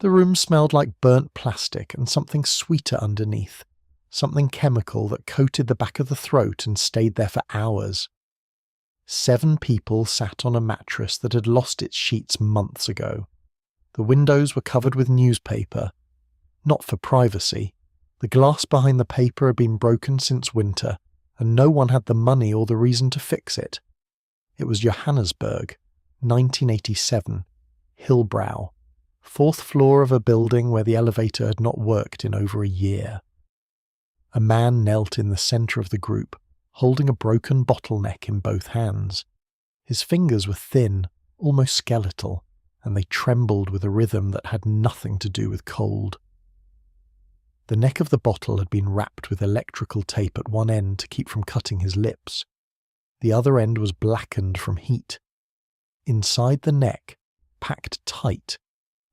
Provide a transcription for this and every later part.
The room smelled like burnt plastic and something sweeter underneath, something chemical that coated the back of the throat and stayed there for hours. 7 people sat on a mattress that had lost its sheets months ago. The windows were covered with newspaper. Not for privacy. The glass behind the paper had been broken since winter, and no one had the money or the reason to fix it. It was Johannesburg, 1987, Hillbrow, 4th floor of a building where the elevator had not worked in over a year. A man knelt in the centre of the group, holding a broken bottleneck in both hands. His fingers were thin, almost skeletal, and they trembled with a rhythm that had nothing to do with cold. The neck of the bottle had been wrapped with electrical tape at one end to keep from cutting his lips. The other end was blackened from heat. Inside the neck, packed tight,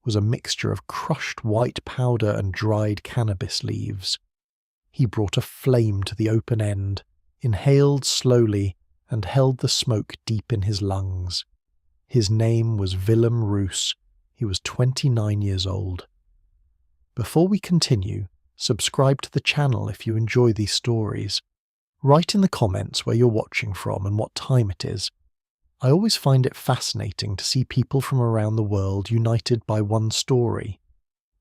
was a mixture of crushed white powder and dried cannabis leaves. He brought a flame to the open end, inhaled slowly, and held the smoke deep in his lungs. His name was Willem Roos. He was 29 years old. Before we continue, subscribe to the channel if you enjoy these stories. Write in the comments where you're watching from and what time it is. I always find it fascinating to see people from around the world united by one story.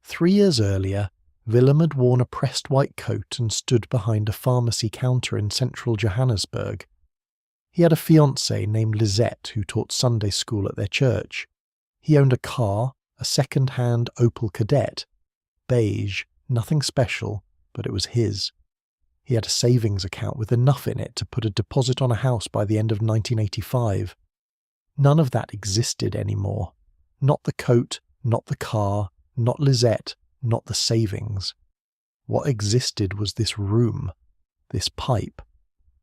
3 years earlier, Willem had worn a pressed white coat and stood behind a pharmacy counter in central Johannesburg. He had a fiancée named Lisette who taught Sunday school at their church. He owned a car, a second-hand Opel Kadett. Beige, nothing special, but it was his. He had a savings account with enough in it to put a deposit on a house by the end of 1985. None of that existed anymore. Not the coat, not the car, not Lisette, not the savings. What existed was this room, this pipe,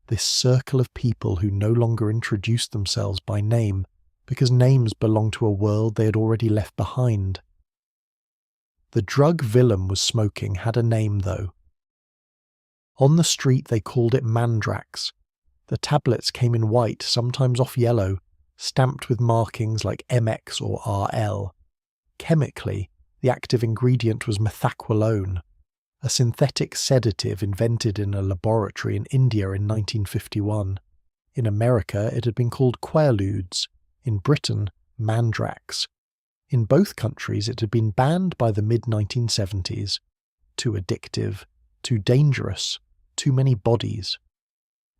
this circle of people who no longer introduced themselves by name because names belonged to a world they had already left behind. The drug Willem was smoking had a name, though. On the street they called it Mandrax. The tablets came in white, sometimes off yellow, stamped with markings like MX or RL. Chemically, the active ingredient was Methaqualone, a synthetic sedative invented in a laboratory in India in 1951. In America, it had been called Quaaludes. In Britain, Mandrax. In both countries, it had been banned by the mid-1970s. Too addictive, too dangerous, too many bodies.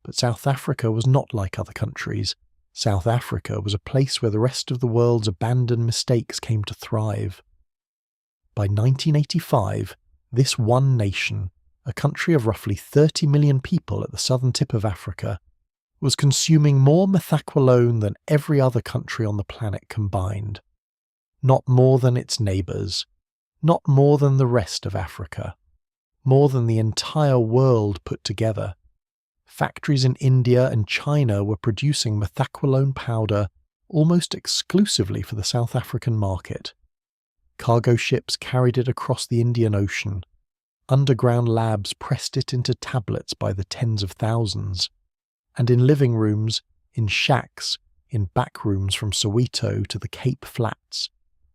But South Africa was not like other countries. South Africa was a place where the rest of the world's abandoned mistakes came to thrive. By 1985, this one nation, a country of roughly 30 million people at the southern tip of Africa, was consuming more methaqualone than every other country on the planet combined. Not more than its neighbours, not more than the rest of Africa, more than the entire world put together. Factories in India and China were producing methaqualone powder almost exclusively for the South African market. Cargo ships carried it across the Indian Ocean. Underground labs pressed it into tablets by the tens of thousands. And in living rooms, in shacks, in back rooms from Soweto to the Cape Flats,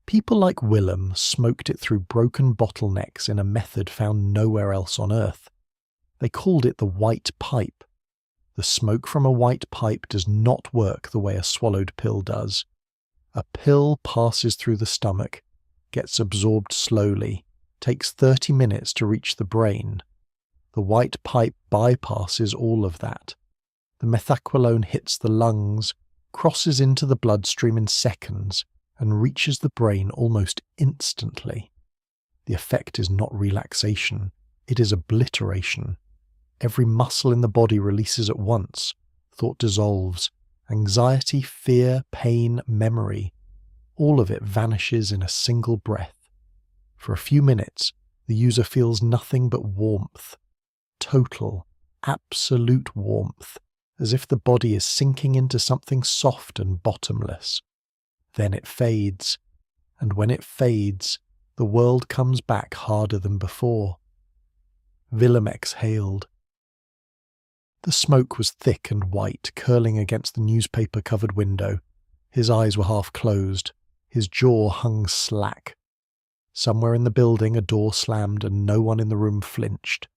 people like Willem smoked it through broken bottlenecks in a method found nowhere else on Earth. They called it the white pipe. The smoke from a white pipe does not work the way a swallowed pill does. A pill passes through the stomach, gets absorbed slowly, takes 30 minutes to reach the brain. The white pipe bypasses all of that. The methaqualone hits the lungs, crosses into the bloodstream in seconds, and reaches the brain almost instantly. The effect is not relaxation, it is obliteration. Every muscle in the body releases at once, thought dissolves, anxiety, fear, pain, memory. All of it vanishes in a single breath. For a few minutes, the user feels nothing but warmth. Total, absolute warmth, as if the body is sinking into something soft and bottomless. Then it fades, and when it fades, the world comes back harder than before. Willem exhaled. The smoke was thick and white, curling against the newspaper-covered window. His eyes were half closed. His jaw hung slack. Somewhere in the building a door slammed and no one in the room flinched.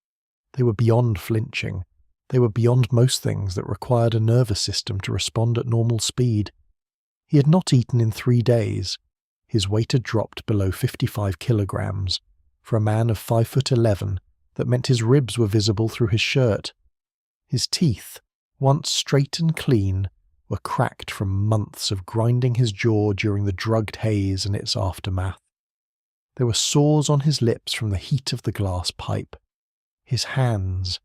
They were beyond flinching. They were beyond most things that required a nervous system to respond at normal speed. He had not eaten in 3 days. His weight had dropped below 55 kilograms. For a man of 5'11", that meant his ribs were visible through his shirt. His teeth, once straight and clean, were cracked from months of grinding his jaw during the drugged haze and its aftermath. There were sores on his lips from the heat of the glass pipe. His hands,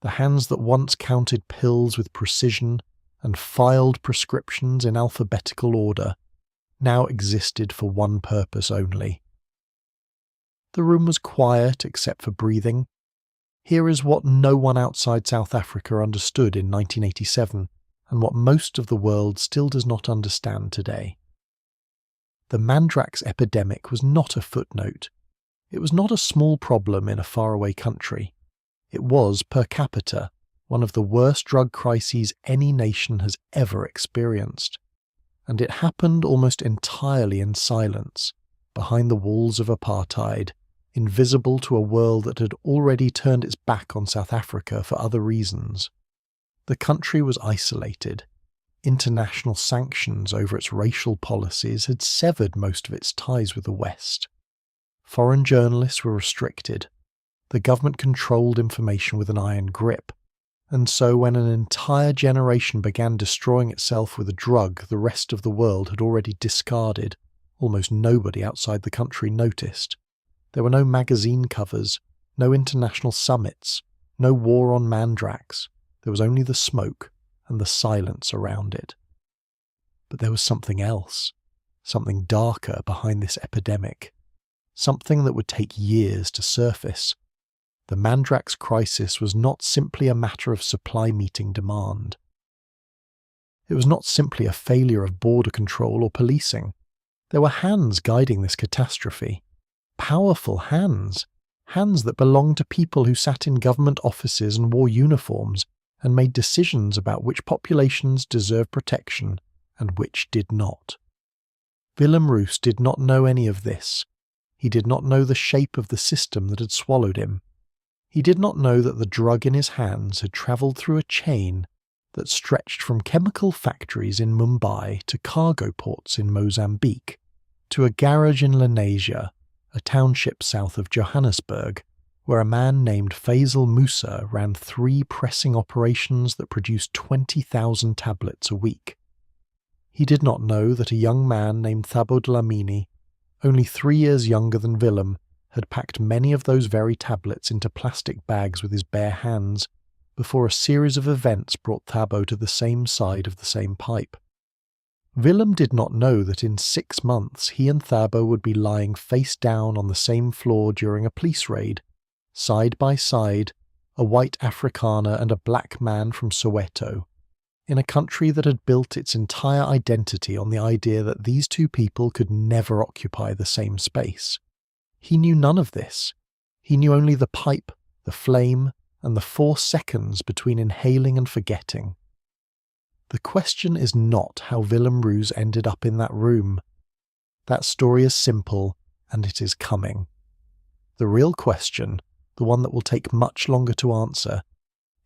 the hands that once counted pills with precision and filed prescriptions in alphabetical order, now existed for one purpose only. The room was quiet except for breathing. Here is what no one outside South Africa understood in 1987, and what most of the world still does not understand today. The Mandrax epidemic was not a footnote. It was not a small problem in a faraway country. It was, per capita, one of the worst drug crises any nation has ever experienced. And it happened almost entirely in silence, behind the walls of apartheid, invisible to a world that had already turned its back on South Africa for other reasons. The country was isolated. International sanctions over its racial policies had severed most of its ties with the West. Foreign journalists were restricted. The government controlled information with an iron grip. And so when an entire generation began destroying itself with a drug the rest of the world had already discarded, almost nobody outside the country noticed. There were no magazine covers, no international summits, no war on Mandrax. There was only the smoke and the silence around it. But there was something else, something darker behind this epidemic, something that would take years to surface. The Mandrax crisis was not simply a matter of supply meeting demand. It was not simply a failure of border control or policing. There were hands guiding this catastrophe. Powerful hands. Hands that belonged to people who sat in government offices and wore uniforms and made decisions about which populations deserved protection and which did not. Willem Roos did not know any of this. He did not know the shape of the system that had swallowed him. He did not know that the drug in his hands had travelled through a chain that stretched from chemical factories in Mumbai to cargo ports in Mozambique, to a garage in Lenasia, a township south of Johannesburg, where a man named Faisal Musa ran 3 pressing operations that produced 20,000 tablets a week. He did not know that a young man named Thabo Dlamini, only 3 years younger than Willem, had packed many of those very tablets into plastic bags with his bare hands before a series of events brought Thabo to the same side of the same pipe. Willem did not know that in 6 months he and Thabo would be lying face down on the same floor during a police raid, side by side, a white Afrikaner and a black man from Soweto, in a country that had built its entire identity on the idea that these two people could never occupy the same space. He knew none of this. He knew only the pipe, the flame, and the 4 seconds between inhaling and forgetting. The question is not how Willem Roos ended up in that room. That story is simple, and it is coming. The real question, the one that will take much longer to answer,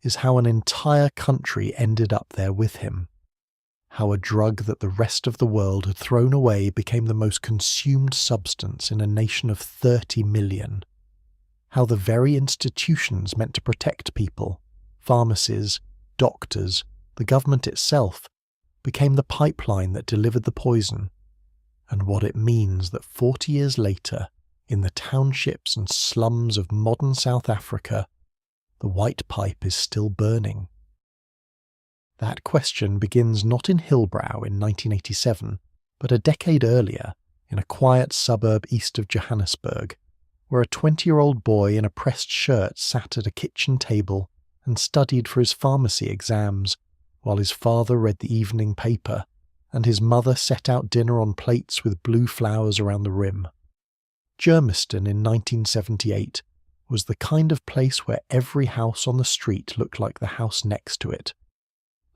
is how an entire country ended up there with him. How a drug that the rest of the world had thrown away became the most consumed substance in a nation of 30 million. How the very institutions meant to protect people, pharmacies, doctors, the government itself, became the pipeline that delivered the poison, and what it means that 40 years later, in the townships and slums of modern South Africa, the white pipe is still burning. That question begins not in Hillbrow in 1987, but a decade earlier, in a quiet suburb east of Johannesburg, where a 20-year-old boy in a pressed shirt sat at a kitchen table and studied for his pharmacy exams, while his father read the evening paper, and his mother set out dinner on plates with blue flowers around the rim. Germiston in 1978 was the kind of place where every house on the street looked like the house next to it.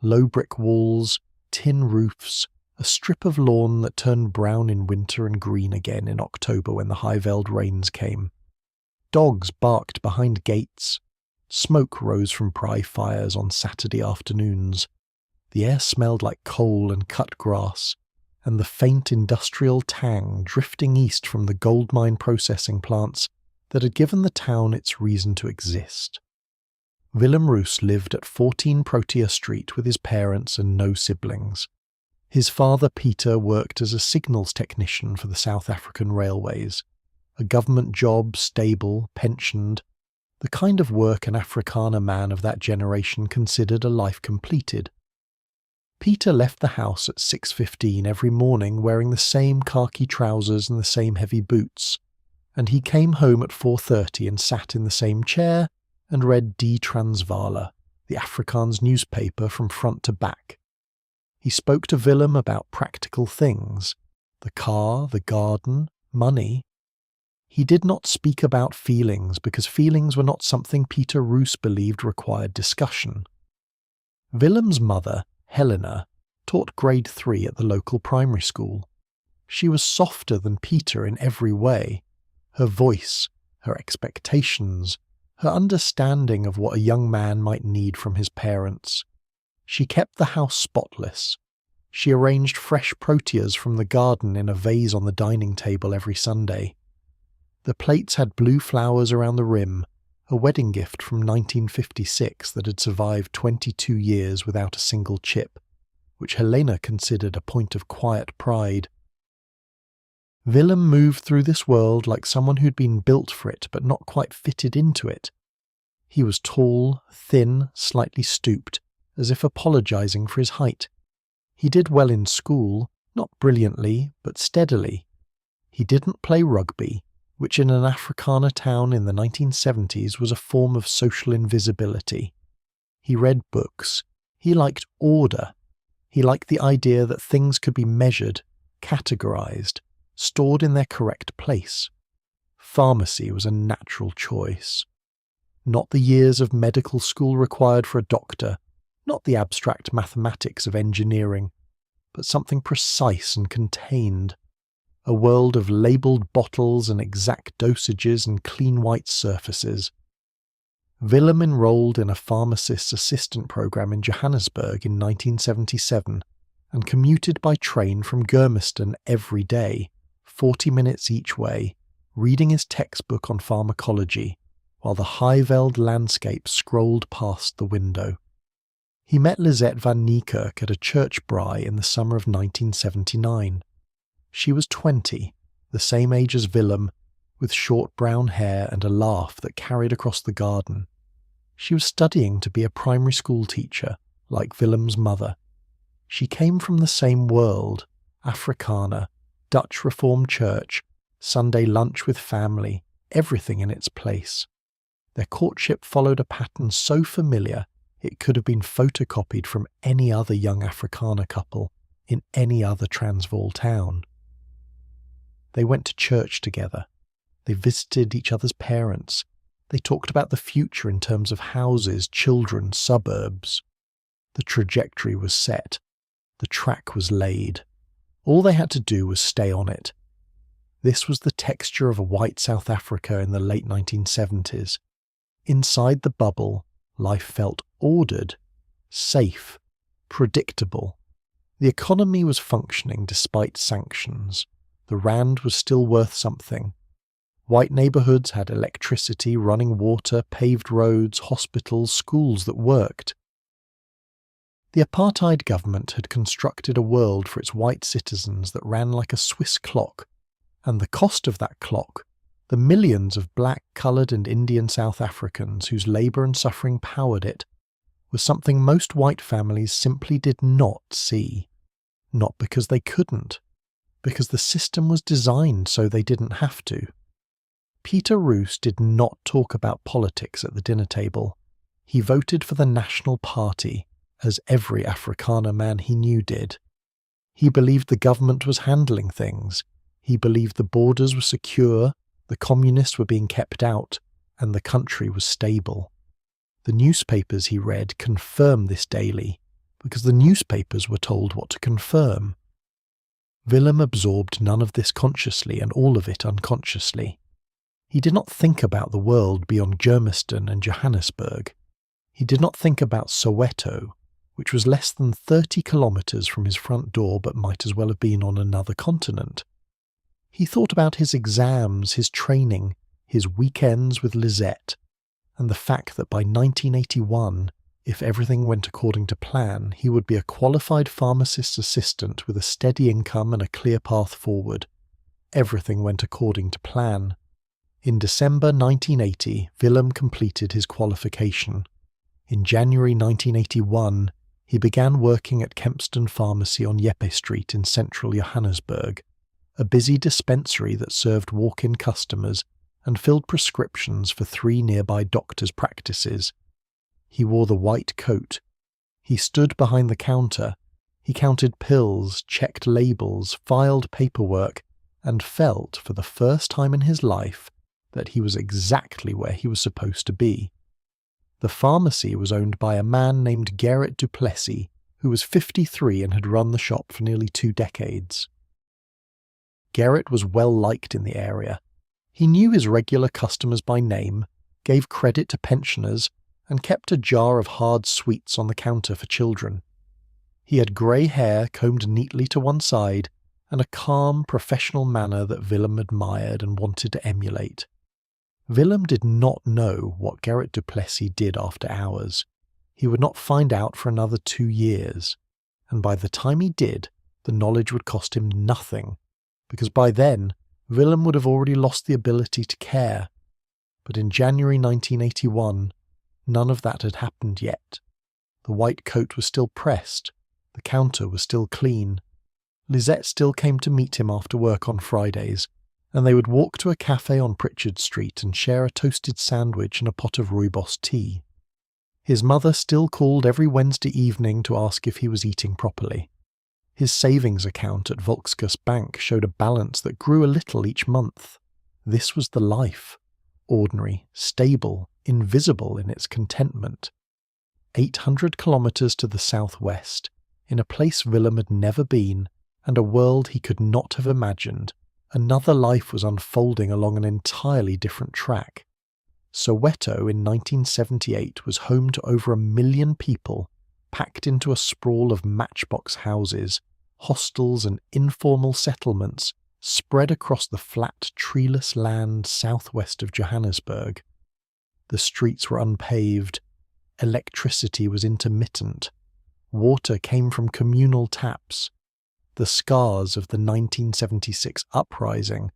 Low brick walls, tin roofs, a strip of lawn that turned brown in winter and green again in October when the high-veiled rains came. Dogs barked behind gates. Smoke rose from braai fires on Saturday afternoons. The air smelled like coal and cut grass, and the faint industrial tang drifting east from the gold mine processing plants that had given the town its reason to exist. Willem Roos lived at 14 Protea Street with his parents and no siblings. His father Peter worked as a signals technician for the South African Railways, a government job, stable, pensioned, the kind of work an Afrikaner man of that generation considered a life completed. Peter left the house at 6:15 every morning wearing the same khaki trousers and the same heavy boots, and he came home at 4:30 and sat in the same chair and read Die Transvaal, the Afrikaans newspaper from front to back. He spoke to Willem about practical things, the car, the garden, money. He did not speak about feelings because feelings were not something Peter Roos believed required discussion. Willem's mother, Helena, taught grade 3 at the local primary school. She was softer than Peter in every way. Her voice, her expectations, her understanding of what a young man might need from his parents. She kept the house spotless. She arranged fresh proteas from the garden in a vase on the dining table every Sunday. The plates had blue flowers around the rim, a wedding gift from 1956 that had survived 22 years without a single chip, which Helena considered a point of quiet pride. Willem moved through this world like someone who'd been built for it but not quite fitted into it. He was tall, thin, slightly stooped, as if apologizing for his height. He did well in school, not brilliantly, but steadily. He didn't play rugby, which in an Afrikaner town in the 1970s was a form of social invisibility. He read books. He liked order. He liked the idea that things could be measured, categorized, stored in their correct place. Pharmacy was a natural choice. Not the years of medical school required for a doctor, not the abstract mathematics of engineering, but something precise and contained. A world of labelled bottles and exact dosages and clean white surfaces. Willem enrolled in a pharmacist's assistant program in Johannesburg in 1977 and commuted by train from Germiston every day, 40 minutes each way, reading his textbook on pharmacology, while the high-veiled landscape scrolled past the window. He met Lisette van Niekerk at a church braai in the summer of 1979. She was 20, the same age as Willem, with short brown hair and a laugh that carried across the garden. She was studying to be a primary school teacher, like Willem's mother. She came from the same world, Afrikaner, Dutch Reformed Church, Sunday lunch with family, everything in its place. Their courtship followed a pattern so familiar it could have been photocopied from any other young Afrikaner couple in any other Transvaal town. They went to church together. They visited each other's parents. They talked about the future in terms of houses, children, suburbs. The trajectory was set. The track was laid. All they had to do was stay on it. This was the texture of a white South Africa in the late 1970s. Inside the bubble, life felt ordered, safe, predictable. The economy was functioning despite sanctions. The rand was still worth something. White neighbourhoods had electricity, running water, paved roads, hospitals, schools that worked. The apartheid government had constructed a world for its white citizens that ran like a Swiss clock, and the cost of that clock, the millions of black, coloured and Indian South Africans whose labour and suffering powered it, was something most white families simply did not see. Not because they couldn't, because the system was designed so they didn't have to. Peter Roos did not talk about politics at the dinner table. He voted for the National Party, as every Afrikaner man he knew did. He believed the government was handling things. He believed the borders were secure, the communists were being kept out, and the country was stable. The newspapers he read confirmed this daily, because the newspapers were told what to confirm. Willem absorbed none of this consciously and all of it unconsciously. He did not think about the world beyond Germiston and Johannesburg. He did not think about Soweto, which was less than 30 kilometres from his front door but might as well have been on another continent. He thought about his exams, his training, his weekends with Lisette, and the fact that by 1981, if everything went according to plan, he would be a qualified pharmacist's assistant with a steady income and a clear path forward. Everything went according to plan. In December 1980, Willem completed his qualification. In January 1981, he began working at Kempston Pharmacy on Jeppe Street in central Johannesburg, a busy dispensary that served walk-in customers and filled prescriptions for 3 nearby doctors' practices. He wore the white coat. He stood behind the counter. He counted pills, checked labels, filed paperwork, and felt, for the first time in his life, that he was exactly where he was supposed to be. The pharmacy was owned by a man named Gerrit du Plessis, who was 53 and had run the shop for nearly 2 decades. Gerrit was well liked in the area. He knew his regular customers by name, gave credit to pensioners, and kept a jar of hard sweets on the counter for children. He had grey hair combed neatly to one side, and a calm, professional manner that Willem admired and wanted to emulate. Willem did not know what Gerrit du Plessis did after hours. He would not find out for another 2 years, and by the time he did, the knowledge would cost him nothing, because by then, Willem would have already lost the ability to care. But in January 1981, none of that had happened yet. The white coat was still pressed, the counter was still clean. Lisette still came to meet him after work on Fridays, and they would walk to a cafe on Pritchard Street and share a toasted sandwich and a pot of rooibos tea. His mother still called every Wednesday evening to ask if he was eating properly. His savings account at Volkskus Bank showed a balance that grew a little each month. This was the life. Ordinary, stable, invisible in its contentment. 800 kilometres to the southwest, in a place Willem had never been, and a world he could not have imagined, another life was unfolding along an entirely different track. Soweto in 1978 was home to over 1 million people, packed into a sprawl of matchbox houses, hostels and informal settlements spread across the flat, treeless land southwest of Johannesburg. The streets were unpaved, electricity was intermittent, water came from communal taps. The scars of the 1976 uprising,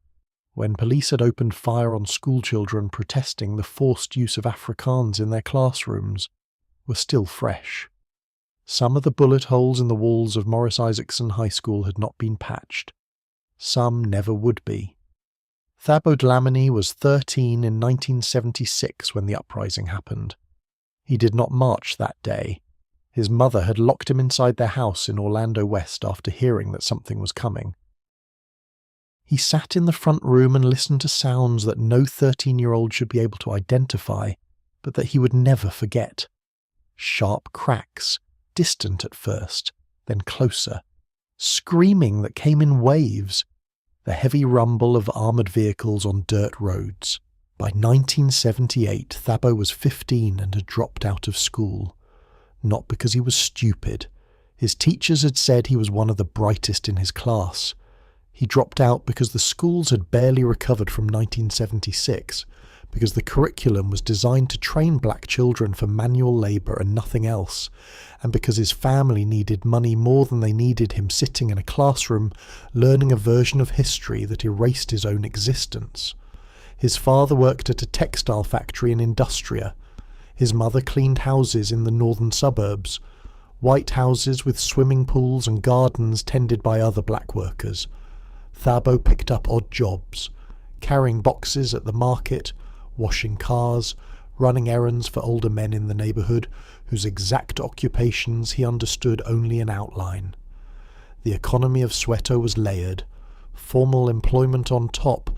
when police had opened fire on schoolchildren protesting the forced use of Afrikaans in their classrooms, were still fresh. Some of the bullet holes in the walls of Morris Isaacson High School had not been patched. Some never would be. Thabo Dlamini was 13 in 1976 when the uprising happened. He did not march that day. His mother had locked him inside their house in Orlando West after hearing that something was coming. He sat in the front room and listened to sounds that no 13-year-old should be able to identify, but that he would never forget. Sharp cracks, distant at first, then closer. Screaming that came in waves. The heavy rumble of armoured vehicles on dirt roads. By 1978, Thabo was 15 and had dropped out of school. Not because he was stupid. His teachers had said he was one of the brightest in his class. He dropped out because the schools had barely recovered from 1976, because the curriculum was designed to train black children for manual labour and nothing else, and because his family needed money more than they needed him sitting in a classroom learning a version of history that erased his own existence. His father worked at a textile factory in Industria. His mother cleaned houses in the northern suburbs, white houses with swimming pools and gardens tended by other black workers. Thabo picked up odd jobs, carrying boxes at the market, washing cars, running errands for older men in the neighbourhood, whose exact occupations he understood only in outline. The economy of Soweto was layered, formal employment on top,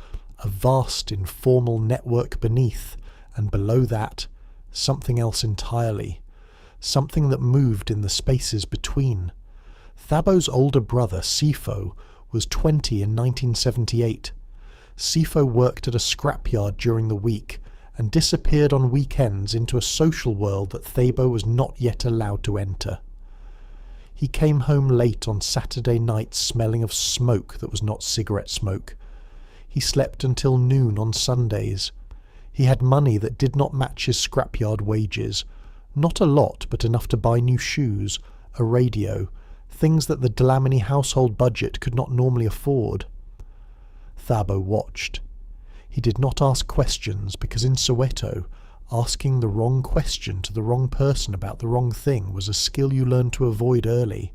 a vast informal network beneath, and below that, something else entirely, something that moved in the spaces between. Thabo's older brother, Sifo, was 20 in 1978. Sifo worked at a scrapyard during the week and disappeared on weekends into a social world that Thabo was not yet allowed to enter. He came home late on Saturday nights smelling of smoke that was not cigarette smoke. He slept until noon on Sundays. He had money that did not match his scrapyard wages. Not a lot, but enough to buy new shoes, a radio, things that the Dlamini household budget could not normally afford. Thabo watched. He did not ask questions because in Soweto, asking the wrong question to the wrong person about the wrong thing was a skill you learned to avoid early.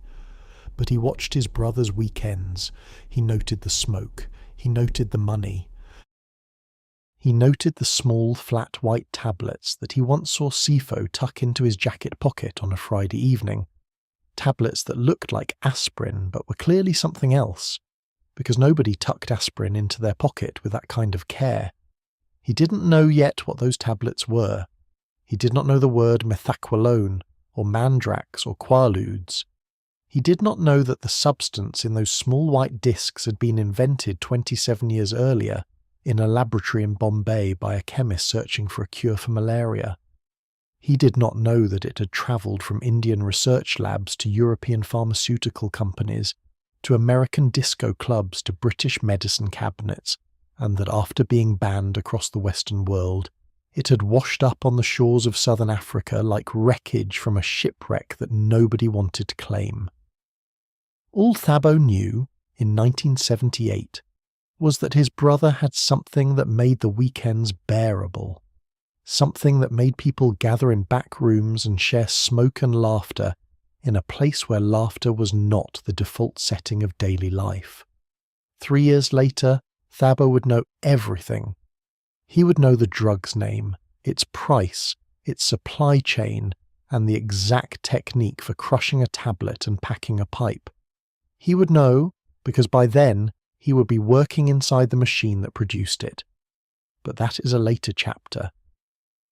But he watched his brother's weekends. He noted the smoke. He noted the money. He noted the small, flat white tablets that he once saw Sifo tuck into his jacket pocket on a Friday evening. Tablets that looked like aspirin but were clearly something else, because nobody tucked aspirin into their pocket with that kind of care. He didn't know yet what those tablets were. He did not know the word Methaqualone, or Mandrax, or Quaaludes. He did not know that the substance in those small white discs had been invented 27 years earlier in a laboratory in Bombay by a chemist searching for a cure for malaria. He did not know that it had travelled from Indian research labs to European pharmaceutical companies, to American disco clubs to British medicine cabinets, and that after being banned across the Western world, it had washed up on the shores of southern Africa like wreckage from a shipwreck that nobody wanted to claim. All Thabo knew, in 1978, was that his brother had something that made the weekends bearable, something that made people gather in back rooms and share smoke and laughter in a place where laughter was not the default setting of daily life. 3 years later, Thabo would know everything. He would know the drug's name, its price, its supply chain, and the exact technique for crushing a tablet and packing a pipe. He would know, because by then he would be working inside the machine that produced it. But that is a later chapter.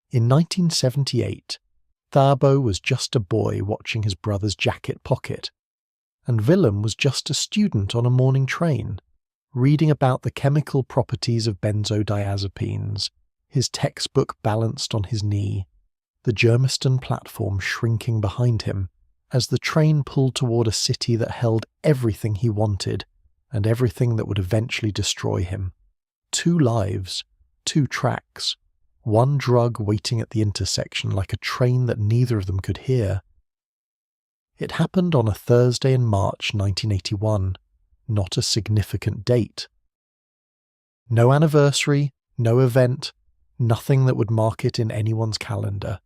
In 1978, Thabo was just a boy watching his brother's jacket pocket, and Willem was just a student on a morning train, reading about the chemical properties of benzodiazepines, his textbook balanced on his knee, the Germiston platform shrinking behind him as the train pulled toward a city that held everything he wanted and everything that would eventually destroy him. 2 lives, 2 tracks, 1 drug waiting at the intersection like a train that neither of them could hear. It happened on a Thursday in March 1981, not a significant date. No anniversary, no event, nothing that would mark it in anyone's calendar.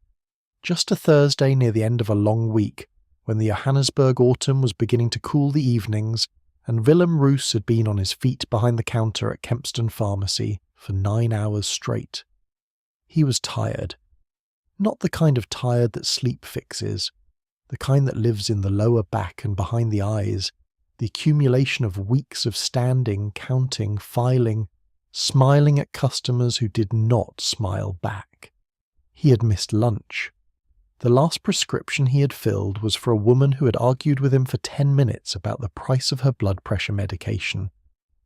Just a Thursday near the end of a long week, when the Johannesburg autumn was beginning to cool the evenings, and Willem Roos had been on his feet behind the counter at Kempston Pharmacy for 9 hours straight. He was tired. Not the kind of tired that sleep fixes, the kind that lives in the lower back and behind the eyes, the accumulation of weeks of standing, counting, filing, smiling at customers who did not smile back. He had missed lunch. The last prescription he had filled was for a woman who had argued with him for 10 minutes about the price of her blood pressure medication,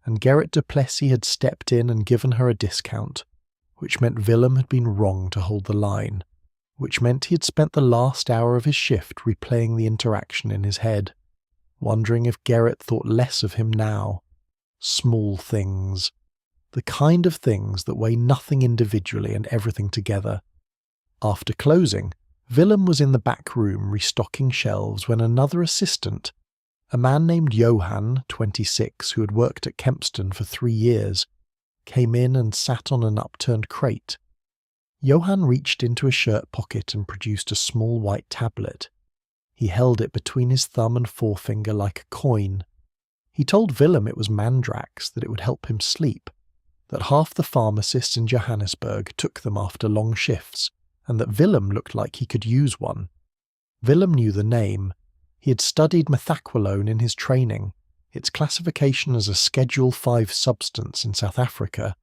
and Gerrit du Plessis had stepped in and given her a discount, which meant Willem had been wrong to hold the line, which meant he had spent the last hour of his shift replaying the interaction in his head, wondering if Gerrit thought less of him now. Small things. The kind of things that weigh nothing individually and everything together. After closing, Willem was in the back room restocking shelves when another assistant, a man named Johan, 26, who had worked at Kempston for 3 years, came in and sat on an upturned crate. Johan reached into his shirt pocket and produced a small white tablet. He held it between his thumb and forefinger like a coin. He told Willem it was Mandrax, that it would help him sleep, that half the pharmacists in Johannesburg took them after long shifts, and that Willem looked like he could use one. Willem knew the name. He had studied Methaqualone in his training, its classification as a Schedule 5 substance in South Africa,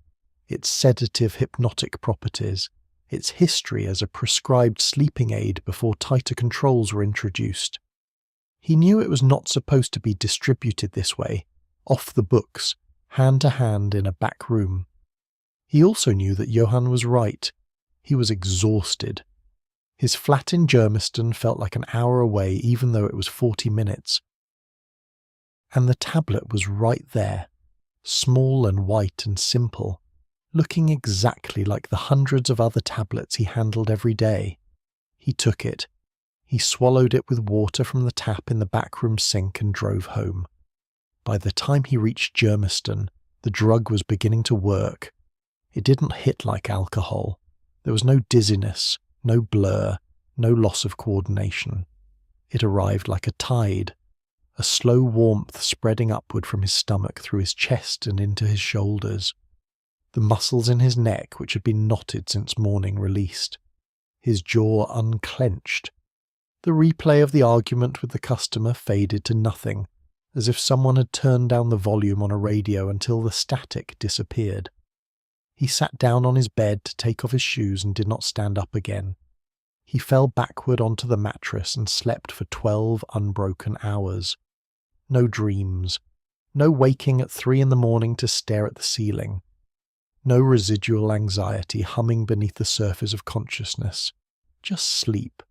its sedative hypnotic properties, its history as a prescribed sleeping aid before tighter controls were introduced. He knew it was not supposed to be distributed this way, off the books, hand to hand in a back room. He also knew that Johan was right. He was exhausted. His flat in Germiston felt like an hour away, even though it was 40 minutes. And the tablet was right there, small and white and simple, looking exactly like the hundreds of other tablets he handled every day. He took it. He swallowed it with water from the tap in the backroom sink and drove home. By the time he reached Germiston, the drug was beginning to work. It didn't hit like alcohol. There was no dizziness, no blur, no loss of coordination. It arrived like a tide, a slow warmth spreading upward from his stomach through his chest and into his shoulders. The muscles in his neck, which had been knotted since morning, released. His jaw unclenched. The replay of the argument with the customer faded to nothing, as if someone had turned down the volume on a radio until the static disappeared. He sat down on his bed to take off his shoes and did not stand up again. He fell backward onto the mattress and slept for 12 unbroken hours. No dreams. No waking at 3 a.m. to stare at the ceiling. No residual anxiety humming beneath the surface of consciousness. Just sleep.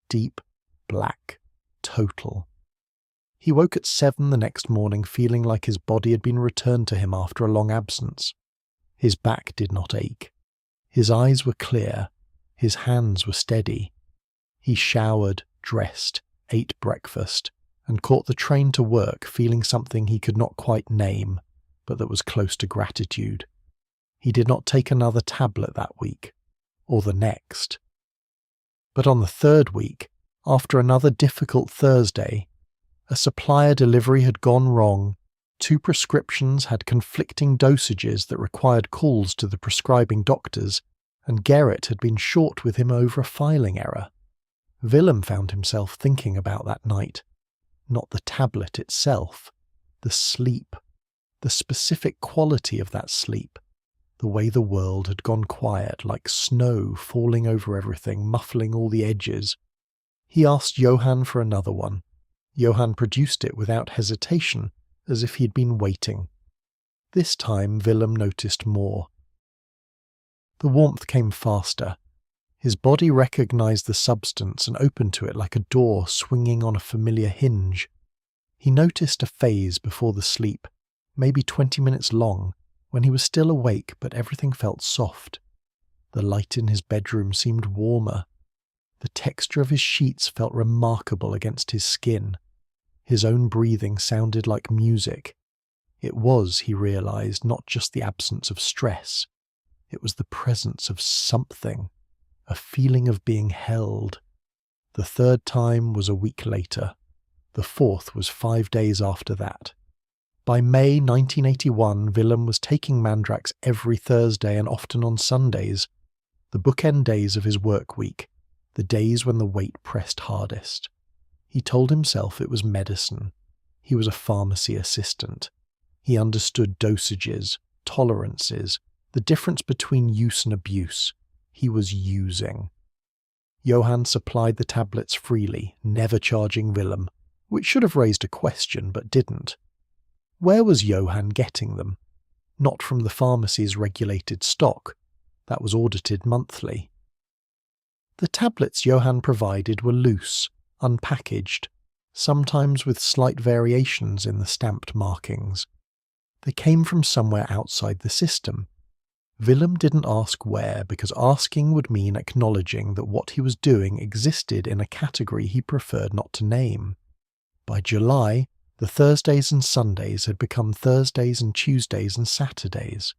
Deep, black, total. He woke at 7 the next morning feeling like his body had been returned to him after a long absence. His back did not ache. His eyes were clear. His hands were steady. He showered, dressed, ate breakfast, and caught the train to work feeling something he could not quite name, but that was close to gratitude. He did not take another tablet that week, or the next. But on the third week, after another difficult Thursday, a supplier delivery had gone wrong. 2 prescriptions had conflicting dosages that required calls to the prescribing doctors, and Gerrit had been short with him over a filing error. Willem found himself thinking about that night. Not the tablet itself, the sleep, the specific quality of that sleep, the way the world had gone quiet like snow falling over everything, muffling all the edges. He asked Johan for another one. Johan produced it without hesitation, as if he'd been waiting. This time Willem noticed more. The warmth came faster. His body recognized the substance and opened to it like a door swinging on a familiar hinge. He noticed a phase before the sleep, maybe 20 minutes long, when he was still awake but everything felt soft. The light in his bedroom seemed warmer. The texture of his sheets felt remarkable against his skin. His own breathing sounded like music. It was, he realized, not just the absence of stress. It was the presence of something, a feeling of being held. The third time was a week later. The fourth was 5 days after that. By May 1981, Willem was taking Mandrax every Thursday and often on Sundays, the bookend days of his work week, the days when the weight pressed hardest. He told himself it was medicine. He was a pharmacy assistant. He understood dosages, tolerances, the difference between use and abuse. He was using. Johan supplied the tablets freely, never charging Willem, which should have raised a question but didn't. Where was Johan getting them? Not from the pharmacy's regulated stock. That was audited monthly. The tablets Johan provided were loose, unpackaged, sometimes with slight variations in the stamped markings. They came from somewhere outside the system. Willem didn't ask where, because asking would mean acknowledging that what he was doing existed in a category he preferred not to name. By July, the Thursdays and Sundays had become Thursdays and Tuesdays and Saturdays.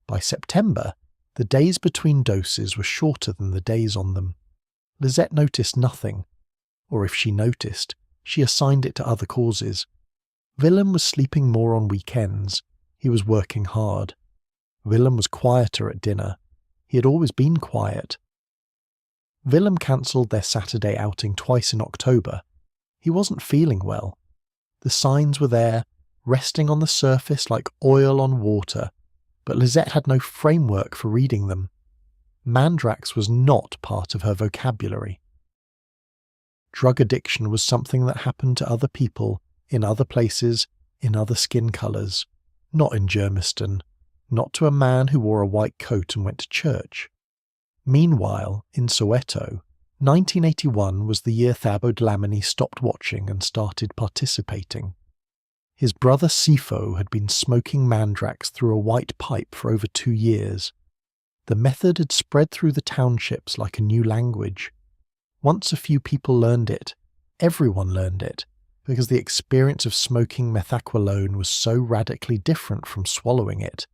By September, the days between doses were shorter than the days on them. Lisette noticed nothing, or if she noticed, she assigned it to other causes. Willem was sleeping more on weekends. He was working hard. Willem was quieter at dinner. He had always been quiet. Willem cancelled their Saturday outing twice in October. He wasn't feeling well. The signs were there, resting on the surface like oil on water, but Lisette had no framework for reading them. Mandrax was not part of her vocabulary. Drug addiction was something that happened to other people, in other places, in other skin colours, not in Germiston, not to a man who wore a white coat and went to church. Meanwhile, in Soweto, 1981 was the year Thabo Dlamini stopped watching and started participating. His brother Sifo had been smoking Mandrax through a white pipe for over 2 years. The method had spread through the townships like a new language. Once a few people learned it, everyone learned it, because the experience of smoking Methaqualone was so radically different from swallowing it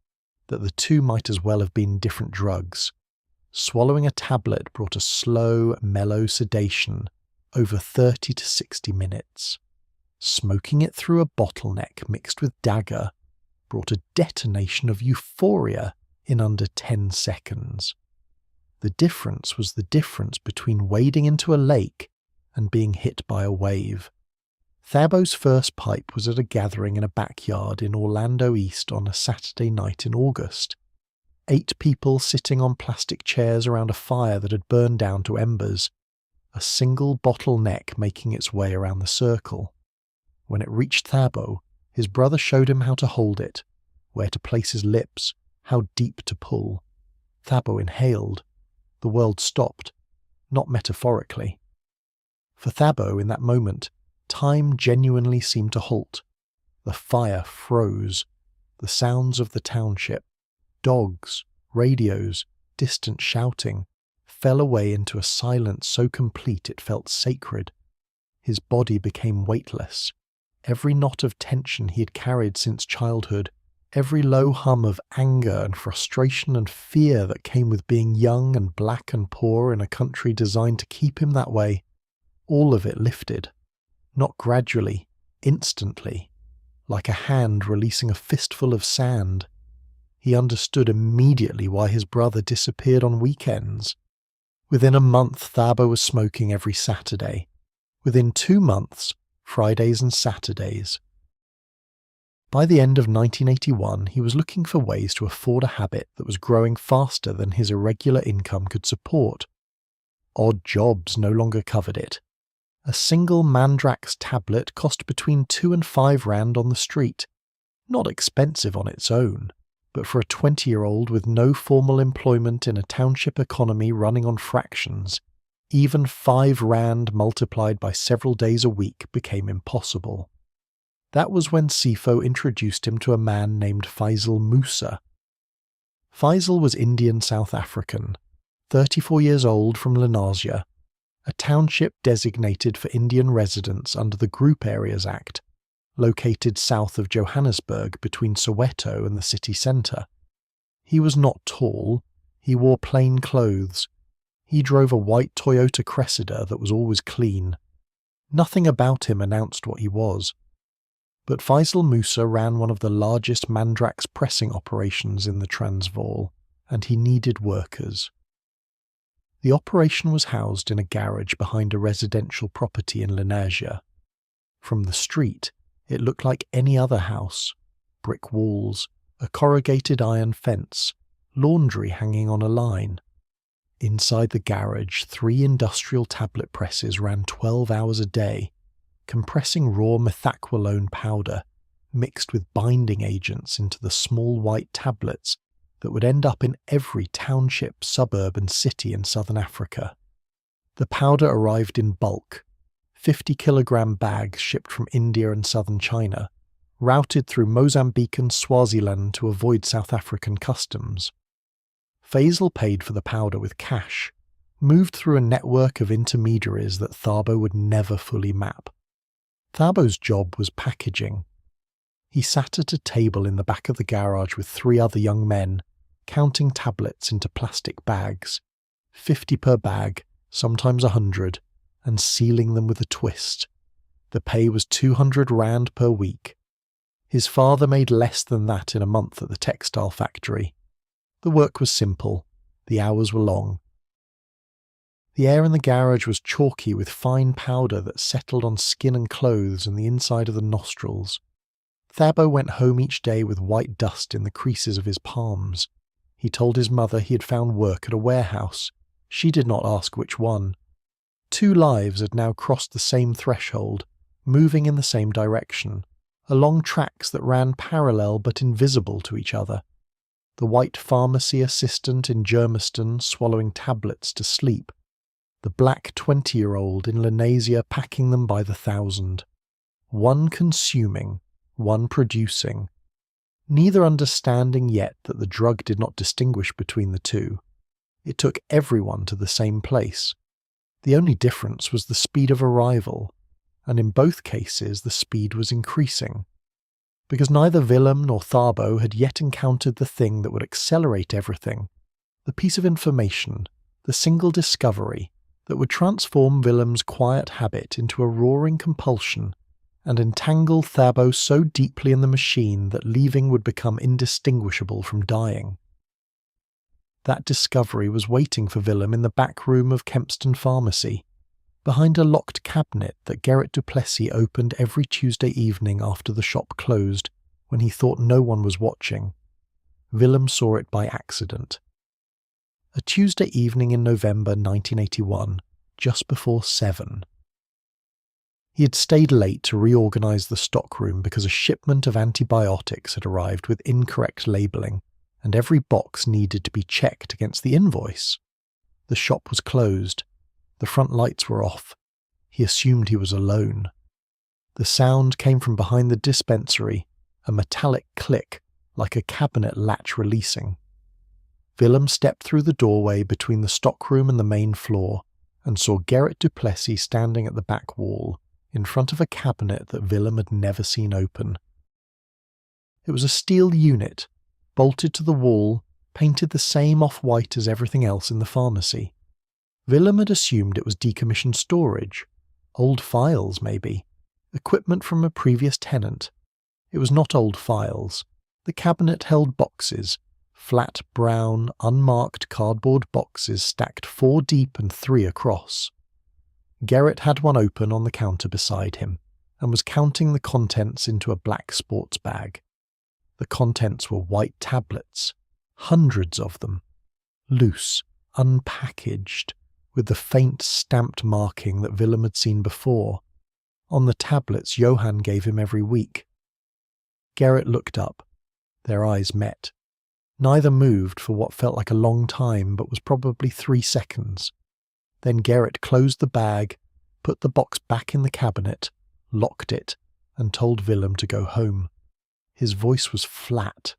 that the two might as well have been different drugs. Swallowing a tablet brought a slow, mellow sedation over 30 to 60 minutes. Smoking it through a bottleneck mixed with dagger brought a detonation of euphoria in under 10 seconds. The difference was the difference between wading into a lake and being hit by a wave. Thabo's first pipe was at a gathering in a backyard in Orlando East on a Saturday night in August. 8 people sitting on plastic chairs around a fire that had burned down to embers, a single bottleneck making its way around the circle. When it reached Thabo, his brother showed him how to hold it, where to place his lips, how deep to pull. Thabo inhaled. The world stopped, not metaphorically. For Thabo, in that moment, time genuinely seemed to halt. The fire froze. The sounds of the township, dogs, radios, distant shouting, fell away into a silence so complete it felt sacred. His body became weightless. Every knot of tension he had carried since childhood, every low hum of anger and frustration and fear that came with being young and black and poor in a country designed to keep him that way, all of it lifted. Not gradually, instantly, like a hand releasing a fistful of sand. He understood immediately why his brother disappeared on weekends. Within a month, Thabo was smoking every Saturday. Within 2 months, Fridays and Saturdays. By the end of 1981, he was looking for ways to afford a habit that was growing faster than his irregular income could support. Odd jobs no longer covered it. A single Mandrax tablet cost between 2 and 5 rand on the street. Not expensive on its own, but for a 20-year-old with no formal employment in a township economy running on fractions, even 5 rand multiplied by several days a week became impossible. That was when Sifo introduced him to a man named Faisal Musa. Faisal was Indian South African, 34 years old, from Lenasia, a township designated for Indian residents under the Group Areas Act, located south of Johannesburg between Soweto and the city centre. He was not tall, he wore plain clothes. He drove a white Toyota Cressida that was always clean. Nothing about him announced what he was. But Faisal Musa ran one of the largest Mandrax pressing operations in the Transvaal, and he needed workers. The operation was housed in a garage behind a residential property in Lenasia. From the street, it looked like any other house: brick walls, a corrugated iron fence, laundry hanging on a line. Inside the garage, 3 industrial tablet presses ran 12 hours a day, compressing raw Methaqualone powder mixed with binding agents into the small white tablets that would end up in every township, suburb and city in southern Africa. The powder arrived in bulk, 50-kilogram bags shipped from India and southern China, routed through Mozambique and Swaziland to avoid South African customs. Faisal paid for the powder with cash, moved through a network of intermediaries that Thabo would never fully map. Thabo's job was packaging. He sat at a table in the back of the garage with 3 other young men, counting tablets into plastic bags, 50 per bag, sometimes 100, and sealing them with a twist. The pay was 200 rand per week. His father made less than that in a month at the textile factory. The work was simple, the hours were long. The air in the garage was chalky with fine powder that settled on skin and clothes and the inside of the nostrils. Thabo went home each day with white dust in the creases of his palms. He told his mother he had found work at a warehouse. She did not ask which one. 2 lives had now crossed the same threshold, moving in the same direction, along tracks that ran parallel but invisible to each other. The white pharmacy assistant in Germiston swallowing tablets to sleep. The black 20-year-old in Lenasia packing them by the thousand. One consuming, one producing. Neither understanding yet that the drug did not distinguish between the two. It took everyone to the same place. The only difference was the speed of arrival, and in both cases the speed was increasing. Because neither Willem nor Thabo had yet encountered the thing that would accelerate everything, the piece of information, the single discovery that would transform Willem's quiet habit into a roaring compulsion and entangle Thabo so deeply in the machine that leaving would become indistinguishable from dying. That discovery was waiting for Willem in the back room of Kempston Pharmacy, behind a locked cabinet that Gerrit du Plessis opened every Tuesday evening after the shop closed when he thought no one was watching. Willem saw it by accident. A Tuesday evening in November 1981, just before 7. He had stayed late to reorganize the stockroom because a shipment of antibiotics had arrived with incorrect labeling, and every box needed to be checked against the invoice. The shop was closed. The front lights were off. He assumed he was alone. The sound came from behind the dispensary, a metallic click, like a cabinet latch releasing. Willem stepped through the doorway between the stockroom and the main floor, and saw Gerrit du Plessis standing at the back wall, in front of a cabinet that Willem had never seen open. It was a steel unit, bolted to the wall, painted the same off-white as everything else in the pharmacy. Willem had assumed it was decommissioned storage, old files maybe, equipment from a previous tenant. It was not old files. The cabinet held boxes, flat, brown, unmarked cardboard boxes stacked 4 deep and 3 across. Gerrit had one open on the counter beside him, and was counting the contents into a black sports bag. The contents were white tablets, hundreds of them, loose, unpackaged, with the faint stamped marking that Willem had seen before, on the tablets Johan gave him every week. Gerrit looked up. Their eyes met. Neither moved for what felt like a long time, but was probably 3 seconds. Then Gerrit closed the bag, put the box back in the cabinet, locked it, and told Willem to go home. His voice was flat,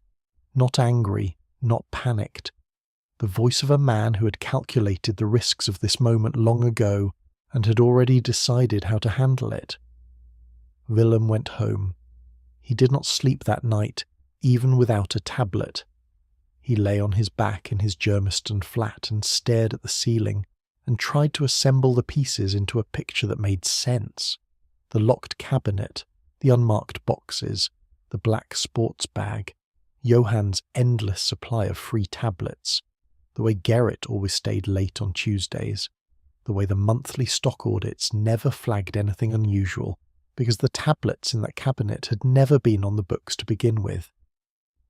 not angry, not panicked. The voice of a man who had calculated the risks of this moment long ago and had already decided how to handle it. Willem went home. He did not sleep that night, even without a tablet. He lay on his back in his Germiston flat and stared at the ceiling, and tried to assemble the pieces into a picture that made sense. The locked cabinet, the unmarked boxes, the black sports bag, Johann's endless supply of free tablets, the way Gerrit always stayed late on Tuesdays, the way the monthly stock audits never flagged anything unusual, because the tablets in that cabinet had never been on the books to begin with.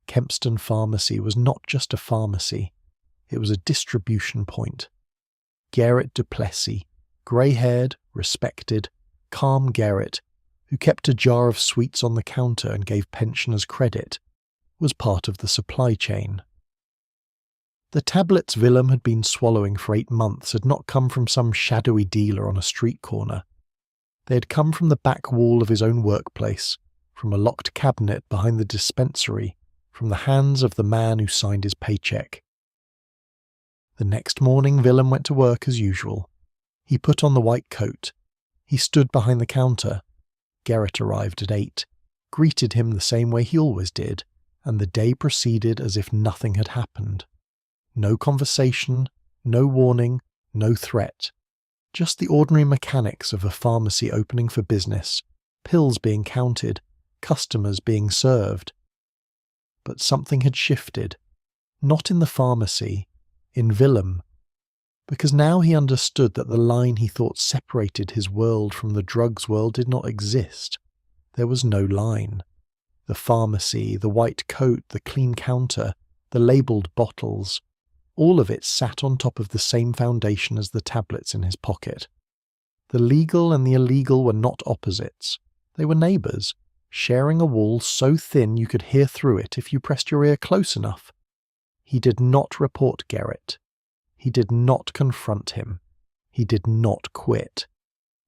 Kempston Pharmacy was not just a pharmacy, it was a distribution point. Gerrit du Plessis, grey-haired, respected, calm Gerrit, who kept a jar of sweets on the counter and gave pensioners credit, was part of the supply chain. The tablets Willem had been swallowing for 8 months had not come from some shadowy dealer on a street corner. They had come from the back wall of his own workplace, from a locked cabinet behind the dispensary, from the hands of the man who signed his paycheck. The next morning Willem went to work as usual. He put on the white coat. He stood behind the counter. Gerrit arrived at 8, greeted him the same way he always did, and the day proceeded as if nothing had happened. No conversation, no warning, no threat. Just the ordinary mechanics of a pharmacy opening for business, pills being counted, customers being served. But something had shifted, not in the pharmacy, in Willem, because now he understood that the line he thought separated his world from the drugs world did not exist. There was no line. The pharmacy, the white coat, the clean counter, the labelled bottles, all of it sat on top of the same foundation as the tablets in his pocket. The legal and the illegal were not opposites. They were neighbours, sharing a wall so thin you could hear through it if you pressed your ear close enough. He did not report Gerrit. He did not confront him. He did not quit.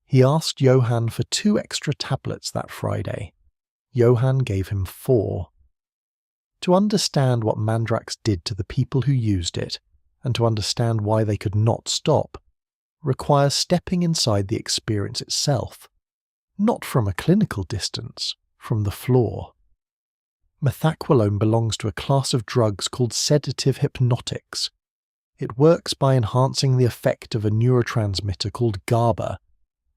He asked Johann for 2 extra tablets that Friday. Johann gave him 4. To understand what Mandrax did to the people who used it, and to understand why they could not stop, requires stepping inside the experience itself, not from a clinical distance, from the floor. Methaqualone belongs to a class of drugs called sedative hypnotics. It works by enhancing the effect of a neurotransmitter called GABA,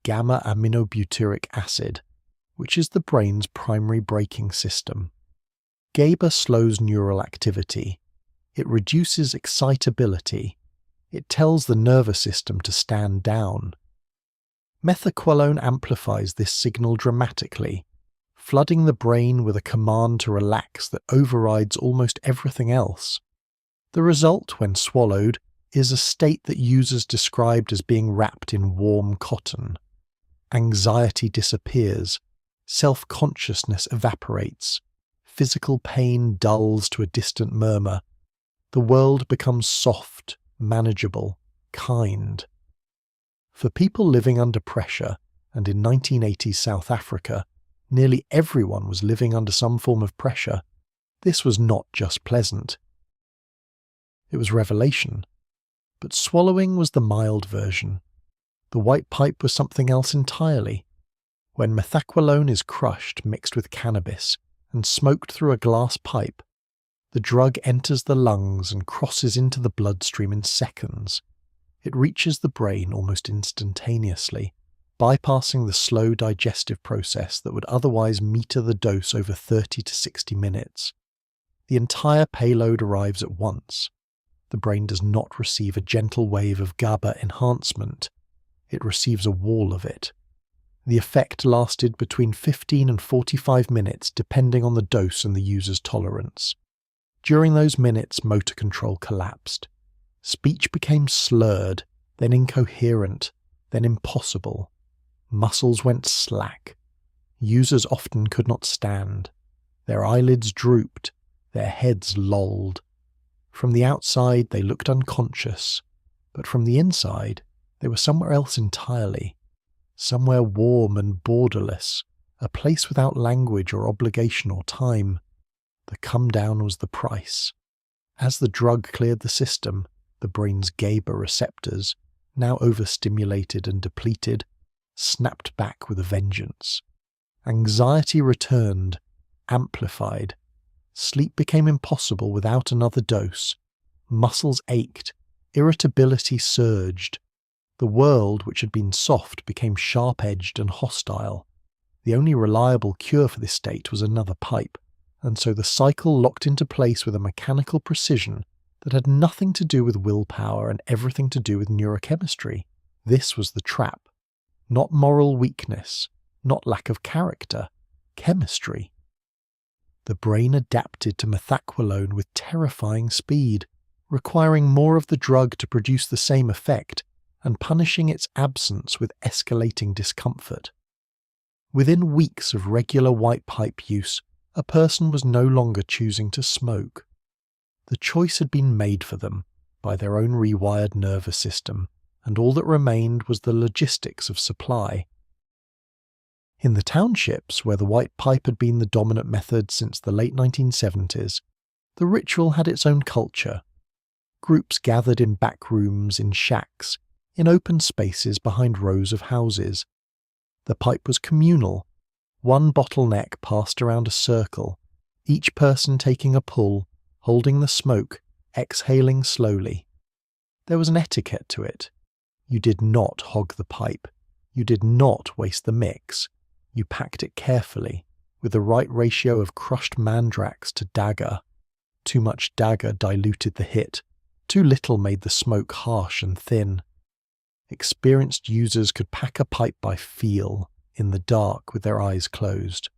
gamma-aminobutyric acid, which is the brain's primary braking system. GABA slows neural activity. It reduces excitability. It tells the nervous system to stand down. Methaqualone amplifies this signal dramatically, flooding the brain with a command to relax that overrides almost everything else. The result, when swallowed, is a state that users described as being wrapped in warm cotton. Anxiety disappears, self-consciousness evaporates, physical pain dulls to a distant murmur. The world becomes soft, manageable, kind. For people living under pressure, and in 1980s South Africa, nearly everyone was living under some form of pressure, this was not just pleasant. It was revelation. But swallowing was the mild version. The white pipe was something else entirely. When methaqualone is crushed, mixed with cannabis, and smoked through a glass pipe, the drug enters the lungs and crosses into the bloodstream in seconds. It reaches the brain almost instantaneously, bypassing the slow digestive process that would otherwise meter the dose over 30 to 60 minutes. The entire payload arrives at once. The brain does not receive a gentle wave of GABA enhancement. It receives a wall of it. The effect lasted between 15 and 45 minutes depending on the dose and the user's tolerance. During those minutes, motor control collapsed. Speech became slurred, then incoherent, then impossible. Muscles went slack. Users often could not stand. Their eyelids drooped, their heads lolled. From the outside, they looked unconscious, but from the inside, they were somewhere else entirely. Somewhere warm and borderless, a place without language or obligation or time. The come-down was the price. As the drug cleared the system, the brain's GABA receptors, now overstimulated and depleted, snapped back with a vengeance. Anxiety returned, amplified. Sleep became impossible without another dose. Muscles ached. Irritability surged. The world, which had been soft, became sharp-edged and hostile. The only reliable cure for this state was another pipe, and so the cycle locked into place with a mechanical precision that had nothing to do with willpower and everything to do with neurochemistry. This was the trap. Not moral weakness, not lack of character, chemistry. The brain adapted to methaqualone with terrifying speed, requiring more of the drug to produce the same effect, and punishing its absence with escalating discomfort. Within weeks of regular white pipe use, a person was no longer choosing to smoke. The choice had been made for them by their own rewired nervous system, and all that remained was the logistics of supply. In the townships, where the white pipe had been the dominant method since the late 1970s, the ritual had its own culture. Groups gathered in back rooms, in shacks, in open spaces behind rows of houses. The pipe was communal. One bottleneck passed around a circle, each person taking a pull, holding the smoke, exhaling slowly. There was an etiquette to it. You did not hog the pipe. You did not waste the mix. You packed it carefully, with the right ratio of crushed mandrax to dagger. Too much dagger diluted the hit. Too little made the smoke harsh and thin. Experienced users could pack a pipe by feel, in the dark with their eyes closed.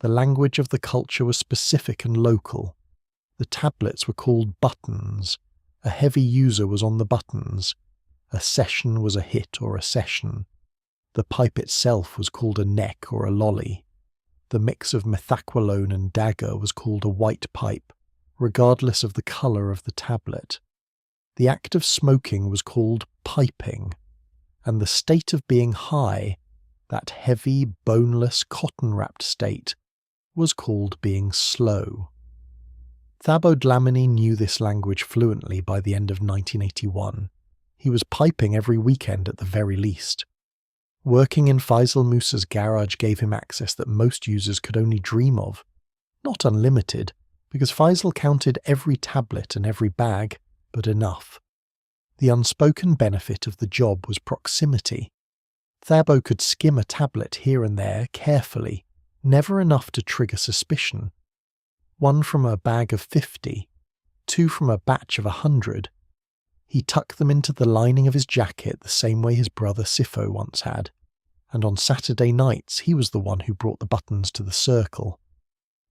The language of the culture was specific and local. The tablets were called buttons. A heavy user was on the buttons. A session was a hit or a session. The pipe itself was called a neck or a lolly. The mix of methaqualone and dagger was called a white pipe, regardless of the colour of the tablet. The act of smoking was called piping, and the state of being high, that heavy, boneless, cotton-wrapped state, was called being slow. Thabo Dlamini knew this language fluently by the end of 1981. He was piping every weekend at the very least. Working in Faisal Musa's garage gave him access that most users could only dream of. Not unlimited, because Faisal counted every tablet and every bag, but enough. The unspoken benefit of the job was proximity. Thabo could skim a tablet here and there carefully, never enough to trigger suspicion. One from a bag of 50, two from a batch of 100. He tucked them into the lining of his jacket the same way his brother Sifo once had, and on Saturday nights he was the one who brought the buttons to the circle.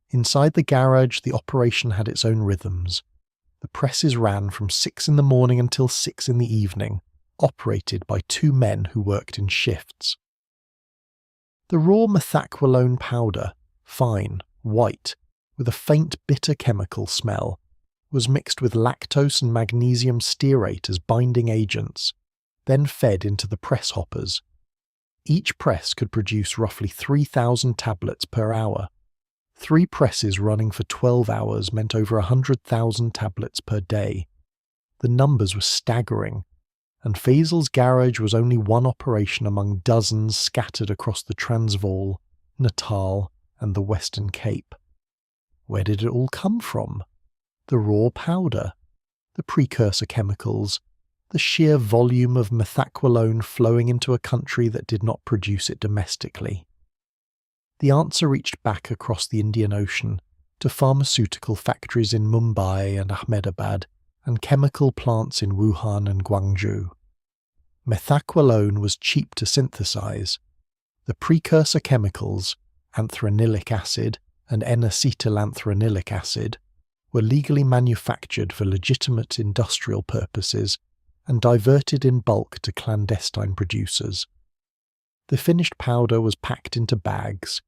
Inside the garage, the operation had its own rhythms. The presses ran from 6 in the morning until 6 in the evening, operated by 2 men who worked in shifts. The raw methaqualone powder, fine, white, with a faint bitter chemical smell, was mixed with lactose and magnesium stearate as binding agents, then fed into the press hoppers. Each press could produce roughly 3,000 tablets per hour. 3 presses running for 12 hours meant over 100,000 tablets per day. The numbers were staggering, and Faisal's garage was only one operation among dozens scattered across the Transvaal, Natal, and the Western Cape. Where did it all come from? The raw powder, the precursor chemicals, the sheer volume of methaqualone flowing into a country that did not produce it domestically. The answer reached back across the Indian Ocean to pharmaceutical factories in Mumbai and Ahmedabad and chemical plants in Wuhan and Guangzhou. Methaqualone was cheap to synthesize. The precursor chemicals, anthranylic acid and N-acetylanthranilic acid, were legally manufactured for legitimate industrial purposes and diverted in bulk to clandestine producers. The finished powder was packed into bags,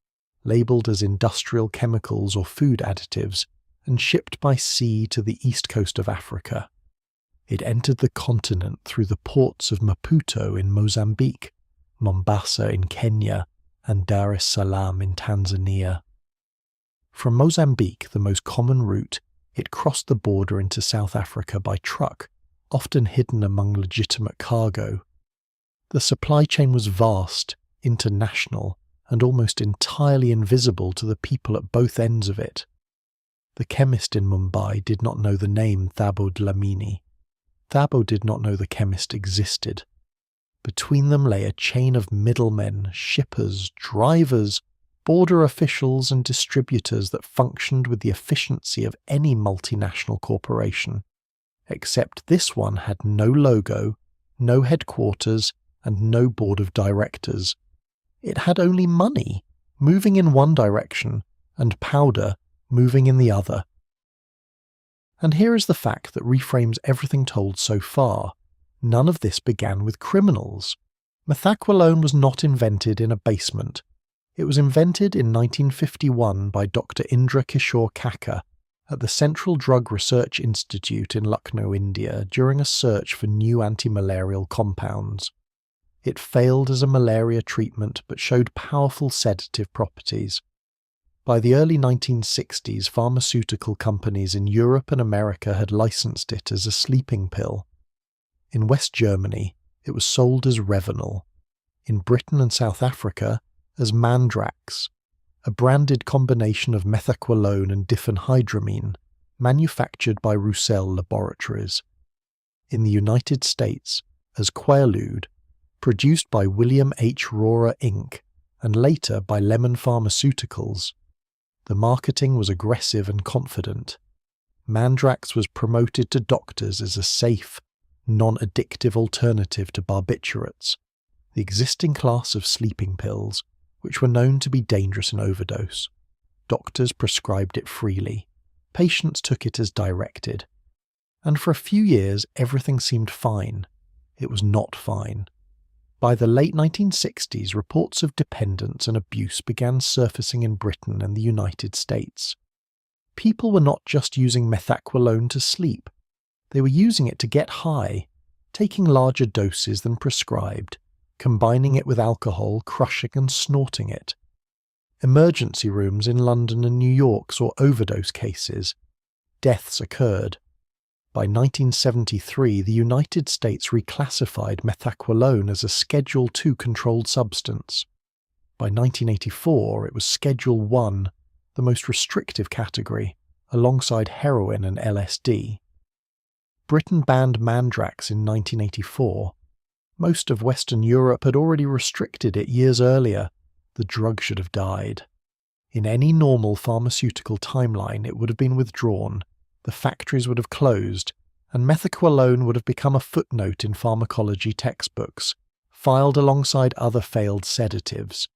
labelled as industrial chemicals or food additives, and shipped by sea to the east coast of Africa. It entered the continent through the ports of Maputo in Mozambique, Mombasa in Kenya, and Dar es Salaam in Tanzania. From Mozambique, the most common route, it crossed the border into South Africa by truck, often hidden among legitimate cargo. The supply chain was vast, international, and almost entirely invisible to the people at both ends of it. The chemist in Mumbai did not know the name Thabo Dlamini. Thabo did not know the chemist existed. Between them lay a chain of middlemen, shippers, drivers, border officials and distributors that functioned with the efficiency of any multinational corporation, except this one had no logo, no headquarters, and no board of directors. It had only money, moving in one direction, and powder, moving in the other. And here is the fact that reframes everything told so far. None of this began with criminals. Methaqualone was not invented in a basement. It was invented in 1951 by Dr. Indra Kishore Kakar at the Central Drug Research Institute in Lucknow, India, during a search for new anti-malarial compounds. It failed as a malaria treatment but showed powerful sedative properties. By the early 1960s, pharmaceutical companies in Europe and America had licensed it as a sleeping pill. In West Germany, it was sold as Revenal. In Britain and South Africa, as Mandrax, a branded combination of methaqualone and diphenhydramine, manufactured by Roussel Laboratories. In the United States, as Quaaludes, produced by William H. Rohrer Inc., and later by Lemon Pharmaceuticals. The marketing was aggressive and confident. Mandrax was promoted to doctors as a safe, non-addictive alternative to barbiturates, the existing class of sleeping pills, which were known to be dangerous in overdose. Doctors prescribed it freely. Patients took it as directed. And for a few years, everything seemed fine. It was not fine. By the late 1960s, reports of dependence and abuse began surfacing in Britain and the United States. People were not just using methaqualone to sleep. They were using it to get high, taking larger doses than prescribed, combining it with alcohol, crushing and snorting it. Emergency rooms in London and New York saw overdose cases. Deaths occurred. By 1973, the United States reclassified methaqualone as a Schedule II controlled substance. By 1984, it was Schedule I, the most restrictive category, alongside heroin and LSD. Britain banned Mandrax in 1984. Most of Western Europe had already restricted it years earlier. The drug should have died. In any normal pharmaceutical timeline, it would have been withdrawn, the factories would have closed, and methaqualone would have become a footnote in pharmacology textbooks, filed alongside other failed sedatives.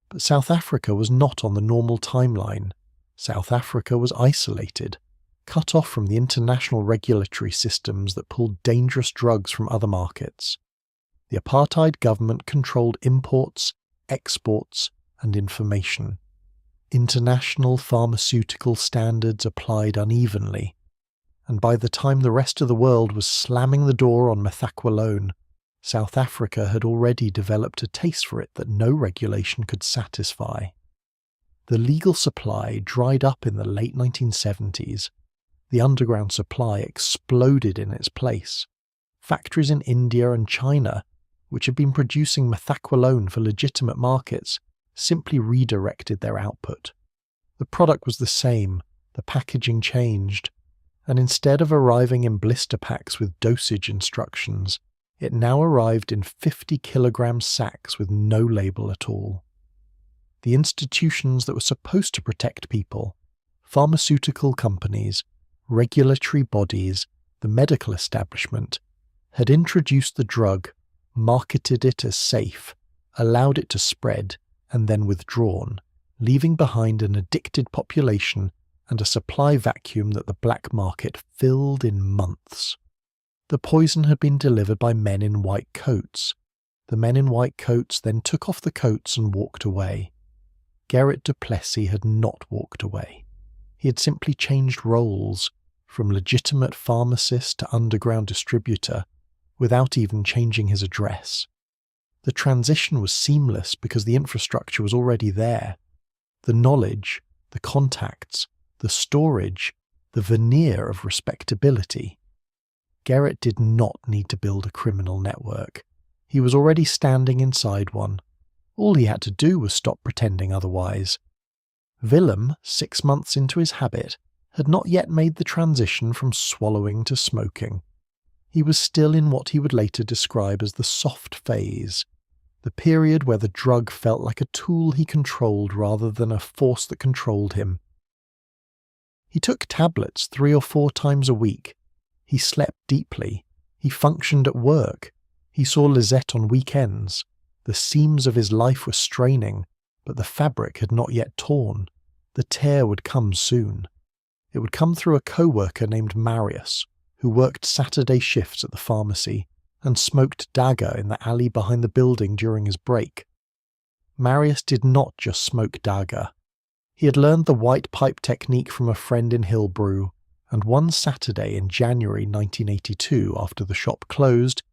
But South Africa was not on the normal timeline. South Africa was isolated, cut off from the international regulatory systems that pulled dangerous drugs from other markets. The apartheid government controlled imports, exports, and information. International pharmaceutical standards applied unevenly, and by the time the rest of the world was slamming the door on methaqualone, South Africa had already developed a taste for it that no regulation could satisfy. The legal supply dried up in the late 1970s. The underground supply exploded in its place. Factories in India and China, which had been producing methaqualone for legitimate markets, simply redirected their output. The product was the same, the packaging changed, and instead of arriving in blister packs with dosage instructions, it now arrived in 50-kilogram sacks with no label at all. The institutions that were supposed to protect people, pharmaceutical companies, regulatory bodies, the medical establishment, had introduced the drug, marketed it as safe, allowed it to spread, and then withdrawn, leaving behind an addicted population and a supply vacuum that the black market filled in months. The poison had been delivered by men in white coats. The men in white coats then took off the coats and walked away. Gerrit du Plessis had not walked away. He had simply changed roles, from legitimate pharmacist to underground distributor, without even changing his address. The transition was seamless because the infrastructure was already there. The knowledge, the contacts, the storage, the veneer of respectability. Gerrit did not need to build a criminal network. He was already standing inside one. All he had to do was stop pretending otherwise. Willem, 6 months into his habit, had not yet made the transition from swallowing to smoking. He was still in what he would later describe as the soft phase, the period where the drug felt like a tool he controlled rather than a force that controlled him. He took tablets 3 or 4 times a week. He slept deeply. He functioned at work. He saw Lisette on weekends. The seams of his life were straining, but the fabric had not yet torn. The tear would come soon. It would come through a co-worker named Marius, who worked Saturday shifts at the pharmacy and smoked dagga in the alley behind the building during his break. Marius did not just smoke dagga. He had learned the white pipe technique from a friend in Hillbrew, and one Saturday in January 1982, after the shop closed,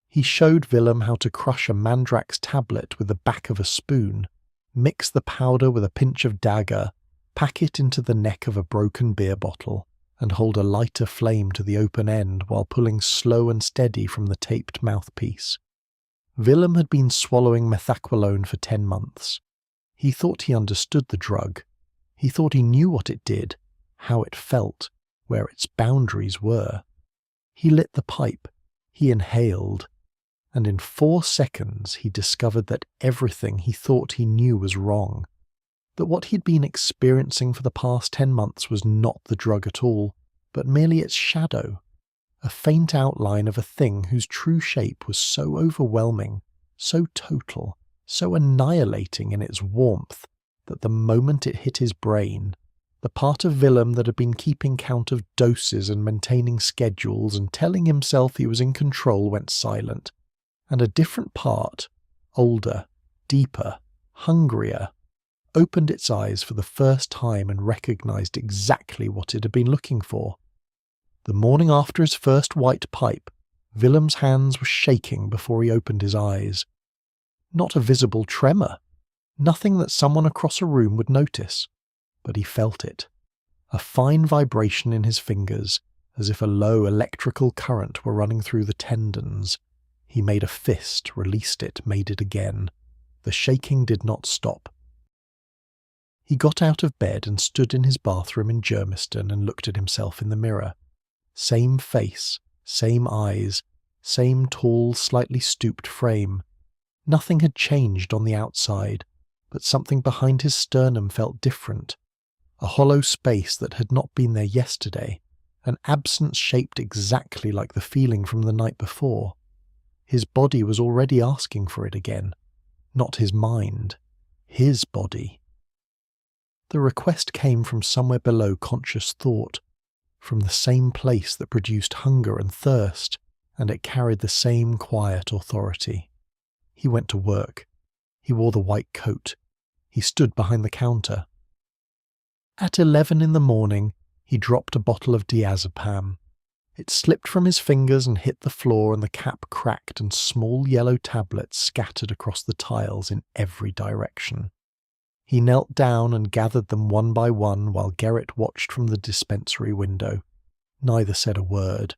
he showed Willem how to crush a Mandrax tablet with the back of a spoon, mix the powder with a pinch of dagga, pack it into the neck of a broken beer bottle, and hold a lighter flame to the open end while pulling slow and steady from the taped mouthpiece. Willem had been swallowing methaqualone for 10 months. He thought he understood the drug. He thought he knew what it did, how it felt, where its boundaries were. He lit the pipe. He inhaled. And in 4 seconds he discovered that everything he thought he knew was wrong. That what he'd been experiencing for the past 10 months was not the drug at all, but merely its shadow, a faint outline of a thing whose true shape was so overwhelming, so total, so annihilating in its warmth, that the moment it hit his brain, the part of Willem that had been keeping count of doses and maintaining schedules and telling himself he was in control went silent, and a different part, older, deeper, hungrier, opened its eyes for the first time and recognized exactly what it had been looking for. The morning after his first white pipe, Willem's hands were shaking before he opened his eyes. Not a visible tremor, nothing that someone across a room would notice, but he felt it. A fine vibration in his fingers, as if a low electrical current were running through the tendons. He made a fist, released it, made it again. The shaking did not stop. He got out of bed and stood in his bathroom in Germiston and looked at himself in the mirror. Same face, same eyes, same tall, slightly stooped frame. Nothing had changed on the outside, but something behind his sternum felt different. A hollow space that had not been there yesterday, an absence shaped exactly like the feeling from the night before. His body was already asking for it again. Not his mind. His body. The request came from somewhere below conscious thought, from the same place that produced hunger and thirst, and it carried the same quiet authority. He went to work. He wore the white coat. He stood behind the counter. At 11 in the morning, he dropped a bottle of diazepam. It slipped from his fingers and hit the floor, and the cap cracked and small yellow tablets scattered across the tiles in every direction. He knelt down and gathered them one by one while Gerrit watched from the dispensary window. Neither said a word.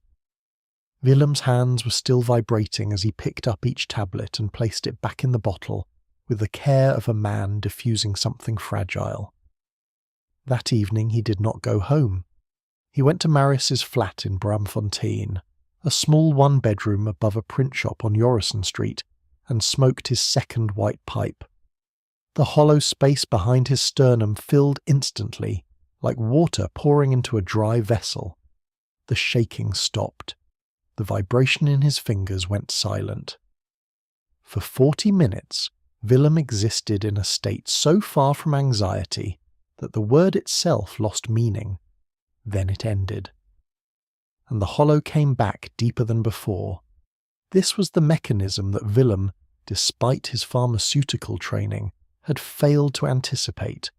Willem's hands were still vibrating as he picked up each tablet and placed it back in the bottle, with the care of a man diffusing something fragile. That evening he did not go home. He went to Marius's flat in Bramfontein, a small one-bedroom above a print shop on Jorrison Street, and smoked his second white pipe. The hollow space behind his sternum filled instantly, like water pouring into a dry vessel. The shaking stopped. The vibration in his fingers went silent. For 40 minutes, Willem existed in a state so far from anxiety that the word itself lost meaning. Then it ended. And the hollow came back deeper than before. This was the mechanism that Willem, despite his pharmaceutical training, had failed to anticipate.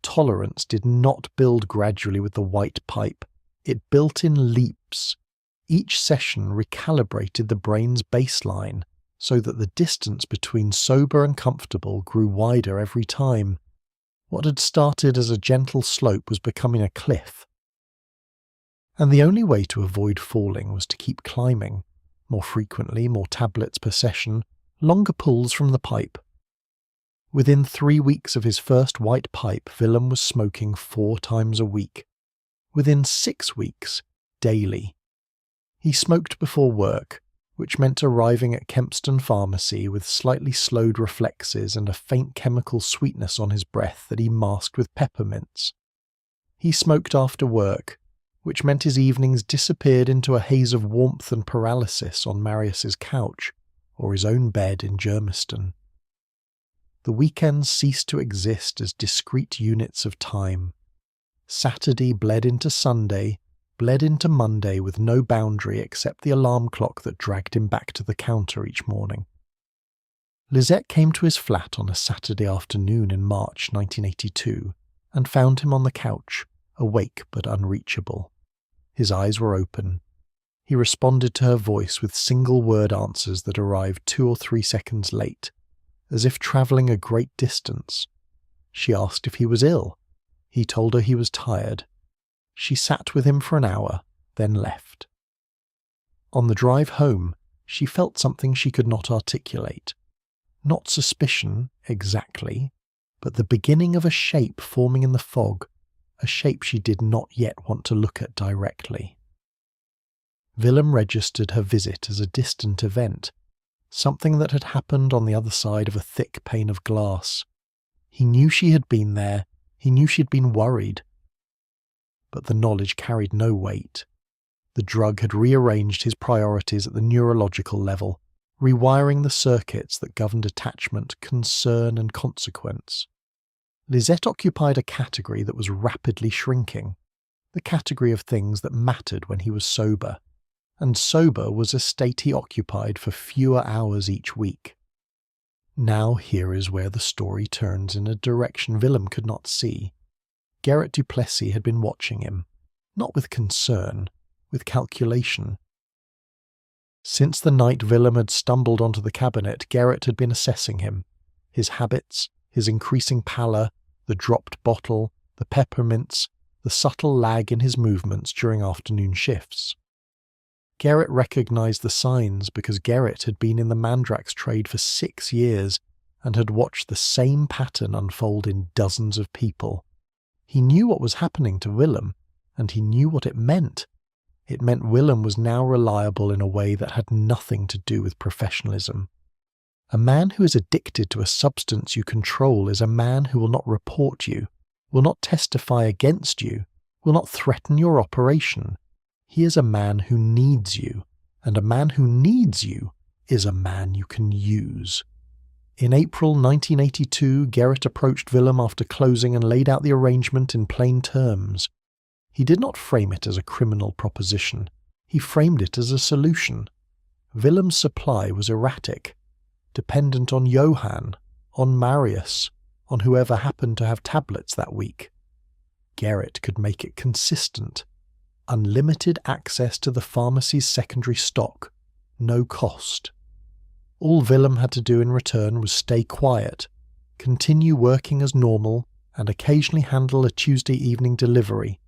Tolerance did not build gradually with the white pipe. It built in leaps. Each session recalibrated the brain's baseline so that the distance between sober and comfortable grew wider every time. What had started as a gentle slope was becoming a cliff. And the only way to avoid falling was to keep climbing, more frequently, more tablets per session, longer pulls from the pipe. Within 3 weeks of his first white pipe, Willem was smoking 4 times a week. Within 6 weeks, daily. He smoked before work, which meant arriving at Kempston Pharmacy with slightly slowed reflexes and a faint chemical sweetness on his breath that he masked with peppermints. He smoked after work, which meant his evenings disappeared into a haze of warmth and paralysis on Marius's couch or his own bed in Germiston. The weekends ceased to exist as discrete units of time. Saturday bled into Sunday, bled into Monday with no boundary except the alarm clock that dragged him back to the counter each morning. Lisette came to his flat on a Saturday afternoon in March 1982 and found him on the couch, awake but unreachable. His eyes were open. He responded to her voice with single-word answers that arrived 2 or 3 seconds late, as if travelling a great distance. She asked if he was ill. He told her he was tired. She sat with him for an hour, then left. On the drive home, she felt something she could not articulate. Not suspicion, exactly, but the beginning of a shape forming in the fog, a shape she did not yet want to look at directly. Willem registered her visit as a distant event, something that had happened on the other side of a thick pane of glass. He knew she had been there, he knew she had been worried. But the knowledge carried no weight. The drug had rearranged his priorities at the neurological level, rewiring the circuits that governed attachment, concern, and consequence. Lisette occupied a category that was rapidly shrinking, the category of things that mattered when he was sober. and sober was a state he occupied for fewer hours each week. Now here is where the story turns in a direction Willem could not see. Gerrit du Plessis had been watching him, not with concern, with calculation. Since the night Willem had stumbled onto the cabinet, Gerrit had been assessing him, his habits, his increasing pallor, the dropped bottle, the peppermints, the subtle lag in his movements during afternoon shifts. Gerrit recognised the signs because Gerrit had been in the Mandrax trade for 6 years and had watched the same pattern unfold in dozens of people. He knew what was happening to Willem, and he knew what it meant. It meant Willem was now reliable in a way that had nothing to do with professionalism. A man who is addicted to a substance you control is a man who will not report you, will not testify against you, will not threaten your operation. He is a man who needs you, and a man who needs you is a man you can use. In April 1982, Gerrit approached Willem after closing and laid out the arrangement in plain terms. He did not frame it as a criminal proposition. He framed it as a solution. Willem's supply was erratic, dependent on Johann, on Marius, on whoever happened to have tablets that week. Gerrit could make it consistent. Unlimited access to the pharmacy's secondary stock, no cost. All Willem had to do in return was stay quiet, continue working as normal, and occasionally handle a Tuesday evening delivery,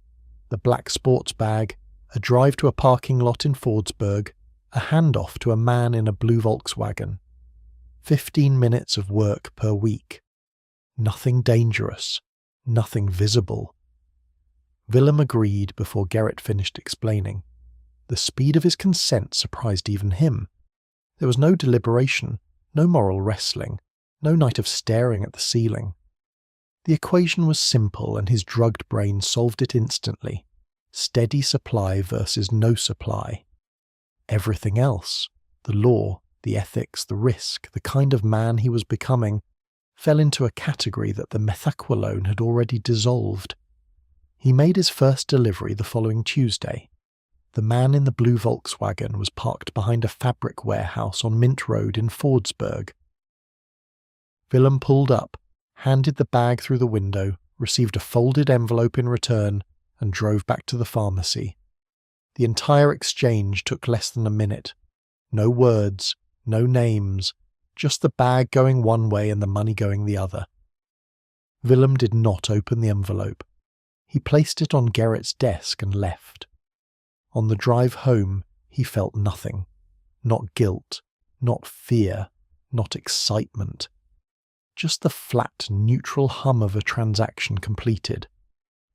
the black sports bag, a drive to a parking lot in Fordsburg, a handoff to a man in a blue Volkswagen. 15 minutes of work per week. Nothing dangerous, nothing visible. Willem agreed before Gerrit finished explaining. The speed of his consent surprised even him. There was no deliberation, no moral wrestling, no night of staring at the ceiling. The equation was simple and his drugged brain solved it instantly. Steady supply versus no supply. Everything else, the law, the ethics, the risk, the kind of man he was becoming, fell into a category that the Methaqualone had already dissolved. He made his first delivery the following Tuesday. The man in the blue Volkswagen was parked behind a fabric warehouse on Mint Road in Fordsburg. Willem pulled up, handed the bag through the window, received a folded envelope in return, and drove back to the pharmacy. The entire exchange took less than a minute. No words, no names, just the bag going one way and the money going the other. Willem did not open the envelope. He placed it on Gerrit's desk and left. On the drive home, he felt nothing. Not guilt, not fear, not excitement. Just the flat, neutral hum of a transaction completed.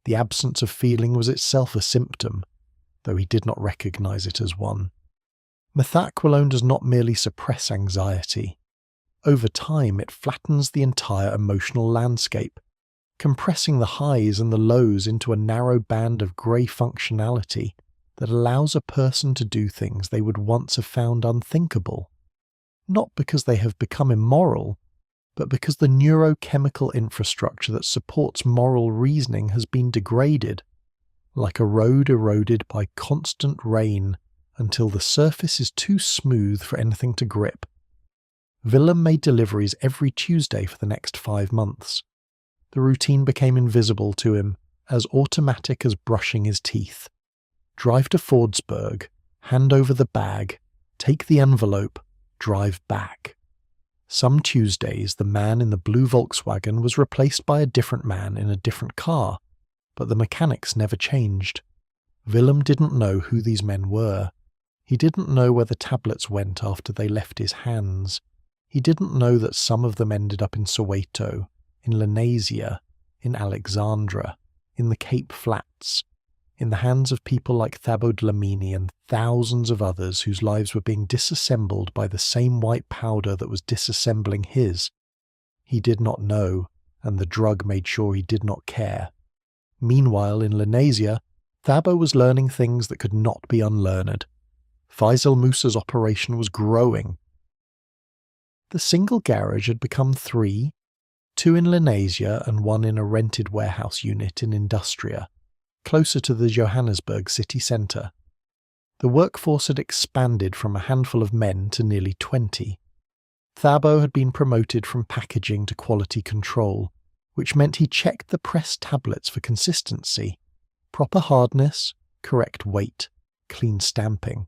The absence of feeling was itself a symptom, though he did not recognize it as one. Methaqualone does not merely suppress anxiety. Over time, it flattens the entire emotional landscape, compressing the highs and the lows into a narrow band of grey functionality that allows a person to do things they would once have found unthinkable. Not because they have become immoral, but because the neurochemical infrastructure that supports moral reasoning has been degraded, like a road eroded by constant rain until the surface is too smooth for anything to grip. Willem made deliveries every Tuesday for the next 5 months. The routine became invisible to him, as automatic as brushing his teeth. Drive to Fordsburg, hand over the bag, take the envelope, drive back. Some Tuesdays the man in the blue Volkswagen was replaced by a different man in a different car, but the mechanics never changed. Willem didn't know who these men were. He didn't know where the tablets went after they left his hands. He didn't know that some of them ended up in Soweto, in Lenasia, in Alexandra, in the Cape Flats, in the hands of people like Thabo Dlamini and thousands of others whose lives were being disassembled by the same white powder that was disassembling his. He did not know, and the drug made sure he did not care. Meanwhile, in Lenasia, Thabo was learning things that could not be unlearned. Faisal Musa's operation was growing. The single garage had become 3, 2 in Lenasia and 1 in a rented warehouse unit in Industria, closer to the Johannesburg city centre. The workforce had expanded from a handful of men to nearly 20. Thabo had been promoted from packaging to quality control, which meant he checked the pressed tablets for consistency, proper hardness, correct weight, clean stamping.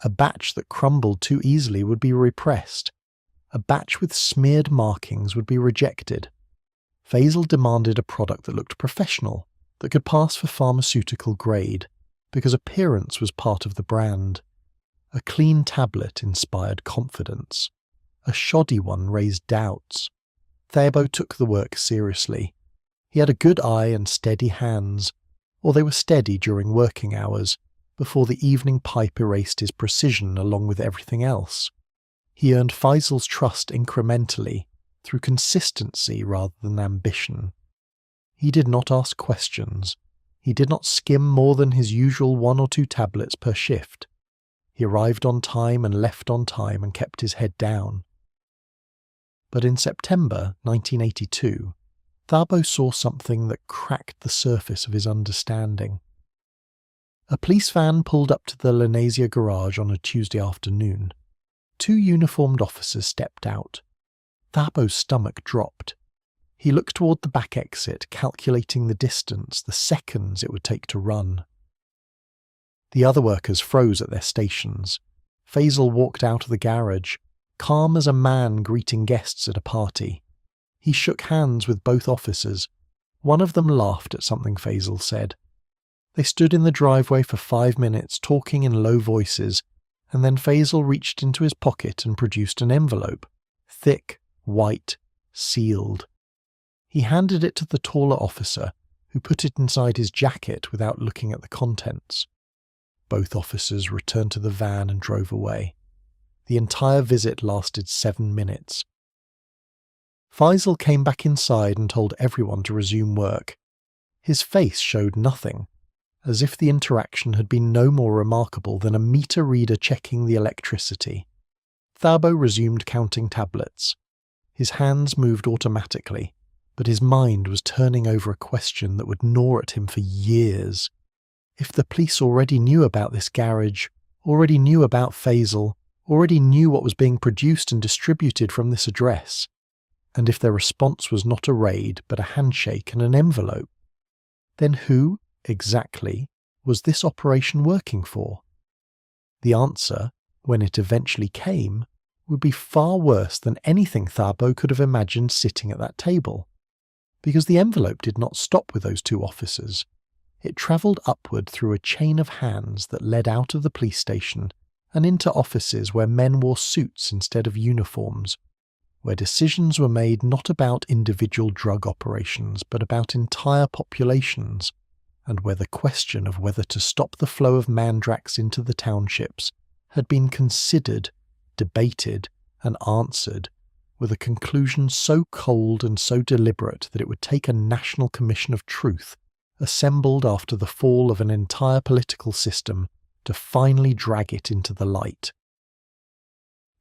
A batch that crumbled too easily would be repressed. A batch with smeared markings would be rejected. Faisal demanded a product that looked professional, that could pass for pharmaceutical grade, because appearance was part of the brand. A clean tablet inspired confidence. A shoddy one raised doubts. Thabo took the work seriously. He had a good eye and steady hands, or they were steady during working hours, before the evening pipe erased his precision along with everything else. He earned Faisal's trust incrementally, through consistency rather than ambition. He did not ask questions. He did not skim more than his usual 1 or 2 tablets per shift. He arrived on time and left on time and kept his head down. But in September 1982, Thabo saw something that cracked the surface of his understanding. A police van pulled up to the Lenasia garage on a Tuesday afternoon. 2 uniformed officers stepped out. Thabo's stomach dropped. He looked toward the back exit, calculating the distance, the seconds it would take to run. The other workers froze at their stations. Faisal walked out of the garage, calm as a man greeting guests at a party. He shook hands with both officers. One of them laughed at something Faisal said. They stood in the driveway for 5 minutes, talking in low voices, and then Faisal reached into his pocket and produced an envelope. Thick, white, sealed. He handed it to the taller officer, who put it inside his jacket without looking at the contents. Both officers returned to the van and drove away. The entire visit lasted 7 minutes. Faisal came back inside and told everyone to resume work. His face showed nothing, as if the interaction had been no more remarkable than a meter reader checking the electricity. Thabo resumed counting tablets. His hands moved automatically, but his mind was turning over a question that would gnaw at him for years. If the police already knew about this garage, already knew about Faisal, already knew what was being produced and distributed from this address, and if their response was not a raid but a handshake and an envelope, then who, exactly, was this operation working for? The answer, when it eventually came, would be far worse than anything Thabo could have imagined sitting at that table. Because the envelope did not stop with those 2 officers. It travelled upward through a chain of hands that led out of the police station and into offices where men wore suits instead of uniforms, where decisions were made not about individual drug operations but about entire populations, and where the question of whether to stop the flow of Mandrax into the townships had been considered, debated, and answered, with a conclusion so cold and so deliberate that it would take a National Commission of Truth, assembled after the fall of an entire political system, to finally drag it into the light.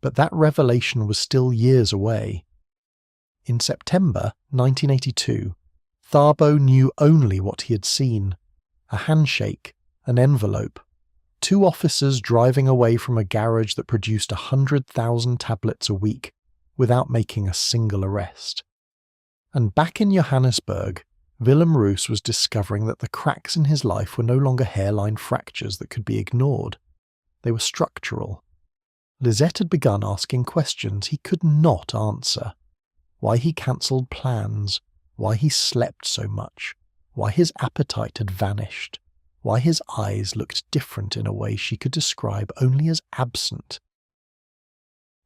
But that revelation was still years away. In September 1982, Thabo knew only what he had seen: a handshake, an envelope, 2 officers driving away from a garage that produced 100,000 tablets a week without making a single arrest. And back in Johannesburg, Willem Roos was discovering that the cracks in his life were no longer hairline fractures that could be ignored. They were structural. Lisette had begun asking questions he could not answer. Why he cancelled plans, why he slept so much, why his appetite had vanished, why his eyes looked different in a way she could describe only as absent.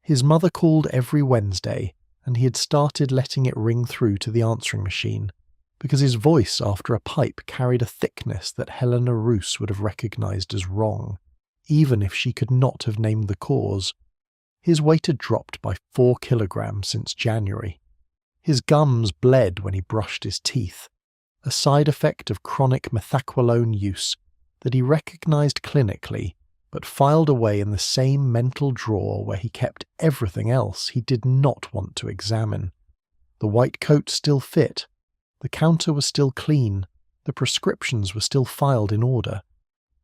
His mother called every Wednesday, and he had started letting it ring through to the answering machine, because his voice after a pipe carried a thickness that Helena Roos would have recognised as wrong, even if she could not have named the cause. His weight had dropped by 4 kilograms since January. His gums bled when he brushed his teeth, a side effect of chronic Methaqualone use that he recognised clinically, but filed away in the same mental drawer where he kept everything else he did not want to examine. The white coat still fit, the counter was still clean, the prescriptions were still filed in order,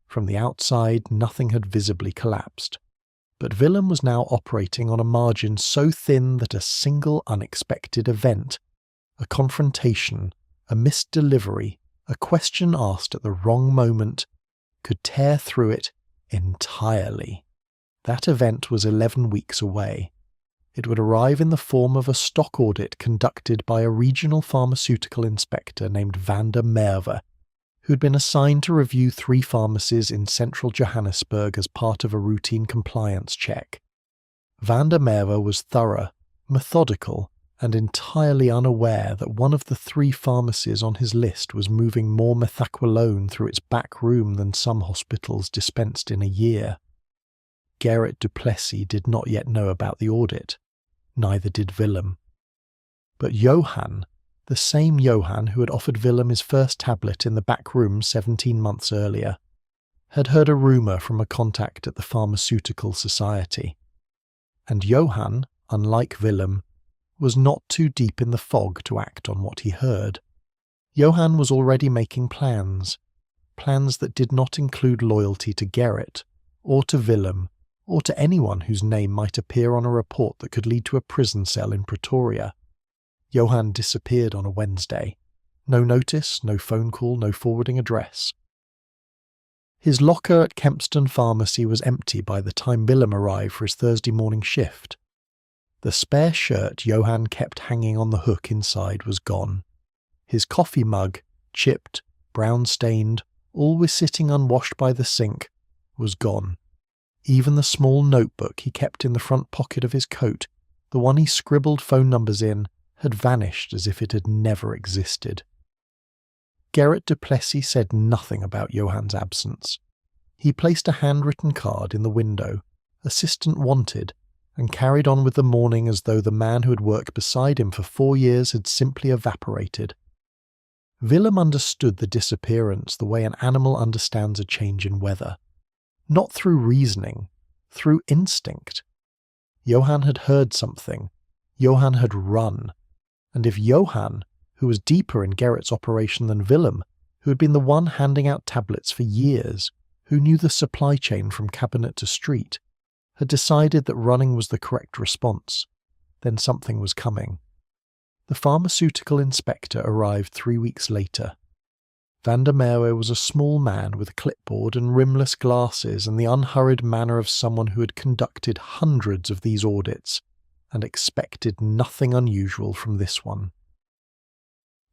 From the outside, nothing had visibly collapsed. But Willem was now operating on a margin so thin that a single unexpected event, a confrontation, a missed delivery, a question asked at the wrong moment, could tear through it entirely. That event was 11 weeks away. It would arrive in the form of a stock audit conducted by a regional pharmaceutical inspector named Van der Merwe, who had been assigned to review 3 pharmacies in central Johannesburg as part of a routine compliance check. Van der Merwe was thorough, methodical, and entirely unaware that one of the 3 pharmacies on his list was moving more Methaqualone through its back room than some hospitals dispensed in a year. Gerrit du Plessis did not yet know about the audit. Neither did Willem. But Johan, the same Johan who had offered Willem his first tablet in the back room 17 months earlier, had heard a rumour from a contact at the Pharmaceutical Society. And Johan, unlike Willem, was not too deep in the fog to act on what he heard. Johan was already making plans that did not include loyalty to Gerrit, or to Willem, or to anyone whose name might appear on a report that could lead to a prison cell in Pretoria. Johan disappeared on a Wednesday. No notice, no phone call, no forwarding address. His locker at Kempston Pharmacy was empty by the time Willem arrived for his Thursday morning shift. The spare shirt Johan kept hanging on the hook inside was gone. His coffee mug, chipped, brown-stained, always sitting unwashed by the sink, was gone. Even the small notebook he kept in the front pocket of his coat, the one he scribbled phone numbers in, had vanished as if it had never existed. Gerrit du Plessis said nothing about Johan's absence. He placed a handwritten card in the window, "Assistant wanted," and carried on with the morning as though the man who had worked beside him for 4 years had simply evaporated. Willem understood the disappearance the way an animal understands a change in weather. Not through reasoning, through instinct. Johan had heard something. Johan had run. And if Johan, who was deeper in Gerrit's operation than Willem, who had been the one handing out tablets for years, who knew the supply chain from cabinet to street, had decided that running was the correct response, then something was coming. The pharmaceutical inspector arrived 3 weeks later. Van der Merwe was a small man with a clipboard and rimless glasses and the unhurried manner of someone who had conducted hundreds of these audits and expected nothing unusual from this one.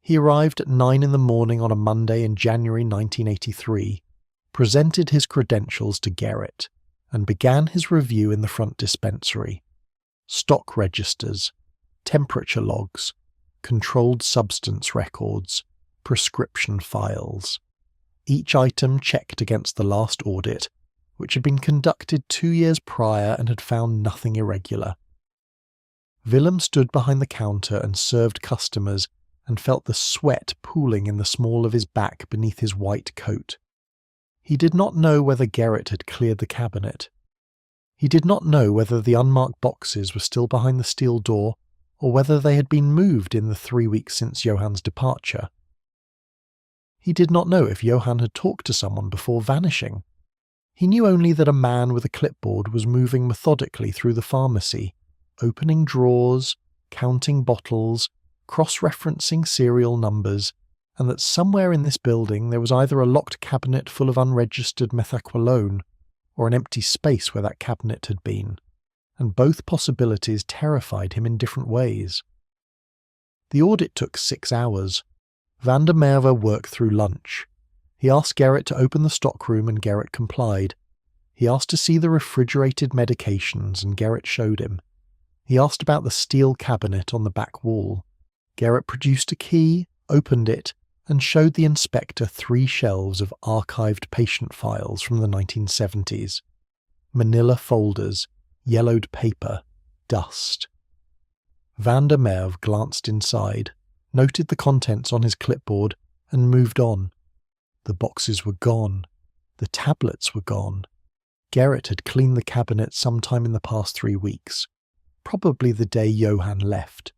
He arrived at 9 in the morning on a Monday in January 1983, presented his credentials to Gerrit, and began his review in the front dispensary. Stock registers, temperature logs, controlled substance records, prescription files. Each item checked against the last audit, which had been conducted 2 years prior and had found nothing irregular. Willem stood behind the counter and served customers and felt the sweat pooling in the small of his back beneath his white coat. He did not know whether Gerrit had cleared the cabinet. He did not know whether the unmarked boxes were still behind the steel door or whether they had been moved in the 3 weeks since Johan's departure. He did not know if Johan had talked to someone before vanishing. He knew only that a man with a clipboard was moving methodically through the pharmacy, opening drawers, counting bottles, cross-referencing serial numbers, and that somewhere in this building there was either a locked cabinet full of unregistered Methaqualone or an empty space where that cabinet had been, and both possibilities terrified him in different ways. The audit took 6 hours. Van der Merwe worked through lunch. He asked Gerrit to open the stockroom and Gerrit complied. He asked to see the refrigerated medications and Gerrit showed him. He asked about the steel cabinet on the back wall. Gerrit produced a key, opened it, and showed the inspector 3 shelves of archived patient files from the 1970s. Manila folders, yellowed paper, dust. Van der Merwe glanced inside, noted the contents on his clipboard, and moved on. The boxes were gone. The tablets were gone. Gerrit had cleaned the cabinet sometime in the past 3 weeks. Probably the day Johan left.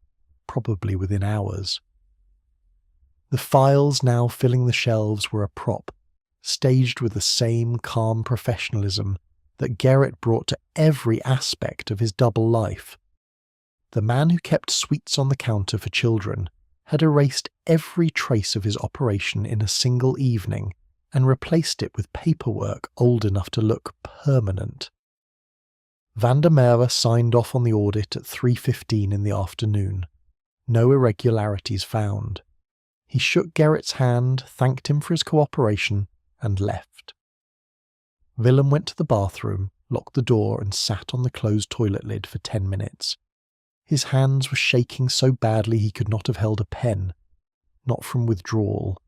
Probably within hours. The files now filling the shelves were a prop, staged with the same calm professionalism that Gerrit brought to every aspect of his double life. The man who kept sweets on the counter for children had erased every trace of his operation in a single evening and replaced it with paperwork old enough to look permanent. Van der Merwe signed off on the audit at 3:15 in the afternoon. No irregularities found. He shook Gerrit's hand, thanked him for his cooperation, and left. Willem went to the bathroom, locked the door, and sat on the closed toilet lid for 10 minutes. His hands were shaking so badly he could not have held a pen. Not from withdrawal.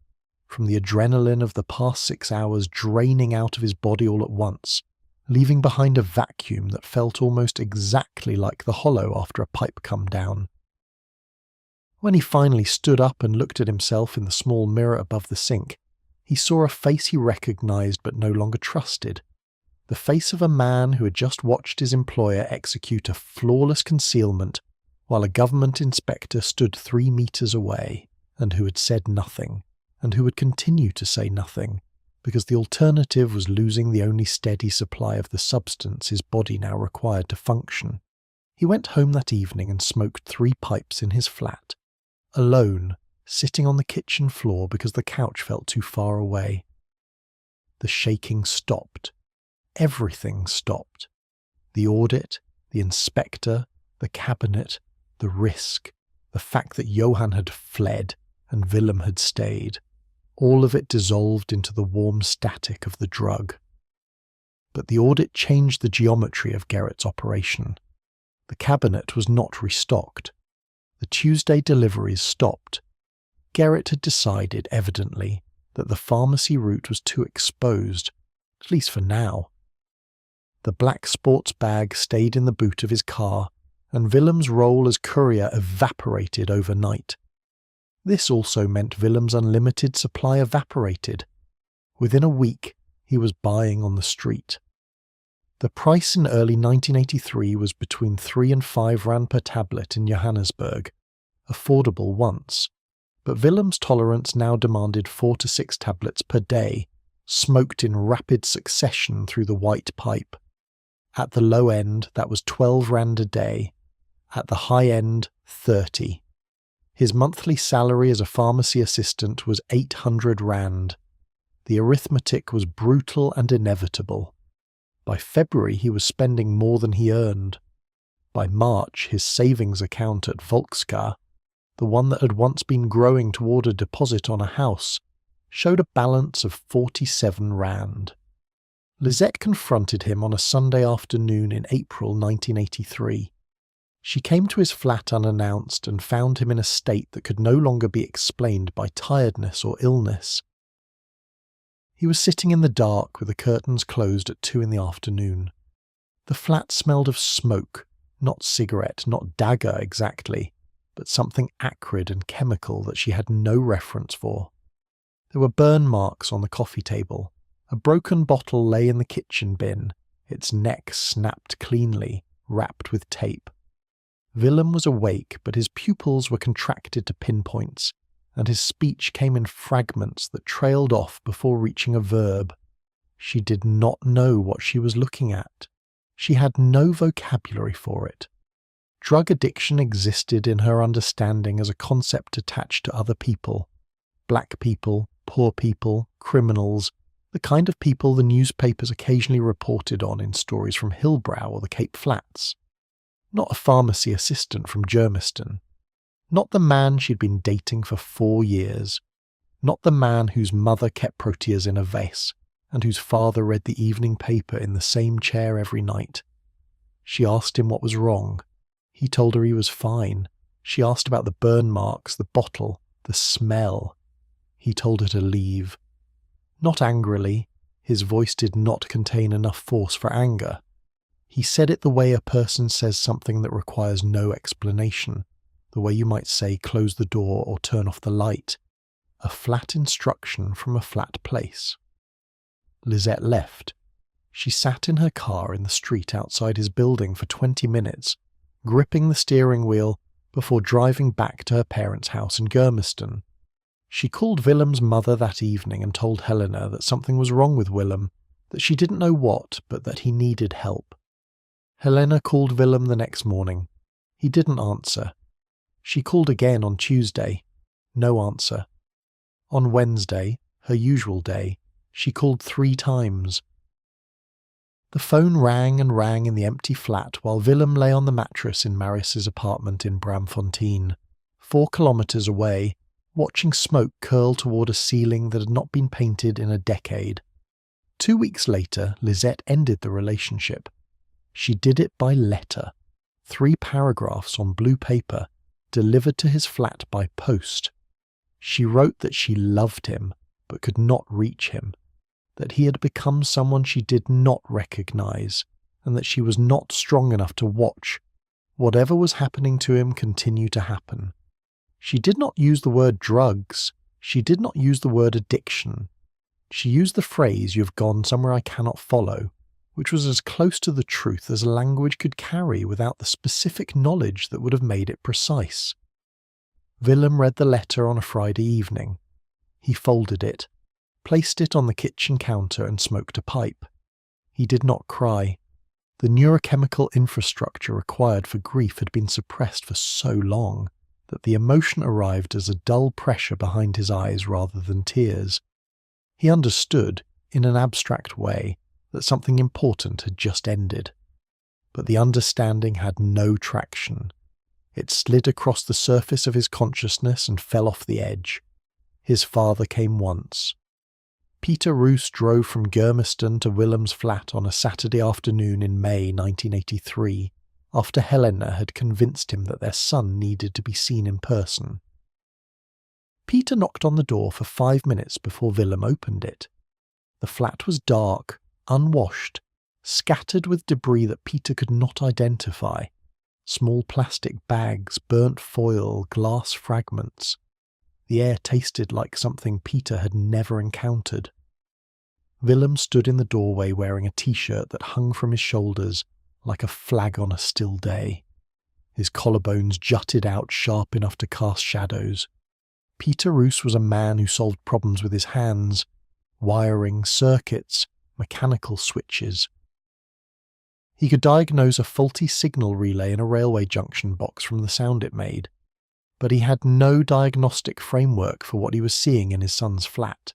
From the adrenaline of the past 6 hours draining out of his body all at once, leaving behind a vacuum that felt almost exactly like the hollow after a pipe come down. When he finally stood up and looked at himself in the small mirror above the sink, he saw a face he recognised but no longer trusted. The face of a man who had just watched his employer execute a flawless concealment while a government inspector stood 3 meters away, and who had said nothing, and who would continue to say nothing, because the alternative was losing the only steady supply of the substance his body now required to function. He went home that evening and smoked 3 pipes in his flat, alone, sitting on the kitchen floor because the couch felt too far away. The shaking stopped. Everything stopped. The audit, the inspector, the cabinet, the risk, the fact that Johan had fled and Willem had stayed. All of it dissolved into the warm static of the drug. But the audit changed the geometry of Gerrit's operation. The cabinet was not restocked. The Tuesday deliveries stopped. Gerrit had decided, evidently, that the pharmacy route was too exposed, at least for now. The black sports bag stayed in the boot of his car, and Willem's role as courier evaporated overnight. This also meant Willem's unlimited supply evaporated. Within a week, he was buying on the street. The price in early 1983 was between 3 and 5 rand per tablet in Johannesburg, affordable once, but Willem's tolerance now demanded 4 to 6 tablets per day, smoked in rapid succession through the white pipe. At the low end, that was 12 rand a day. At the high end, 30. His monthly salary as a pharmacy assistant was 800 rand. The arithmetic was brutal and inevitable. By February, he was spending more than he earned. By March, his savings account at Volkscar, the one that had once been growing toward a deposit on a house, showed a balance of 47 rand. Lisette confronted him on a Sunday afternoon in April 1983. She came to his flat unannounced and found him in a state that could no longer be explained by tiredness or illness. He was sitting in the dark with the curtains closed at 2 in the afternoon. The flat smelled of smoke, not cigarette, not dagger exactly, but something acrid and chemical that she had no reference for. There were burn marks on the coffee table. A broken bottle lay in the kitchen bin, its neck snapped cleanly, wrapped with tape. Willem was awake, but his pupils were contracted to pinpoints, and his speech came in fragments that trailed off before reaching a verb. She did not know what she was looking at. She had no vocabulary for it. Drug addiction existed in her understanding as a concept attached to other people. Black people, poor people, criminals, the kind of people the newspapers occasionally reported on in stories from Hillbrow or the Cape Flats. Not a pharmacy assistant from Germiston. Not the man she'd been dating for 4 years. Not the man whose mother kept Proteas in a vase, and whose father read the evening paper in the same chair every night. She asked him what was wrong. He told her he was fine. She asked about the burn marks, the bottle, the smell. He told her to leave. Not angrily. His voice did not contain enough force for anger. He said it the way a person says something that requires no explanation, the way you might say close the door or turn off the light, a flat instruction from a flat place. Lisette left. She sat in her car in the street outside his building for 20 minutes, gripping the steering wheel before driving back to her parents' house in Germiston. She called Willem's mother that evening and told Helena that something was wrong with Willem, that she didn't know what, but that he needed help. Helena called Willem the next morning. He didn't answer. She called again on Tuesday. No answer. On Wednesday, her usual day, she called 3 times. The phone rang and rang in the empty flat while Willem lay on the mattress in Marius's apartment in Bramfontein, 4 kilometres away, watching smoke curl toward a ceiling that had not been painted in a decade. 2 weeks later, Lisette ended the relationship. She did it by letter. 3 paragraphs on blue paper, delivered to his flat by post. She wrote that she loved him, but could not reach him, that he had become someone she did not recognize, and that she was not strong enough to watch whatever was happening to him continue to happen. She did not use the word drugs. She did not use the word addiction. She used the phrase, "You have gone somewhere I cannot follow," which was as close to the truth as language could carry without the specific knowledge that would have made it precise. Willem read the letter on a Friday evening. He folded it, placed it on the kitchen counter and smoked a pipe. He did not cry. The neurochemical infrastructure required for grief had been suppressed for so long that the emotion arrived as a dull pressure behind his eyes rather than tears. He understood, in an abstract way, that something important had just ended. But the understanding had no traction. It slid across the surface of his consciousness and fell off the edge. His father came once. Peter Roos drove from Germiston to Willem's flat on a Saturday afternoon in May 1983, after Helena had convinced him that their son needed to be seen in person. Peter knocked on the door for 5 minutes before Willem opened it. The flat was dark, unwashed, scattered with debris that Peter could not identify. Small plastic bags, burnt foil, glass fragments. The air tasted like something Peter had never encountered. Willem stood in the doorway wearing a t-shirt that hung from his shoulders like a flag on a still day. His collarbones jutted out sharp enough to cast shadows. Peter Roos was a man who solved problems with his hands, wiring, circuits, mechanical switches. He could diagnose a faulty signal relay in a railway junction box from the sound it made, but he had no diagnostic framework for what he was seeing in his son's flat.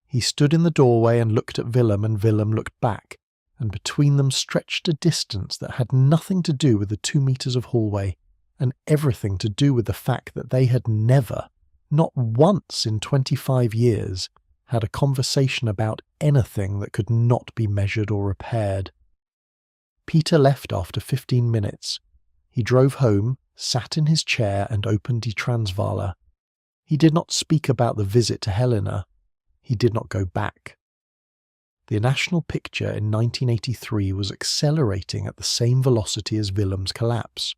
He stood in the doorway and looked at Willem, and Willem looked back, and between them stretched a distance that had nothing to do with the 2 meters of hallway, and everything to do with the fact that they had never, not once in 25 years, had a conversation about anything that could not be measured or repaired. Peter left after 15 minutes. He drove home, sat in his chair and opened Die Transvaler. He did not speak about the visit to Helena. He did not go back. The national picture in 1983 was accelerating at the same velocity as Willem's collapse.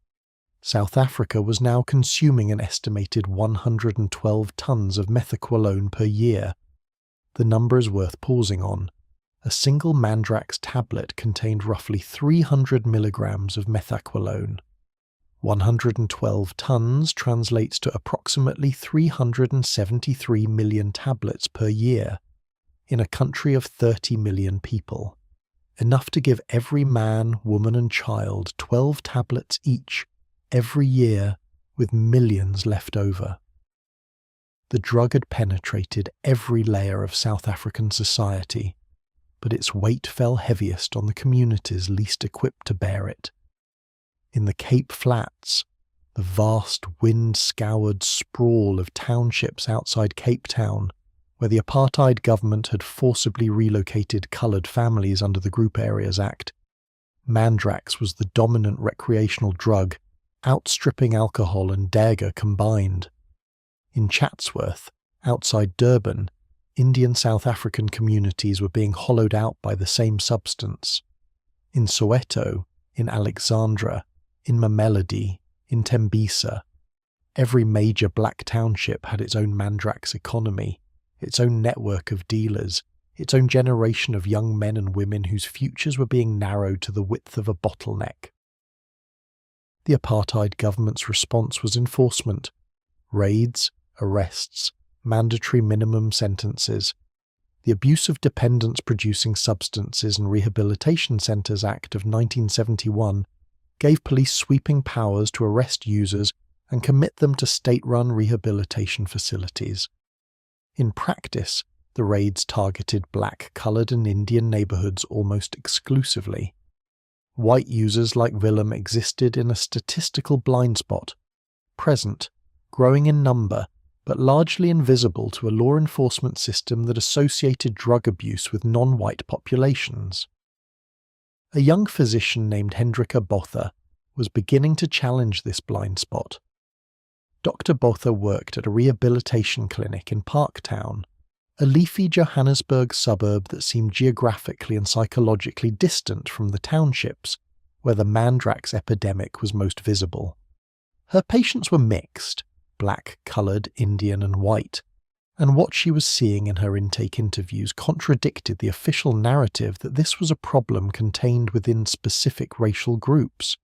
South Africa was now consuming an estimated 112 tons of methaqualone per year. The number is worth pausing on. A single Mandrax tablet contained roughly 300 milligrams of methaqualone. 112 tons translates to approximately 373 million tablets per year, in a country of 30 million people. Enough to give every man, woman and child 12 tablets each, every year, with millions left over. The drug had penetrated every layer of South African society, but its weight fell heaviest on the communities least equipped to bear it. In the Cape Flats, the vast wind-scoured sprawl of townships outside Cape Town, where the apartheid government had forcibly relocated coloured families under the Group Areas Act, Mandrax was the dominant recreational drug, outstripping alcohol and Dega combined. In Chatsworth, outside Durban, Indian South African communities were being hollowed out by the same substance. In Soweto, in Alexandra, in Mamelodi, in Tembisa, every major black township had its own Mandrax economy, its own network of dealers, its own generation of young men and women whose futures were being narrowed to the width of a bottleneck. The apartheid government's response was enforcement, raids, arrests, mandatory minimum sentences, the Abuse of Dependence Producing Substances and Rehabilitation Centres Act of 1971 gave police sweeping powers to arrest users and commit them to state-run rehabilitation facilities. In practice, the raids targeted black, coloured and Indian neighbourhoods almost exclusively. White users like Willem existed in a statistical blind spot, present, growing in number, but largely invisible to a law enforcement system that associated drug abuse with non-white populations. A young physician named Hendrika Botha was beginning to challenge this blind spot. Dr. Botha worked at a rehabilitation clinic in Parktown, a leafy Johannesburg suburb that seemed geographically and psychologically distant from the townships where the Mandrax epidemic was most visible. Her patients were mixed, black, coloured, Indian and white, and what she was seeing in her intake interviews contradicted the official narrative that this was a problem contained within specific racial groups.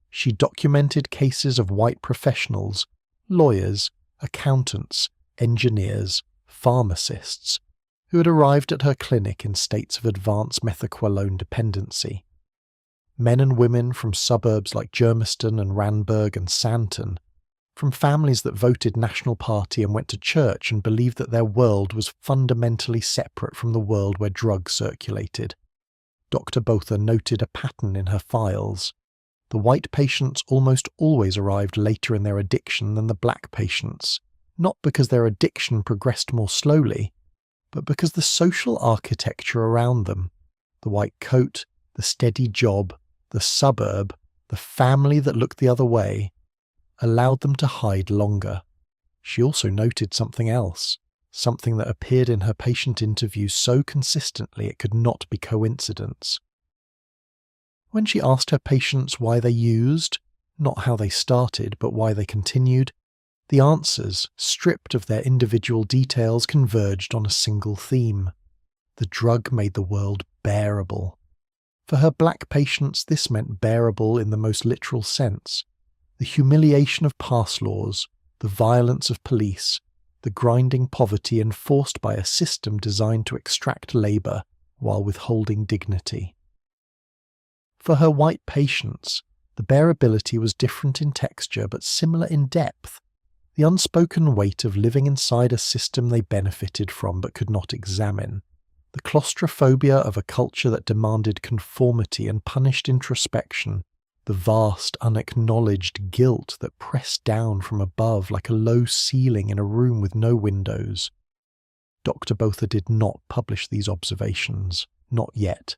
She documented cases of white professionals, lawyers, accountants, engineers, pharmacists, who had arrived at her clinic in states of advanced methaqualone dependency. Men and women from suburbs like Germiston and Randburg and Sandton, from families that voted National Party and went to church and believed that their world was fundamentally separate from the world where drugs circulated. Dr. Botha noted a pattern in her files. The white patients almost always arrived later in their addiction than the black patients, not because their addiction progressed more slowly, but because the social architecture around them, the white coat, the steady job, the suburb, the family that looked the other way, allowed them to hide longer. She also noted something else, something that appeared in her patient interviews so consistently it could not be coincidence. When she asked her patients why they used, not how they started, but why they continued, the answers, stripped of their individual details, converged on a single theme. The drug made the world bearable. For her black patients, this meant bearable in the most literal sense. The humiliation of pass laws, the violence of police, the grinding poverty enforced by a system designed to extract labour while withholding dignity. For her white patients, the bearability was different in texture but similar in depth. The unspoken weight of living inside a system they benefited from but could not examine. The claustrophobia of a culture that demanded conformity and punished introspection. The vast, unacknowledged guilt that pressed down from above like a low ceiling in a room with no windows. Dr. Botha did not publish these observations, not yet.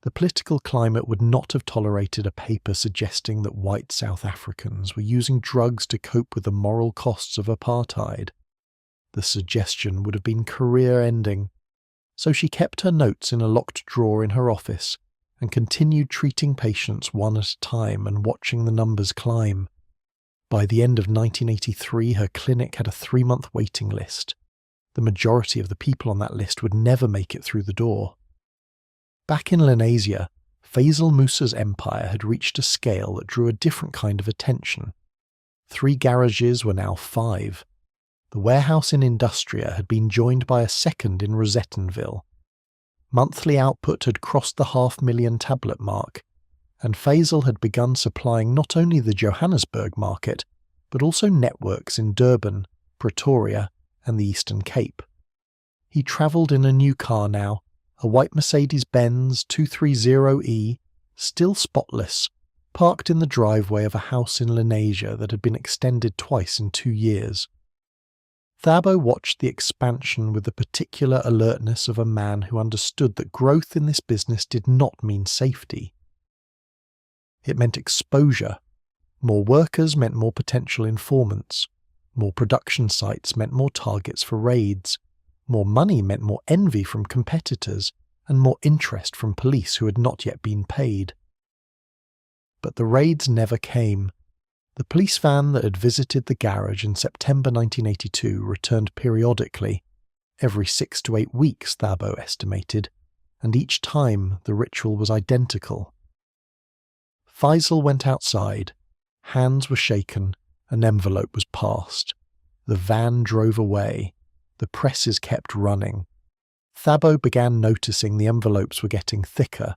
The political climate would not have tolerated a paper suggesting that white South Africans were using drugs to cope with the moral costs of apartheid. The suggestion would have been career-ending, so she kept her notes in a locked drawer in her office and continued treating patients one at a time and watching the numbers climb. By the end of 1983, her clinic had a 3-month waiting list. The majority of the people on that list would never make it through the door. Back in Lenasia, Faisal Musa's empire had reached a scale that drew a different kind of attention. 3 garages were now 5. The warehouse in Industria had been joined by a second in Rosettenville. Monthly output had crossed the 500,000 tablet mark, and Faisal had begun supplying not only the Johannesburg market, but also networks in Durban, Pretoria, and the Eastern Cape. He travelled in a new car now, a white Mercedes-Benz 230E, still spotless, parked in the driveway of a house in Lenasia that had been extended twice in 2 years. Thabo watched the expansion with the particular alertness of a man who understood that growth in this business did not mean safety. It meant exposure. More workers meant more potential informants. More production sites meant more targets for raids. More money meant more envy from competitors and more interest from police who had not yet been paid. But the raids never came. The police van that had visited the garage in September 1982 returned periodically, every 6 to 8 weeks, Thabo estimated, and each time the ritual was identical. Faisal went outside, hands were shaken, an envelope was passed. The van drove away, The presses kept running. Thabo began noticing the envelopes were getting thicker,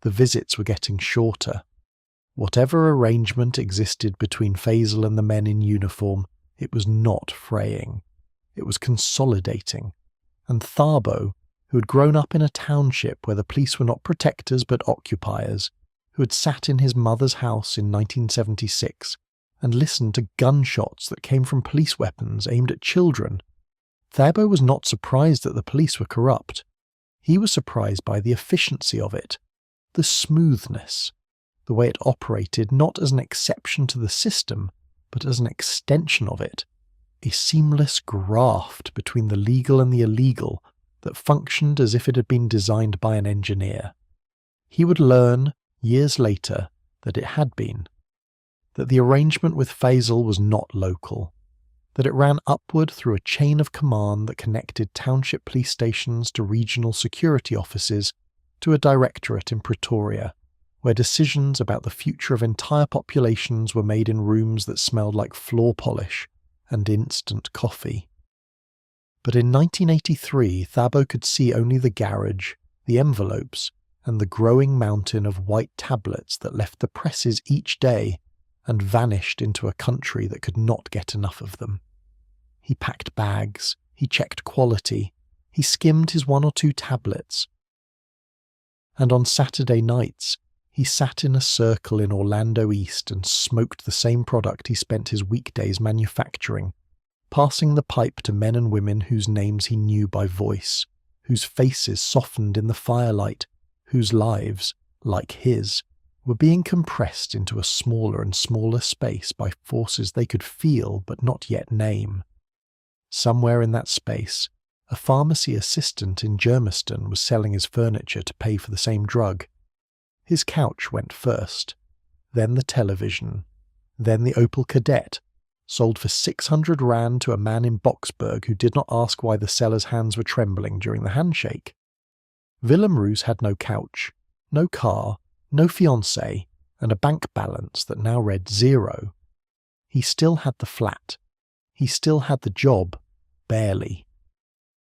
the visits were getting shorter. Whatever arrangement existed between Faisal and the men in uniform, it was not fraying. It was consolidating. And Thabo, who had grown up in a township where the police were not protectors but occupiers, who had sat in his mother's house in 1976 and listened to gunshots that came from police weapons aimed at children, Thabo was not surprised that the police were corrupt. He was surprised by the efficiency of it, the smoothness, the way it operated not as an exception to the system, but as an extension of it, a seamless graft between the legal and the illegal that functioned as if it had been designed by an engineer. He would learn, years later, that it had been, that the arrangement with Faisal was not local, that it ran upward through a chain of command that connected township police stations to regional security offices to a directorate in Pretoria, where decisions about the future of entire populations were made in rooms that smelled like floor polish and instant coffee. But in 1983, Thabo could see only the garage, the envelopes, and the growing mountain of white tablets that left the presses each day and vanished into a country that could not get enough of them. He packed bags, he checked quality, he skimmed his 1 or 2 tablets. And on Saturday nights, he sat in a circle in Orlando East and smoked the same product he spent his weekdays manufacturing, passing the pipe to men and women whose names he knew by voice, whose faces softened in the firelight, whose lives, like his, were being compressed into a smaller and smaller space by forces they could feel but not yet name. Somewhere in that space, a pharmacy assistant in Germiston was selling his furniture to pay for the same drug. His couch went first, then the television, then the Opel Kadett, sold for 600 rand to a man in Boksburg who did not ask why the seller's hands were trembling during the handshake. Willem Roos had no couch, no car, no fiancée, and a bank balance that now read 0. He still had the flat. He still had the job, barely.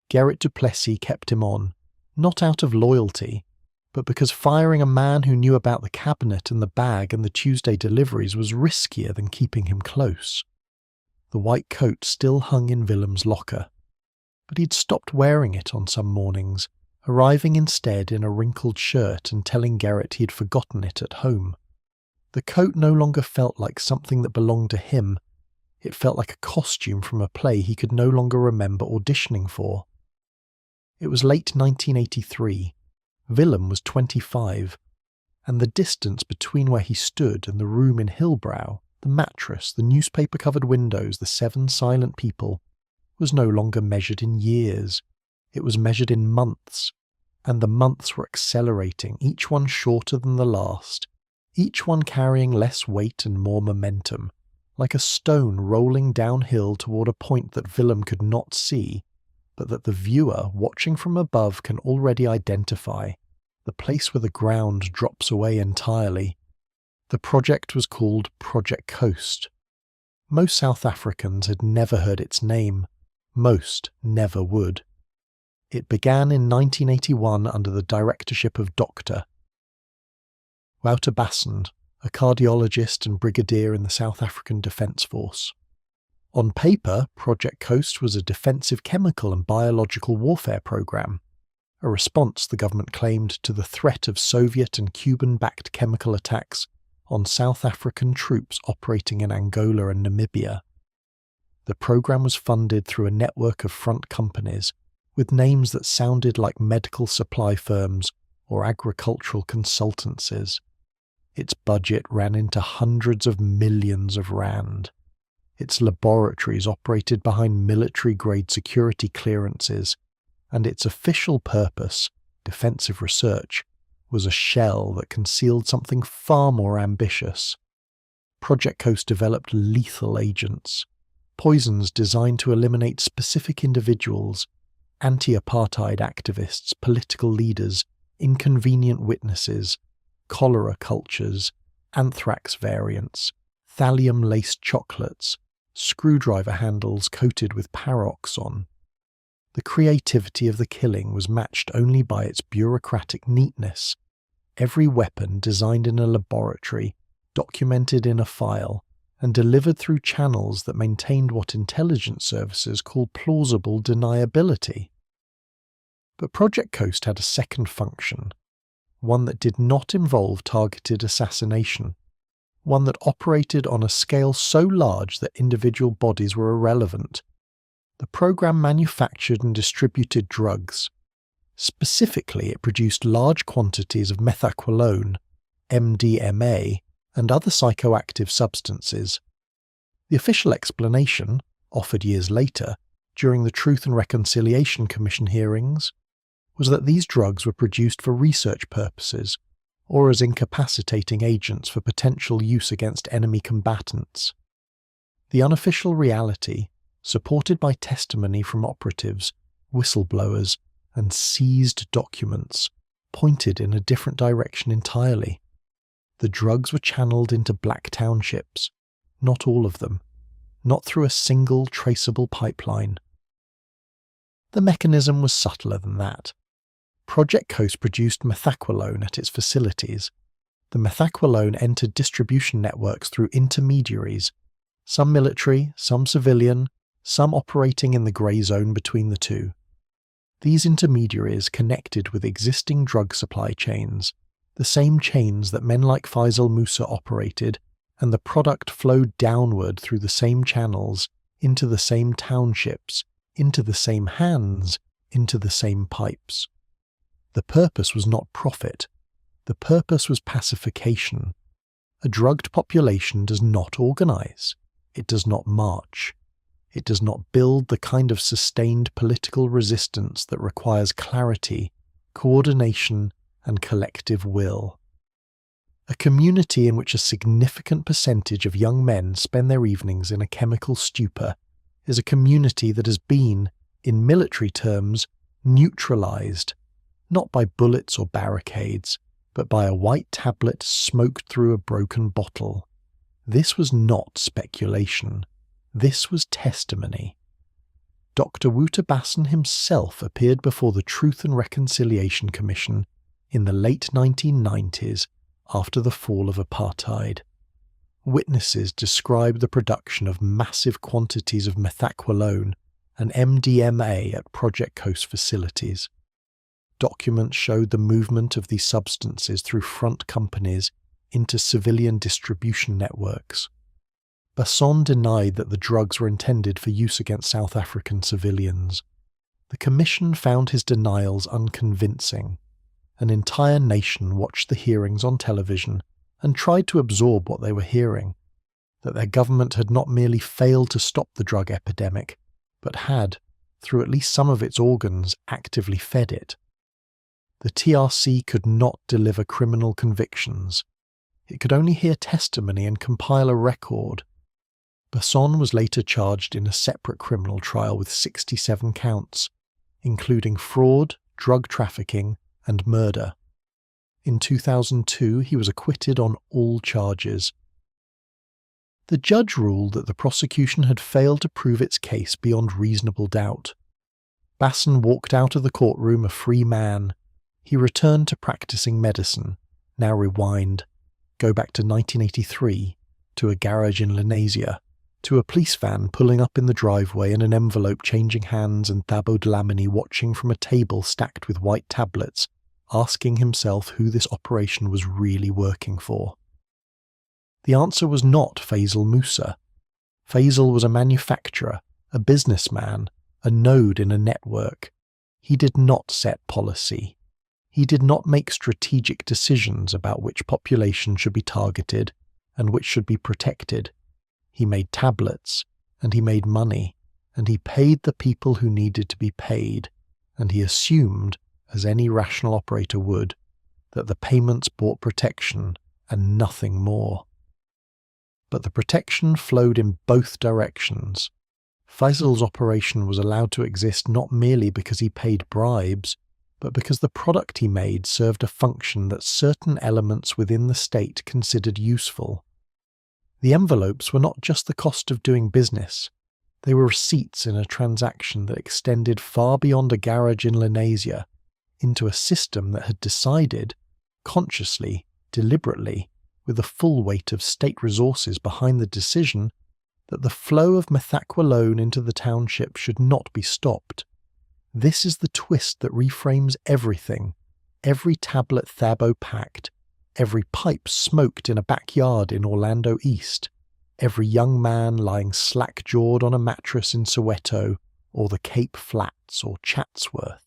Gerrit du Plessis kept him on, not out of loyalty, but because firing a man who knew about the cabinet and the bag and the Tuesday deliveries was riskier than keeping him close. The white coat still hung in Willem's locker, but he'd stopped wearing it on some mornings, arriving instead in a wrinkled shirt and telling Gerrit he'd forgotten it at home. The coat no longer felt like something that belonged to him. It felt like a costume from a play he could no longer remember auditioning for. It was late 1983. Willem was 25, and the distance between where he stood and the room in Hillbrow, the mattress, the newspaper-covered windows, the 7 silent people, was no longer measured in years. It was measured in months, and the months were accelerating, each one shorter than the last, each one carrying less weight and more momentum, like a stone rolling downhill toward a point that Willem could not see, but that the viewer watching from above can already identify, the place where the ground drops away entirely. The project was called Project Coast. Most South Africans had never heard its name. Most never would. It began in 1981 under the directorship of Dr. Wouter Bassend, a cardiologist and brigadier in the South African Defence Force. On paper, Project Coast was a defensive chemical and biological warfare program, a response, the government claimed, to the threat of Soviet and Cuban-backed chemical attacks on South African troops operating in Angola and Namibia. The program was funded through a network of front companies with names that sounded like medical supply firms or agricultural consultancies. Its budget ran into hundreds of millions of rand. Its laboratories operated behind military-grade security clearances, and its official purpose, defensive research, was a shell that concealed something far more ambitious. Project Coast developed lethal agents, poisons designed to eliminate specific individuals, anti-apartheid activists, political leaders, inconvenient witnesses, cholera cultures, anthrax variants, thallium-laced chocolates, screwdriver handles coated with paroxon. The creativity of the killing was matched only by its bureaucratic neatness. Every weapon designed in a laboratory, documented in a file, and delivered through channels that maintained what intelligence services call plausible deniability. But Project Coast had a second function, one that did not involve targeted assassination, one that operated on a scale so large that individual bodies were irrelevant. The program manufactured and distributed drugs. Specifically, it produced large quantities of methaqualone, MDMA, and other psychoactive substances. The official explanation, offered years later, during the Truth and Reconciliation Commission hearings, was that these drugs were produced for research purposes, or as incapacitating agents for potential use against enemy combatants. The unofficial reality, supported by testimony from operatives, whistleblowers, and seized documents, pointed in a different direction entirely. The drugs were channeled into black townships, not all of them, not through a single traceable pipeline. The mechanism was subtler than that. Project Coast produced methaqualone at its facilities. The methaqualone entered distribution networks through intermediaries, some military, some civilian, some operating in the grey zone between the two. These intermediaries connected with existing drug supply chains, the same chains that men like Faisal Musa operated, and the product flowed downward through the same channels, into the same townships, into the same hands, into the same pipes. The purpose was not profit. The purpose was pacification. A drugged population does not organize. It does not march. It does not build the kind of sustained political resistance that requires clarity, coordination, and collective will. A community in which a significant percentage of young men spend their evenings in a chemical stupor is a community that has been, in military terms, neutralized, not by bullets or barricades, but by a white tablet smoked through a broken bottle. This was not speculation. This was testimony. Dr. Wouter Basson himself appeared before the Truth and Reconciliation Commission in the late 1990s after the fall of apartheid. Witnesses described the production of massive quantities of methaqualone and MDMA at Project Coast facilities. Documents showed the movement of these substances through front companies into civilian distribution networks. Basson denied that the drugs were intended for use against South African civilians. The Commission found his denials unconvincing. An entire nation watched the hearings on television and tried to absorb what they were hearing, that their government had not merely failed to stop the drug epidemic, but had, through at least some of its organs, actively fed it. The TRC could not deliver criminal convictions. It could only hear testimony and compile a record. Basson was later charged in a separate criminal trial with 67 counts, including fraud, drug trafficking, and murder. In 2002, he was acquitted on all charges. The judge ruled that the prosecution had failed to prove its case beyond reasonable doubt. Basson walked out of the courtroom a free man. He returned to practicing medicine. Now rewind. Go back to 1983, to a garage in Lenasia, to a police van pulling up in the driveway and an envelope changing hands and Thabo Dlamini watching from a table stacked with white tablets, asking himself who this operation was really working for. The answer was not Faisal Musa. Faisal was a manufacturer, a businessman, a node in a network. He did not set policy. He did not make strategic decisions about which population should be targeted and which should be protected. He made tablets, and he made money, and he paid the people who needed to be paid, and he assumed, as any rational operator would, that the payments bought protection and nothing more. But the protection flowed in both directions. Faisal's operation was allowed to exist not merely because he paid bribes, but because the product he made served a function that certain elements within the state considered useful. The envelopes were not just the cost of doing business. They were receipts in a transaction that extended far beyond a garage in Lenasia into a system that had decided, consciously, deliberately, with the full weight of state resources behind the decision, that the flow of Methaqualone into the township should not be stopped. This is the twist that reframes everything, every tablet Thabo packed, every pipe smoked in a backyard in Orlando East, every young man lying slack-jawed on a mattress in Soweto or the Cape Flats or Chatsworth.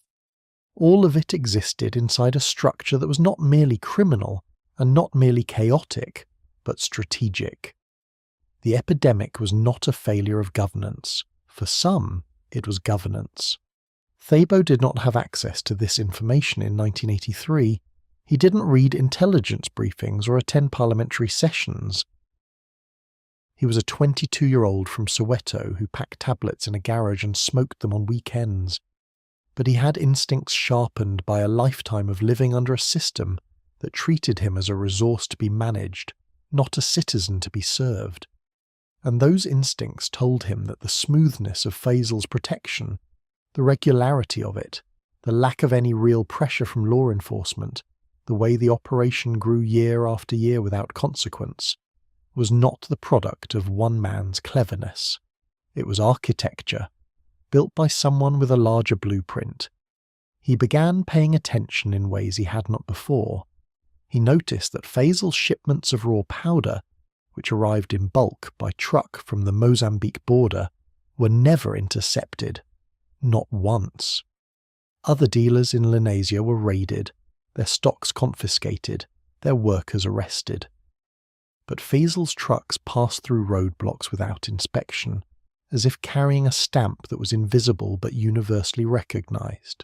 All of it existed inside a structure that was not merely criminal and not merely chaotic, but strategic. The epidemic was not a failure of governance. For some, it was governance. Thabo did not have access to this information in 1983. He didn't read intelligence briefings or attend parliamentary sessions. He was a 22-year-old from Soweto who packed tablets in a garage and smoked them on weekends. But he had instincts sharpened by a lifetime of living under a system that treated him as a resource to be managed, not a citizen to be served. And those instincts told him that the smoothness of Faisal's protection, the regularity of it, the lack of any real pressure from law enforcement, the way the operation grew year after year without consequence, was not the product of one man's cleverness. It was architecture, built by someone with a larger blueprint. He began paying attention in ways he had not before. He noticed that Faisal's shipments of raw powder, which arrived in bulk by truck from the Mozambique border, were never intercepted. Not once. Other dealers in Lenasia were raided, their stocks confiscated, their workers arrested. But Faisal's trucks passed through roadblocks without inspection, as if carrying a stamp that was invisible but universally recognized.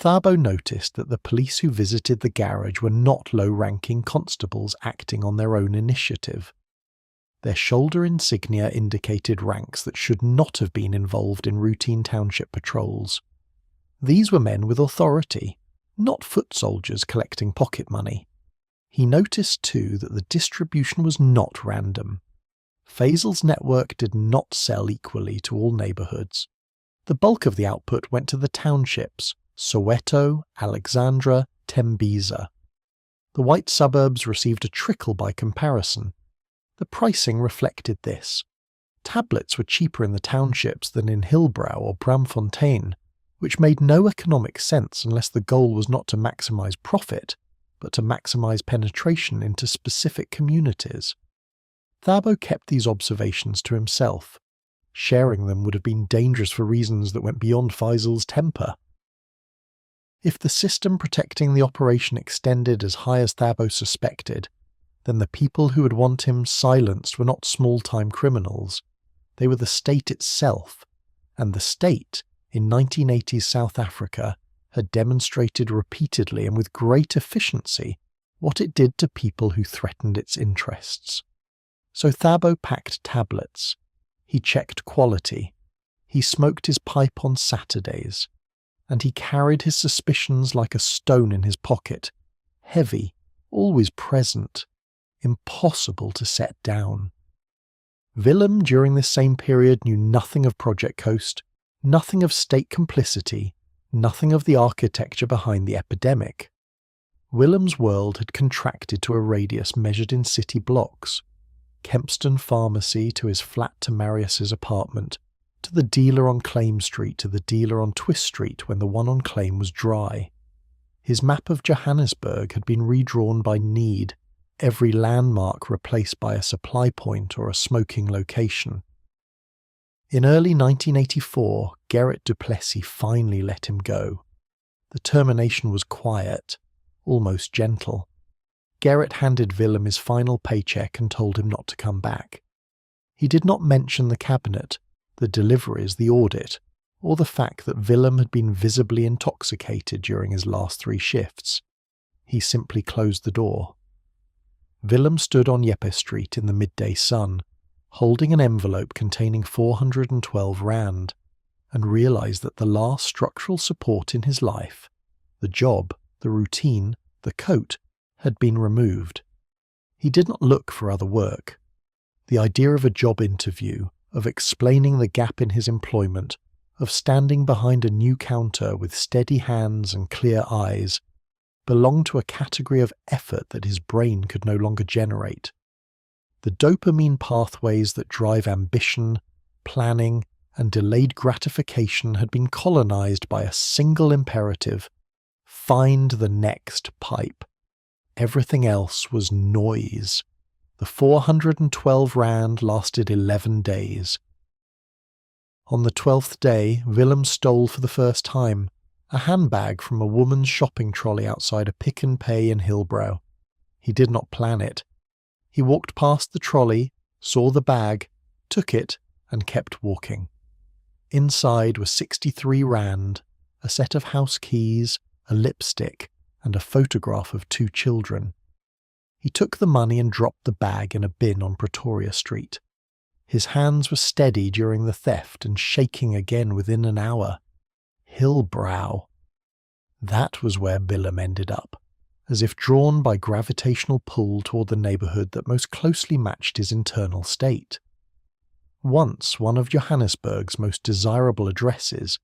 Thabo noticed that the police who visited the garage were not low-ranking constables acting on their own initiative. Their shoulder insignia indicated ranks that should not have been involved in routine township patrols. These were men with authority, not foot soldiers collecting pocket money. He noticed too that the distribution was not random. Faisal's network did not sell equally to all neighbourhoods. The bulk of the output went to the townships, Soweto, Alexandra, Tembisa. The white suburbs received a trickle by comparison. The pricing reflected this. Tablets were cheaper in the townships than in Hillbrow or Braamfontein, which made no economic sense unless the goal was not to maximise profit, but to maximise penetration into specific communities. Thabo kept these observations to himself. Sharing them would have been dangerous for reasons that went beyond Faisal's temper. If the system protecting the operation extended as high as Thabo suspected, then the people who would want him silenced were not small-time criminals. They were the state itself, and the state, in 1980s South Africa, had demonstrated repeatedly and with great efficiency what it did to people who threatened its interests. So Thabo packed tablets. He checked quality. He smoked his pipe on Saturdays. And he carried his suspicions like a stone in his pocket, heavy, always present, impossible to set down. Willem during this same period knew nothing of Project Coast, nothing of state complicity, nothing of the architecture behind the epidemic. Willem's world had contracted to a radius measured in city blocks. Kempston Pharmacy to his flat to Marius's apartment, to the dealer on Claim Street to the dealer on Twist Street when the one on Claim was dry. His map of Johannesburg had been redrawn by need, every landmark replaced by a supply point or a smoking location. In early 1984, Gerrit du Plessis finally let him go. The termination was quiet, almost gentle. Gerrit handed Willem his final paycheck and told him not to come back. He did not mention the cabinet, the deliveries, the audit, or the fact that Willem had been visibly intoxicated during his last 3 shifts. He simply closed the door. Willem stood on Jeppe Street in the midday sun, holding an envelope containing 412 rand, and realised that the last structural support in his life, the job, the routine, the coat, had been removed. He did not look for other work. The idea of a job interview, of explaining the gap in his employment, of standing behind a new counter with steady hands and clear eyes, belonged to a category of effort that his brain could no longer generate. The dopamine pathways that drive ambition, planning, and delayed gratification had been colonized by a single imperative: find the next pipe. Everything else was noise. The 412 rand lasted 11 days. On the 12th day, Willem stole for the first time a handbag from a woman's shopping trolley outside a Pick n Pay in Hillbrow. He did not plan it. He walked past the trolley, saw the bag, took it, and kept walking. Inside was 63 rand, a set of house keys, a lipstick, and a photograph of 2 children. He took the money and dropped the bag in a bin on Pretoria Street. His hands were steady during the theft and shaking again within an hour. Hillbrow. That was where Willem ended up, as if drawn by gravitational pull toward the neighbourhood that most closely matched his internal state. Once one of Johannesburg's most desirable addresses,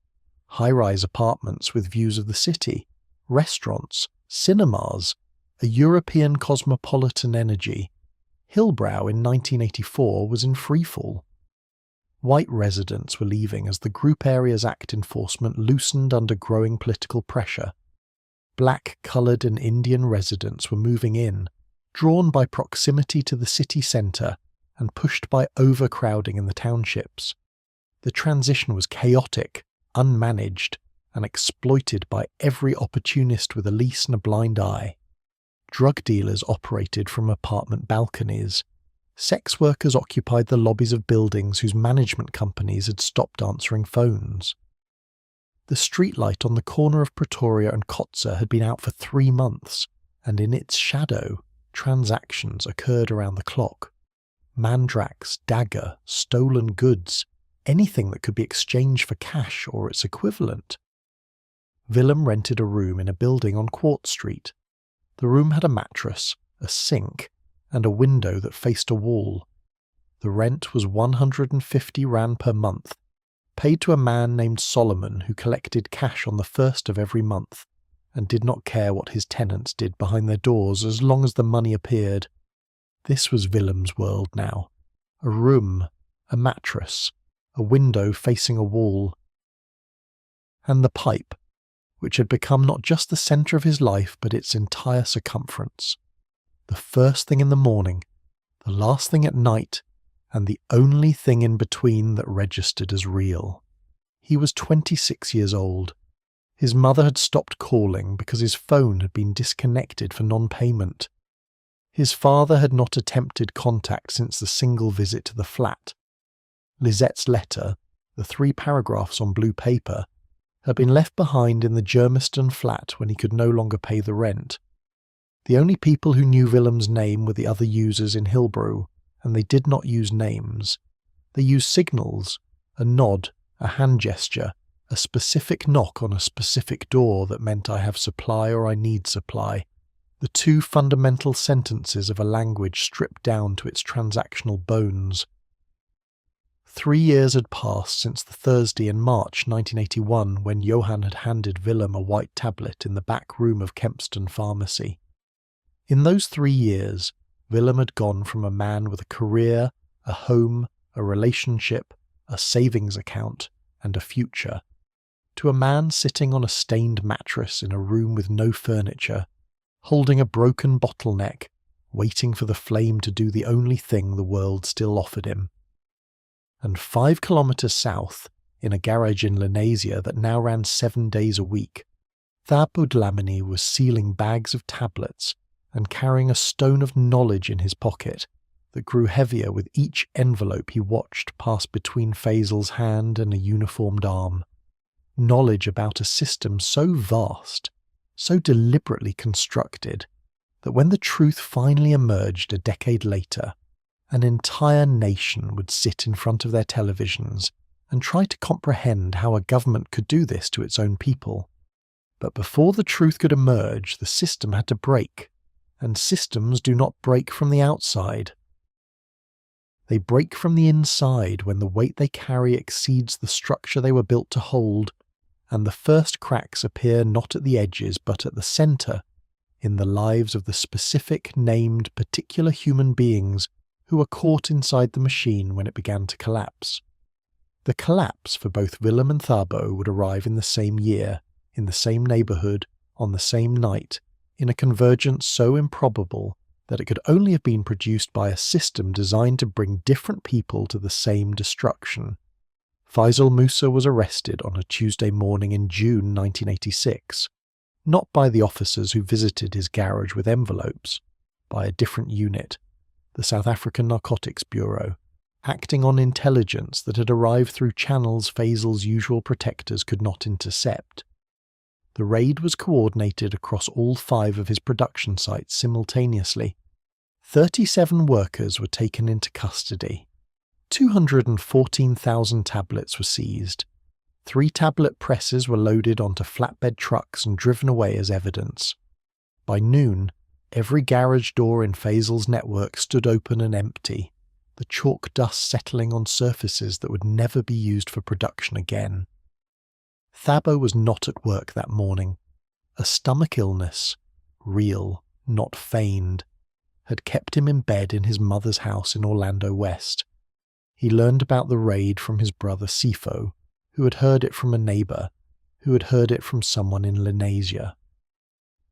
high-rise apartments with views of the city, restaurants, cinemas, a European cosmopolitan energy, Hillbrow in 1984 was in freefall. White residents were leaving as the Group Areas Act enforcement loosened under growing political pressure. Black, coloured and Indian residents were moving in, drawn by proximity to the city centre and pushed by overcrowding in the townships. The transition was chaotic, unmanaged, and exploited by every opportunist with a lease and a blind eye. Drug dealers operated from apartment balconies. Sex workers occupied the lobbies of buildings whose management companies had stopped answering phones. The streetlight on the corner of Pretoria and Kotze had been out for 3 months, and in its shadow, transactions occurred around the clock. Mandrax, dagger, stolen goods, anything that could be exchanged for cash or its equivalent. Willem rented a room in a building on Quartz Street. The room had a mattress, a sink, and a window that faced a wall. The rent was 150 rand per month, paid to a man named Solomon who collected cash on the 1st of every month, and did not care what his tenants did behind their doors as long as the money appeared. This was Willem's world now. A room, a mattress, a window facing a wall. And the pipe, which had become not just the centre of his life but its entire circumference. The first thing in the morning, the last thing at night, and the only thing in between that registered as real. He was 26 years old. His mother had stopped calling because his phone had been disconnected for non-payment. His father had not attempted contact since the single visit to the flat. Lisette's letter, the 3 paragraphs on blue paper, had been left behind in the Germiston flat when he could no longer pay the rent. The only people who knew Willem's name were the other users in Hillbrow, and they did not use names. They used signals, a nod, a hand gesture, a specific knock on a specific door that meant I have supply or I need supply, the 2 fundamental sentences of a language stripped down to its transactional bones. 3 years had passed since the Thursday in March 1981 when Johan had handed Willem a white tablet in the back room of Kempston Pharmacy. In those 3 years, Willem had gone from a man with a career, a home, a relationship, a savings account, and a future, to a man sitting on a stained mattress in a room with no furniture, holding a broken bottleneck, waiting for the flame to do the only thing the world still offered him. And 5 kilometres south, in a garage in Lenasia that now ran 7 days a week, Thabo Dlamini was sealing bags of tablets and carrying a stone of knowledge in his pocket that grew heavier with each envelope he watched pass between Faisal's hand and a uniformed arm. Knowledge about a system so vast, so deliberately constructed, that when the truth finally emerged a decade later, an entire nation would sit in front of their televisions and try to comprehend how a government could do this to its own people. But before the truth could emerge, the system had to break, and systems do not break from the outside. They break from the inside when the weight they carry exceeds the structure they were built to hold, and the first cracks appear not at the edges but at the centre, in the lives of the specific named particular human beings who were caught inside the machine when it began to collapse. The collapse for both Willem and Thabo would arrive in the same year, in the same neighbourhood, on the same night, in a convergence so improbable that it could only have been produced by a system designed to bring different people to the same destruction. Faisal Musa was arrested on a Tuesday morning in June 1986, not by the officers who visited his garage with envelopes, by a different unit, the South African Narcotics Bureau, acting on intelligence that had arrived through channels Faisal's usual protectors could not intercept. The raid was coordinated across all 5 of his production sites simultaneously. 37 workers were taken into custody. 214,000 tablets were seized. 3 tablet presses were loaded onto flatbed trucks and driven away as evidence. By noon, every garage door in Faisal's network stood open and empty, the chalk dust settling on surfaces that would never be used for production again. Thabo was not at work that morning. A stomach illness, real, not feigned, had kept him in bed in his mother's house in Orlando West. He learned about the raid from his brother Sifo, who had heard it from a neighbour, who had heard it from someone in Lenasia.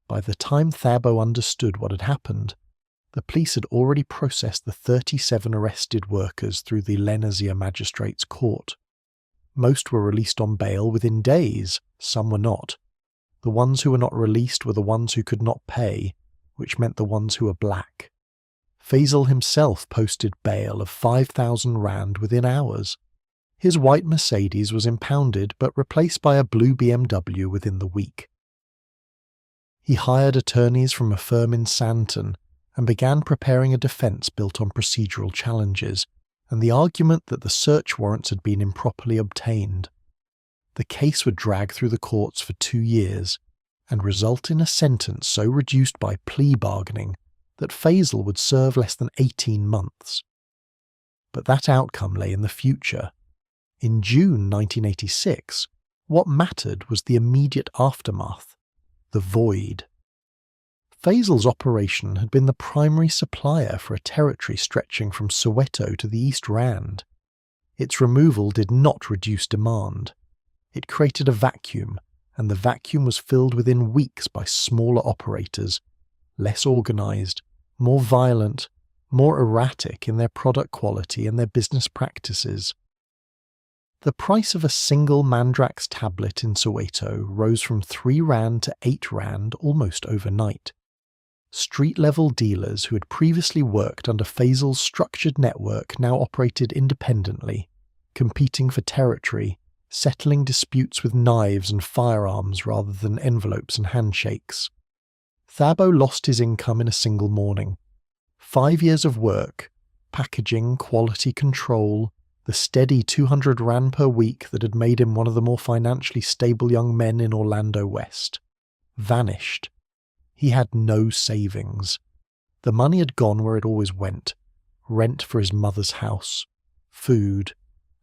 By the time Thabo understood what had happened, the police had already processed the 37 arrested workers through the Lenasia Magistrates' Court. Most were released on bail within days, some were not. The ones who were not released were the ones who could not pay, which meant the ones who were black. Faisal himself posted bail of 5,000 rand within hours. His white Mercedes was impounded but replaced by a blue BMW within the week. He hired attorneys from a firm in Sandton and began preparing a defence built on procedural challenges and the argument that the search warrants had been improperly obtained. The case would drag through the courts for 2 years and result in a sentence so reduced by plea bargaining that Faisal would serve less than 18 months. But that outcome lay in the future. In June 1986, what mattered was the immediate aftermath, the void. Faisal's operation had been the primary supplier for a territory stretching from Soweto to the East Rand. Its removal did not reduce demand. It created a vacuum, and the vacuum was filled within weeks by smaller operators, less organised, more violent, more erratic in their product quality and their business practices. The price of a single Mandrax tablet in Soweto rose from 3 Rand to 8 Rand almost overnight. Street-level dealers who had previously worked under Faisal's structured network now operated independently, competing for territory, settling disputes with knives and firearms rather than envelopes and handshakes. Thabo lost his income in a single morning. 5 years of work, packaging, quality control, the steady 200 Rand per week that had made him one of the more financially stable young men in Orlando West, vanished. He had no savings. The money had gone where it always went, rent for his mother's house, food,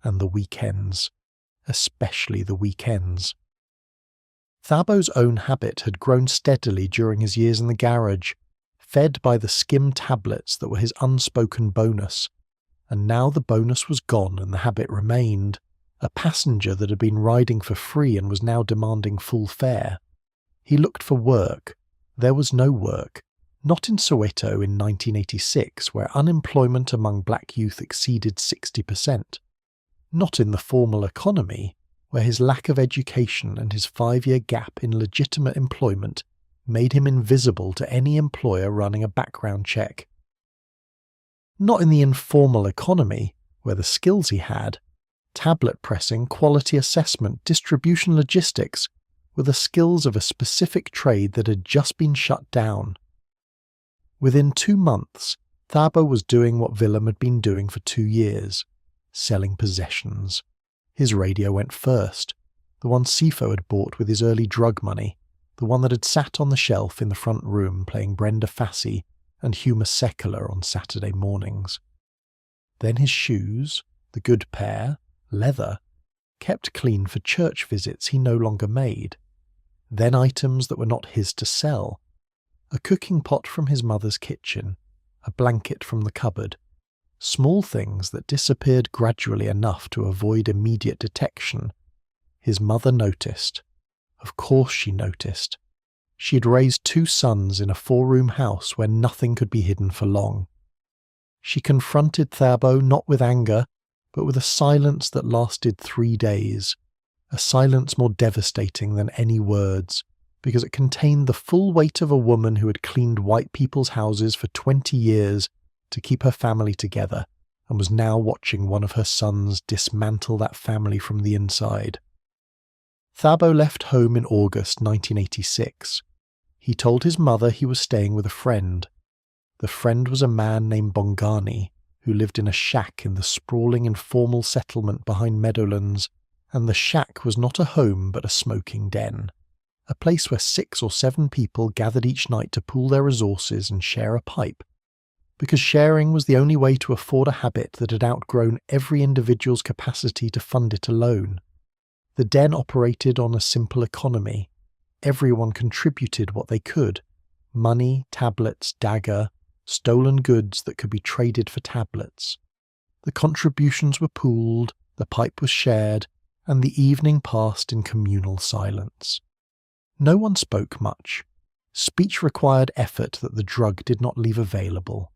and the weekends, especially the weekends. Thabo's own habit had grown steadily during his years in the garage, fed by the skim tablets that were his unspoken bonus, and now the bonus was gone and the habit remained, a passenger that had been riding for free and was now demanding full fare. He looked for work. There was no work, not in Soweto in 1986, where unemployment among black youth exceeded 60%, not in the formal economy, where his lack of education and his 5-year gap in legitimate employment made him invisible to any employer running a background check. Not in the informal economy, where the skills he had, tablet pressing, quality assessment, distribution logistics, were the skills of a specific trade that had just been shut down. Within 2 months, Thabo was doing what Willem had been doing for 2 years, selling possessions. His radio went first, the one Sifo had bought with his early drug money, the one that had sat on the shelf in the front room playing Brenda Fassie and Humus Secular on Saturday mornings. then his shoes, the good pair, leather, kept clean for church visits he no longer made, then items that were not his to sell, a cooking pot from his mother's kitchen, a blanket from the cupboard, small things that disappeared gradually enough to avoid immediate detection. His mother noticed. Of course she noticed. She had raised 2 sons in a 4-room house where nothing could be hidden for long. She confronted Thabo not with anger, but with a silence that lasted 3 days, a silence more devastating than any words, because it contained the full weight of a woman who had cleaned white people's houses for 20 years to keep her family together, and was now watching one of her sons dismantle that family from the inside. Thabo left home in August 1986. He told his mother he was staying with a friend. The friend was a man named Bongani, who lived in a shack in the sprawling informal settlement behind Meadowlands, and the shack was not a home but a smoking den, a place where 6 or 7 people gathered each night to pool their resources and share a pipe, because sharing was the only way to afford a habit that had outgrown every individual's capacity to fund it alone. The den operated on a simple economy. Everyone contributed what they could: money, tablets, dagger, stolen goods that could be traded for tablets. The contributions were pooled, the pipe was shared, and the evening passed in communal silence. No one spoke much. Speech required effort that the drug did not leave available.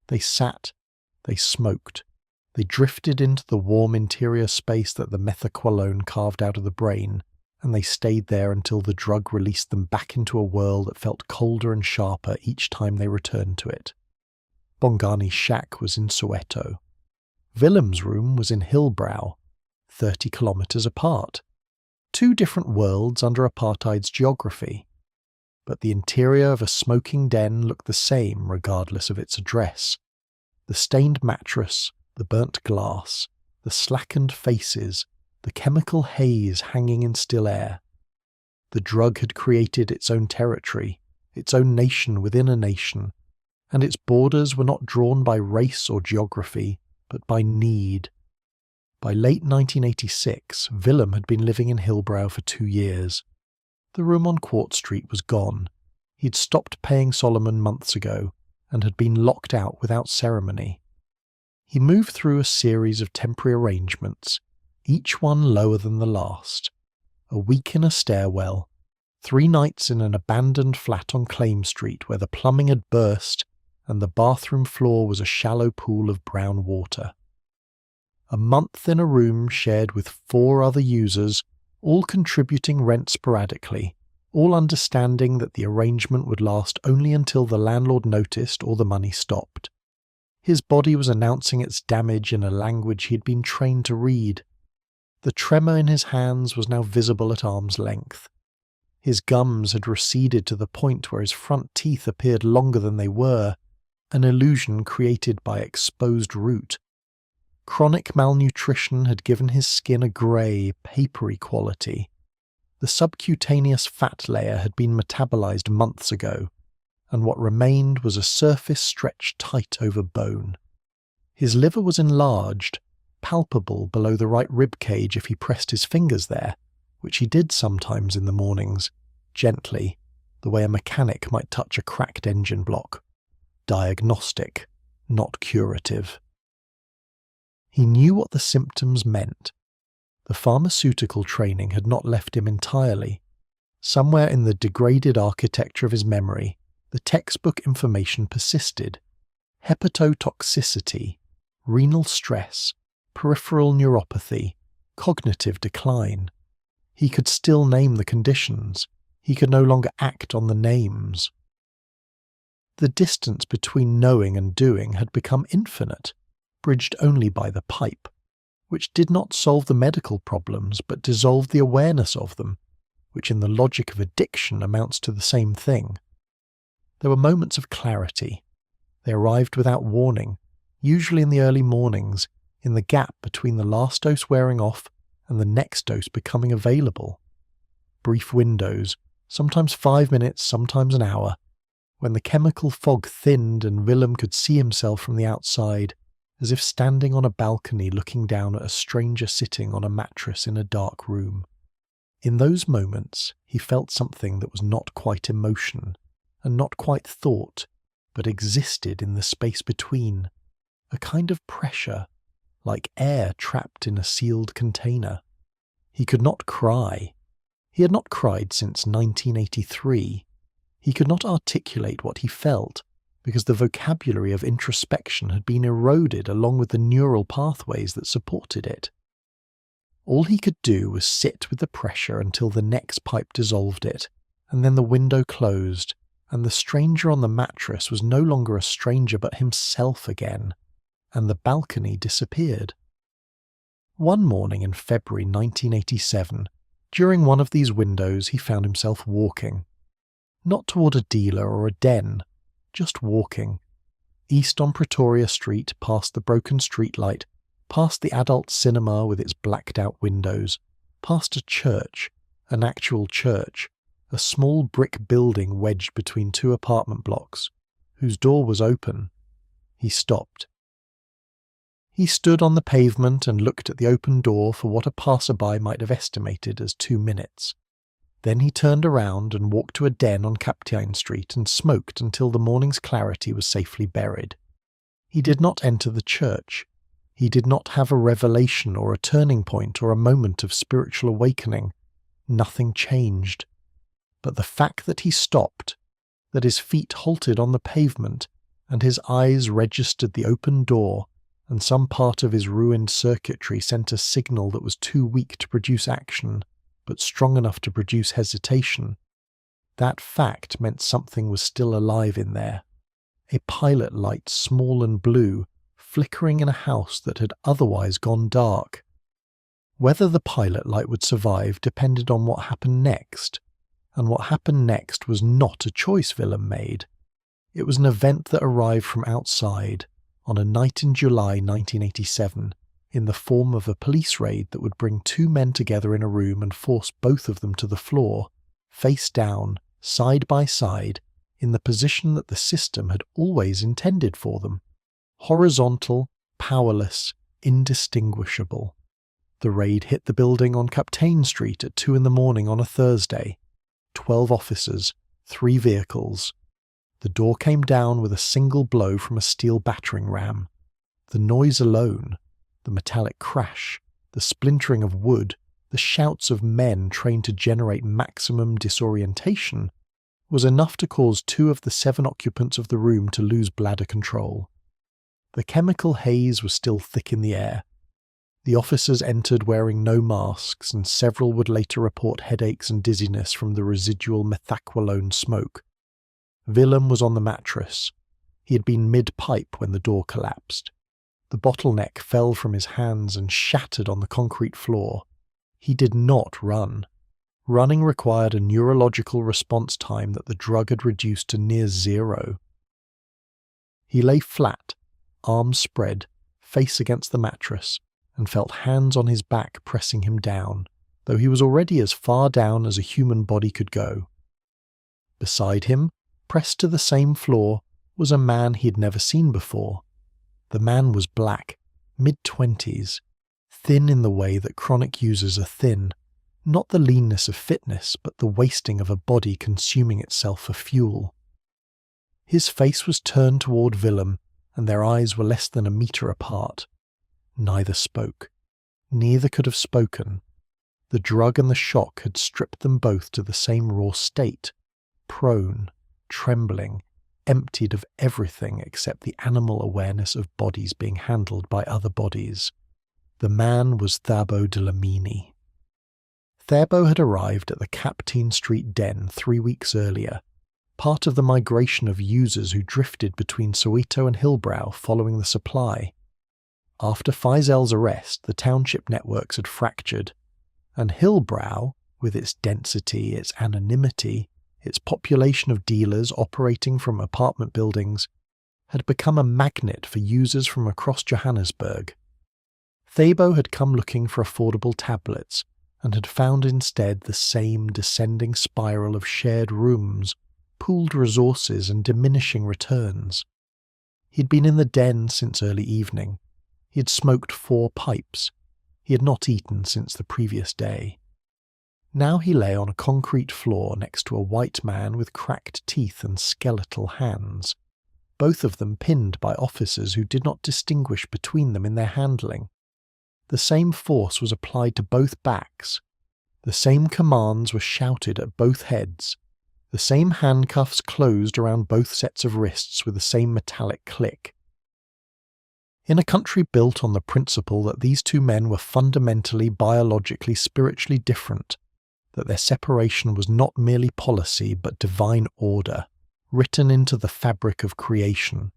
They sat, they smoked, they drifted into the warm interior space that the methaqualone carved out of the brain, and they stayed there until the drug released them back into a world that felt colder and sharper each time they returned to it. Bongani's shack was in Soweto. Willem's room was in Hillbrow, 30 kilometres apart. 2 different worlds under apartheid's geography. But the interior of a smoking den looked the same regardless of its address. The stained mattress, the burnt glass, the slackened faces, the chemical haze hanging in still air. The drug had created its own territory, its own nation within a nation, and its borders were not drawn by race or geography, but by need. By late 1986, Willem had been living in Hillbrow for 2 years. The room on Quart Street was gone. He'd stopped paying Solomon months ago, and had been locked out without ceremony. He moved through a series of temporary arrangements, each one lower than the last. A week in a stairwell, 3 nights in an abandoned flat on Claim Street where the plumbing had burst and the bathroom floor was a shallow pool of brown water. A month in a room shared with 4 other users, all contributing rent sporadically, all understanding that the arrangement would last only until the landlord noticed or the money stopped. His body was announcing its damage in a language he had been trained to read. The tremor in his hands was now visible at arm's length. His gums had receded to the point where his front teeth appeared longer than they were, an illusion created by exposed root. Chronic malnutrition had given his skin a grey, papery quality. The subcutaneous fat layer had been metabolized months ago, and what remained was a surface stretched tight over bone. His liver was enlarged, palpable below the right rib cage if he pressed his fingers there, which he did sometimes in the mornings, gently, the way a mechanic might touch a cracked engine block. Diagnostic, not curative. He knew what the symptoms meant. The pharmaceutical training had not left him entirely. Somewhere in the degraded architecture of his memory, the textbook information persisted. Hepatotoxicity, renal stress, peripheral neuropathy, cognitive decline. He could still name the conditions. He could no longer act on the names. The distance between knowing and doing had become infinite, bridged only by the pipe, which did not solve the medical problems but dissolved the awareness of them, which in the logic of addiction amounts to the same thing. There were moments of clarity. They arrived without warning, usually in the early mornings, in the gap between the last dose wearing off and the next dose becoming available. Brief windows, sometimes 5 minutes, sometimes an hour, when the chemical fog thinned and Willem could see himself from the outside, as if standing on a balcony looking down at a stranger sitting on a mattress in a dark room. In those moments, he felt something that was not quite emotion, and not quite thought, but existed in the space between, a kind of pressure, like air trapped in a sealed container. He could not cry. He had not cried since 1983. He could not articulate what he felt, because the vocabulary of introspection had been eroded along with the neural pathways that supported it. All he could do was sit with the pressure until the next pipe dissolved it, and then the window closed, and the stranger on the mattress was no longer a stranger but himself again, and the balcony disappeared. One morning in February 1987, during one of these windows he found himself walking. Not toward a dealer or a den, just walking. East on Pretoria Street, past the broken streetlight, past the adult cinema with its blacked-out windows, past a church, an actual church, a small brick building wedged between two apartment blocks, whose door was open. He stopped. He stood on the pavement and looked at the open door for what a passerby might have estimated as 2 minutes. Then he turned around and walked to a den on Kaptein Street and smoked until the morning's clarity was safely buried. He did not enter the church. He did not have a revelation or a turning point or a moment of spiritual awakening. Nothing changed. But the fact that he stopped, that his feet halted on the pavement, and his eyes registered the open door, and some part of his ruined circuitry sent a signal that was too weak to produce action, but strong enough to produce hesitation, that fact meant something was still alive in there. A pilot light, small and blue, flickering in a house that had otherwise gone dark. Whether the pilot light would survive depended on what happened next, and what happened next was not a choice Willem made. It was an event that arrived from outside, on a night in July 1987, in the form of a police raid that would bring two men together in a room and force both of them to the floor, face down, side by side, in the position that the system had always intended for them. Horizontal, powerless, indistinguishable. The raid hit the building on Kaptein Street at 2 a.m. on a Thursday. 12 officers, 3 vehicles. The door came down with a single blow from a steel battering ram. The noise alone, the metallic crash, the splintering of wood, the shouts of men trained to generate maximum disorientation, was enough to cause 2 of the 7 occupants of the room to lose bladder control. The chemical haze was still thick in the air. The officers entered wearing no masks, and several would later report headaches and dizziness from the residual Methaqualone smoke. Willem was on the mattress. He had been mid-pipe when the door collapsed. The bottleneck fell from his hands and shattered on the concrete floor. He did not run. Running required a neurological response time that the drug had reduced to near 0. He lay flat, arms spread, face against the mattress, and felt hands on his back pressing him down, though he was already as far down as a human body could go. Beside him, pressed to the same floor, was a man he had never seen before. The man was black, mid-20s, thin in the way that chronic users are thin, not the leanness of fitness, but the wasting of a body consuming itself for fuel. His face was turned toward Willem, and their eyes were less than a metre apart. Neither spoke. Neither could have spoken. The drug and the shock had stripped them both to the same raw state, prone, trembling, emptied of everything except the animal awareness of bodies being handled by other bodies. The man was Thabo Dlamini. Thabo had arrived at the Kaptein Street den 3 weeks earlier, part of the migration of users who drifted between Soweto and Hillbrow following the supply. After Faizel's arrest, the township networks had fractured, and Hillbrow, with its density, its anonymity, its population of dealers operating from apartment buildings, had become a magnet for users from across Johannesburg. Thabo had come looking for affordable tablets, and had found instead the same descending spiral of shared rooms, pooled resources and diminishing returns. He'd been in the den since early evening, He had smoked 4 pipes. He had not eaten since the previous day. Now he lay on a concrete floor next to a white man with cracked teeth and skeletal hands, both of them pinned by officers who did not distinguish between them in their handling. The same force was applied to both backs. The same commands were shouted at both heads. The same handcuffs closed around both sets of wrists with the same metallic click. In a country built on the principle that these 2 men were fundamentally, biologically, spiritually different, that their separation was not merely policy but divine order, written into the fabric of creation,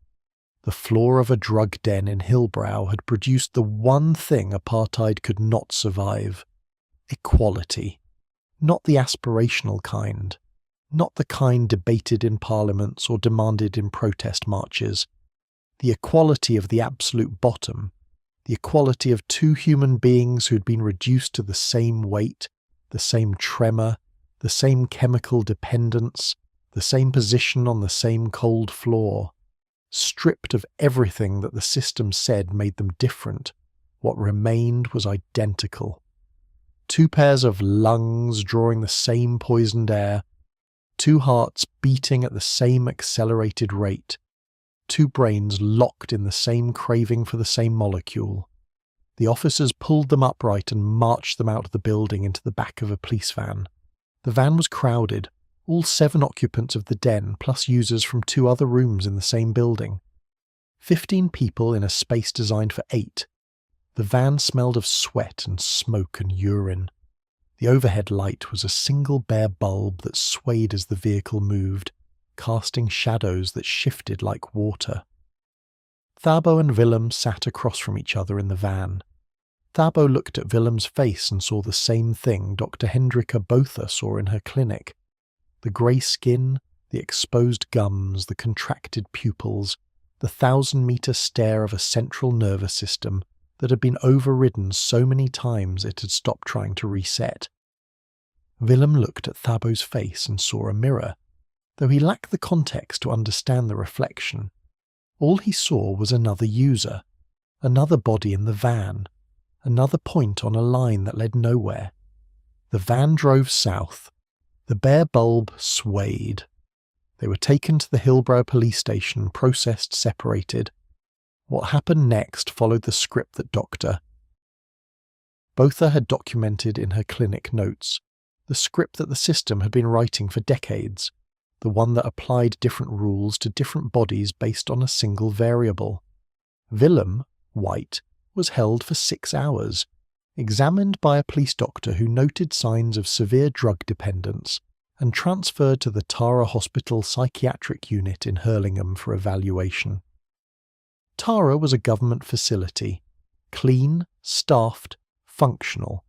the floor of a drug den in Hillbrow had produced the one thing apartheid could not survive: equality. Not the aspirational kind, not the kind debated in parliaments or demanded in protest marches. The equality of the absolute bottom, the equality of 2 human beings who had been reduced to the same weight, the same tremor, the same chemical dependence, the same position on the same cold floor. Stripped of everything that the system said made them different, what remained was identical. 2 pairs of lungs drawing the same poisoned air, 2 hearts beating at the same accelerated rate, 2 brains locked in the same craving for the same molecule. The officers pulled them upright and marched them out of the building into the back of a police van. The van was crowded, all 7 occupants of the den, plus users from 2 other rooms in the same building. 15 people in a space designed for 8. The van smelled of sweat and smoke and urine. The overhead light was a single bare bulb that swayed as the vehicle moved, casting shadows that shifted like water. Thabo and Willem sat across from each other in the van. Thabo looked at Willem's face and saw the same thing Dr. Hendrika Botha saw in her clinic. The grey skin, the exposed gums, the contracted pupils, the 1,000-metre stare of a central nervous system that had been overridden so many times it had stopped trying to reset. Willem looked at Thabo's face and saw a mirror, though he lacked the context to understand the reflection. All he saw was another user, another body in the van, another point on a line that led nowhere. The van drove south. The bare bulb swayed. They were taken to the Hillbrow police station, processed, separated. What happened next followed the script that Dr. Botha had documented in her clinic notes, the script that the system had been writing for decades, the one that applied different rules to different bodies based on a single variable. Willem, white, was held for 6 hours, examined by a police doctor who noted signs of severe drug dependence, and transferred to the Tara Hospital psychiatric unit in Hurlingham for evaluation. Tara was a government facility, clean, staffed, functional.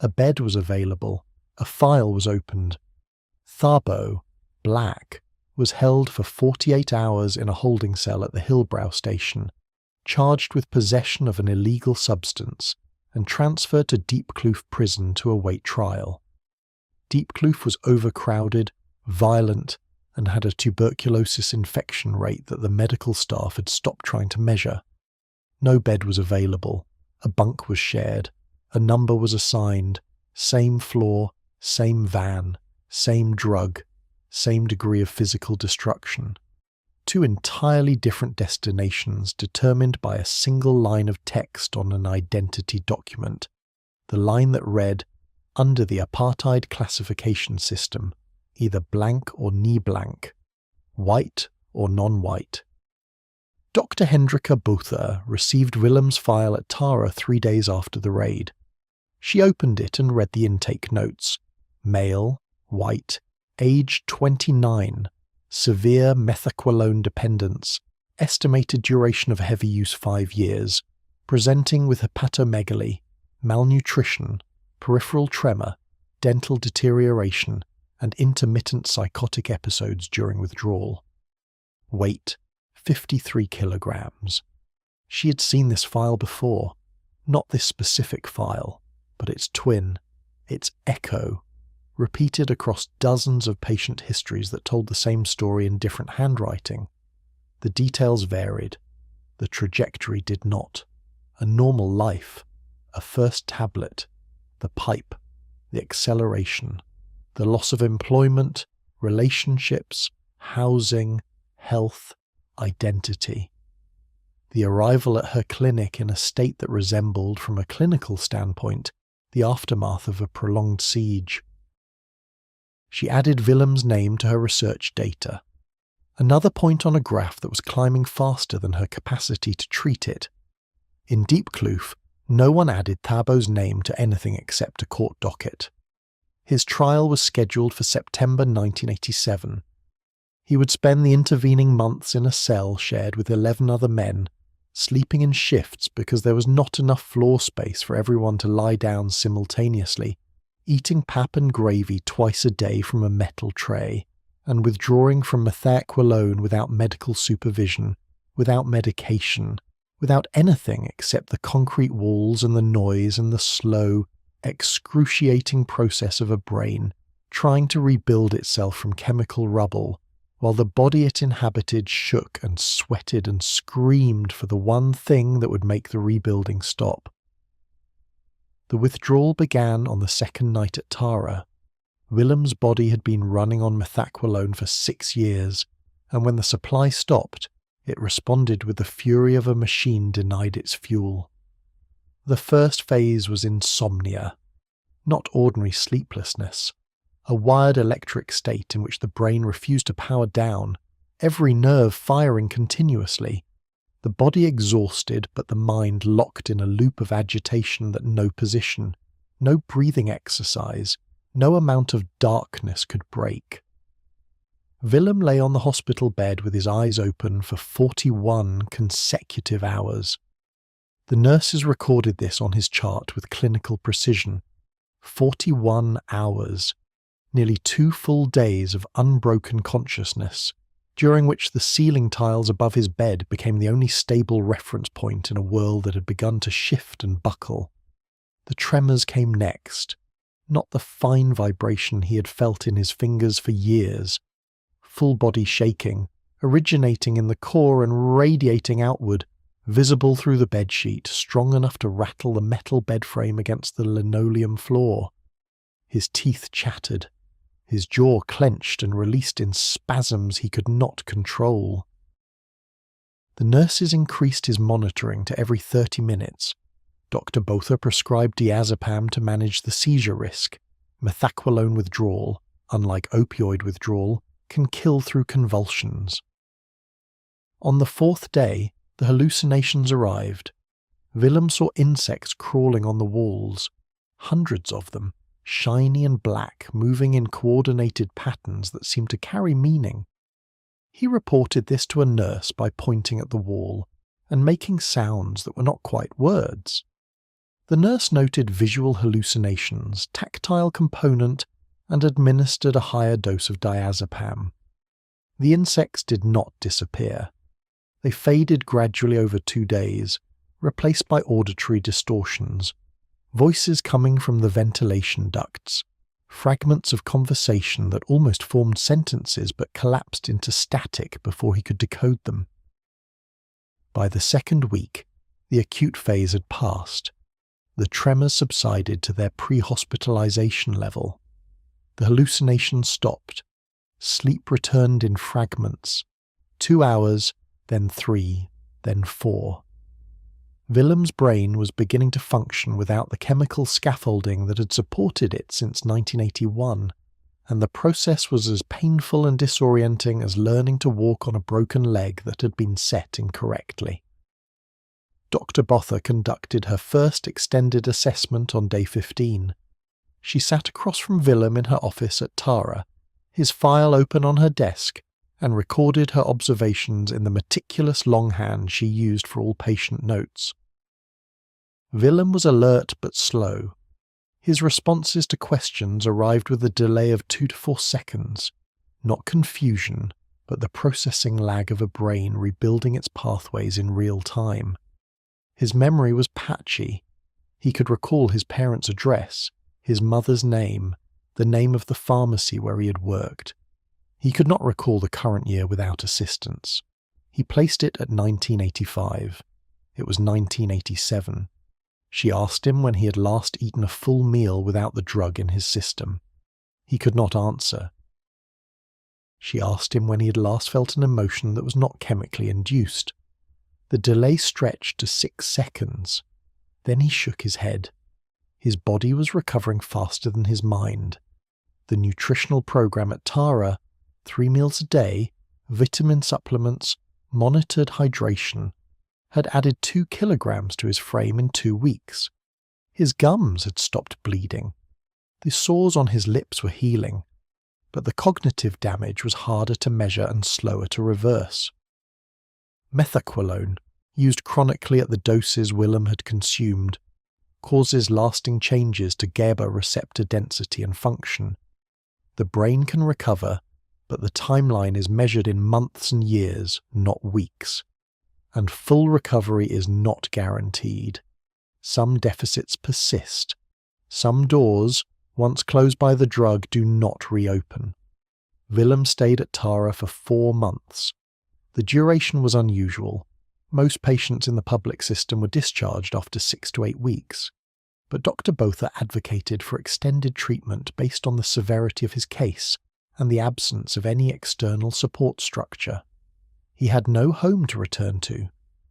A bed was available, a file was opened. Thabo, black, was held for 48 hours in a holding cell at the Hillbrow station, charged with possession of an illegal substance, and transferred to Diepkloof prison to await trial. Diepkloof was overcrowded, violent, and had a tuberculosis infection rate that the medical staff had stopped trying to measure. No bed was available, a bunk was shared, a number was assigned, same floor, same van, same drug, same degree of physical destruction. 2 entirely different destinations determined by a single line of text on an identity document, the line that read, under the apartheid classification system, either blank or knee blank, white or non-white. Dr. Hendrika Botha received Willem's file at Tara 3 days after the raid. She opened it and read the intake notes. Male, white, age 29, severe methaqualone dependence, estimated duration of heavy use 5 years, presenting with hepatomegaly, malnutrition, peripheral tremor, dental deterioration, and intermittent psychotic episodes during withdrawal. Weight, 53 kilograms. She had seen this file before, not this specific file, but its twin, its echo, repeated across dozens of patient histories that told the same story in different handwriting. The details varied. The trajectory did not. a normal life, a first tablet, the pipe, the acceleration, the loss of employment, relationships, housing, health, identity. The arrival at her clinic in a state that resembled, from a clinical standpoint, the aftermath of a prolonged siege. She added Willem's name to her research data, another point on a graph that was climbing faster than her capacity to treat it. In Diepkloof, no one added Thabo's name to anything except a court docket. His trial was scheduled for September 1987. He would spend the intervening months in a cell shared with 11 other men, sleeping in shifts because there was not enough floor space for everyone to lie down simultaneously, eating pap and gravy twice a day from a metal tray, and withdrawing from Methaqualone without medical supervision, without medication, without anything except the concrete walls and the noise and the slow, excruciating process of a brain trying to rebuild itself from chemical rubble, while the body it inhabited shook and sweated and screamed for the one thing that would make the rebuilding stop. The withdrawal began on the second night at Tara. Willem's body had been running on Methaqualone for 6 years, and when the supply stopped, it responded with the fury of a machine denied its fuel. The first phase was insomnia, not ordinary sleeplessness, a wired electric state in which the brain refused to power down, every nerve firing continuously, the body exhausted but the mind locked in a loop of agitation that no position, no breathing exercise, no amount of darkness could break. Willem lay on the hospital bed with his eyes open for 41 consecutive hours. The nurses recorded this on his chart with clinical precision. 41 hours. Nearly 2 full days of unbroken consciousness, during which the ceiling tiles above his bed became the only stable reference point in a world that had begun to shift and buckle. The tremors came next, not the fine vibration he had felt in his fingers for years, full body shaking, originating in the core and radiating outward, visible through the bedsheet, strong enough to rattle the metal bed frame against the linoleum floor. His teeth chattered. His jaw clenched and released in spasms he could not control. The nurses increased his monitoring to every 30 minutes. Dr. Botha prescribed diazepam to manage the seizure risk. Methaqualone withdrawal, unlike opioid withdrawal, can kill through convulsions. On the 4th day, the hallucinations arrived. Willem saw insects crawling on the walls, hundreds of them, shiny and black, moving in coordinated patterns that seemed to carry meaning. He reported this to a nurse by pointing at the wall and making sounds that were not quite words. The nurse noted visual hallucinations, tactile component, and administered a higher dose of diazepam. The insects did not disappear. They faded gradually over 2 days, replaced by auditory distortions, voices coming from the ventilation ducts, fragments of conversation that almost formed sentences but collapsed into static before he could decode them. By the 2nd week, the acute phase had passed. The tremors subsided to their pre-hospitalization level. The hallucinations stopped. Sleep returned in fragments. 2 hours, then 3, then 4. Willem's brain was beginning to function without the chemical scaffolding that had supported it since 1981, and the process was as painful and disorienting as learning to walk on a broken leg that had been set incorrectly. Dr. Botha conducted her first extended assessment on day 15. She sat across from Willem in her office at Tara, his file open on her desk, and recorded her observations in the meticulous longhand she used for all patient notes. Willem was alert but slow. His responses to questions arrived with a delay of 2 to 4 seconds, not confusion, but the processing lag of a brain rebuilding its pathways in real time. His memory was patchy. He could recall his parents' address, his mother's name, the name of the pharmacy where he had worked. He could not recall the current year without assistance. He placed it at 1985. It was 1987. She asked him when he had last eaten a full meal without the drug in his system. He could not answer. She asked him when he had last felt an emotion that was not chemically induced. The delay stretched to 6 seconds. Then he shook his head. His body was recovering faster than his mind. The nutritional program at Tara, 3 meals a day, vitamin supplements, monitored hydration, had added 2 kilograms to his frame in 2 weeks. His gums had stopped bleeding. The sores on his lips were healing, but the cognitive damage was harder to measure and slower to reverse. Methaqualone, used chronically at the doses Willem had consumed, causes lasting changes to GABA receptor density and function. The brain can recover, but the timeline is measured in months and years, not weeks. And full recovery is not guaranteed. Some deficits persist. Some doors, once closed by the drug, do not reopen. Willem stayed at Tara for 4 months. The duration was unusual. Most patients in the public system were discharged after 6 to 8 weeks. But Dr. Botha advocated for extended treatment based on the severity of his case and the absence of any external support structure. He had no home to return to,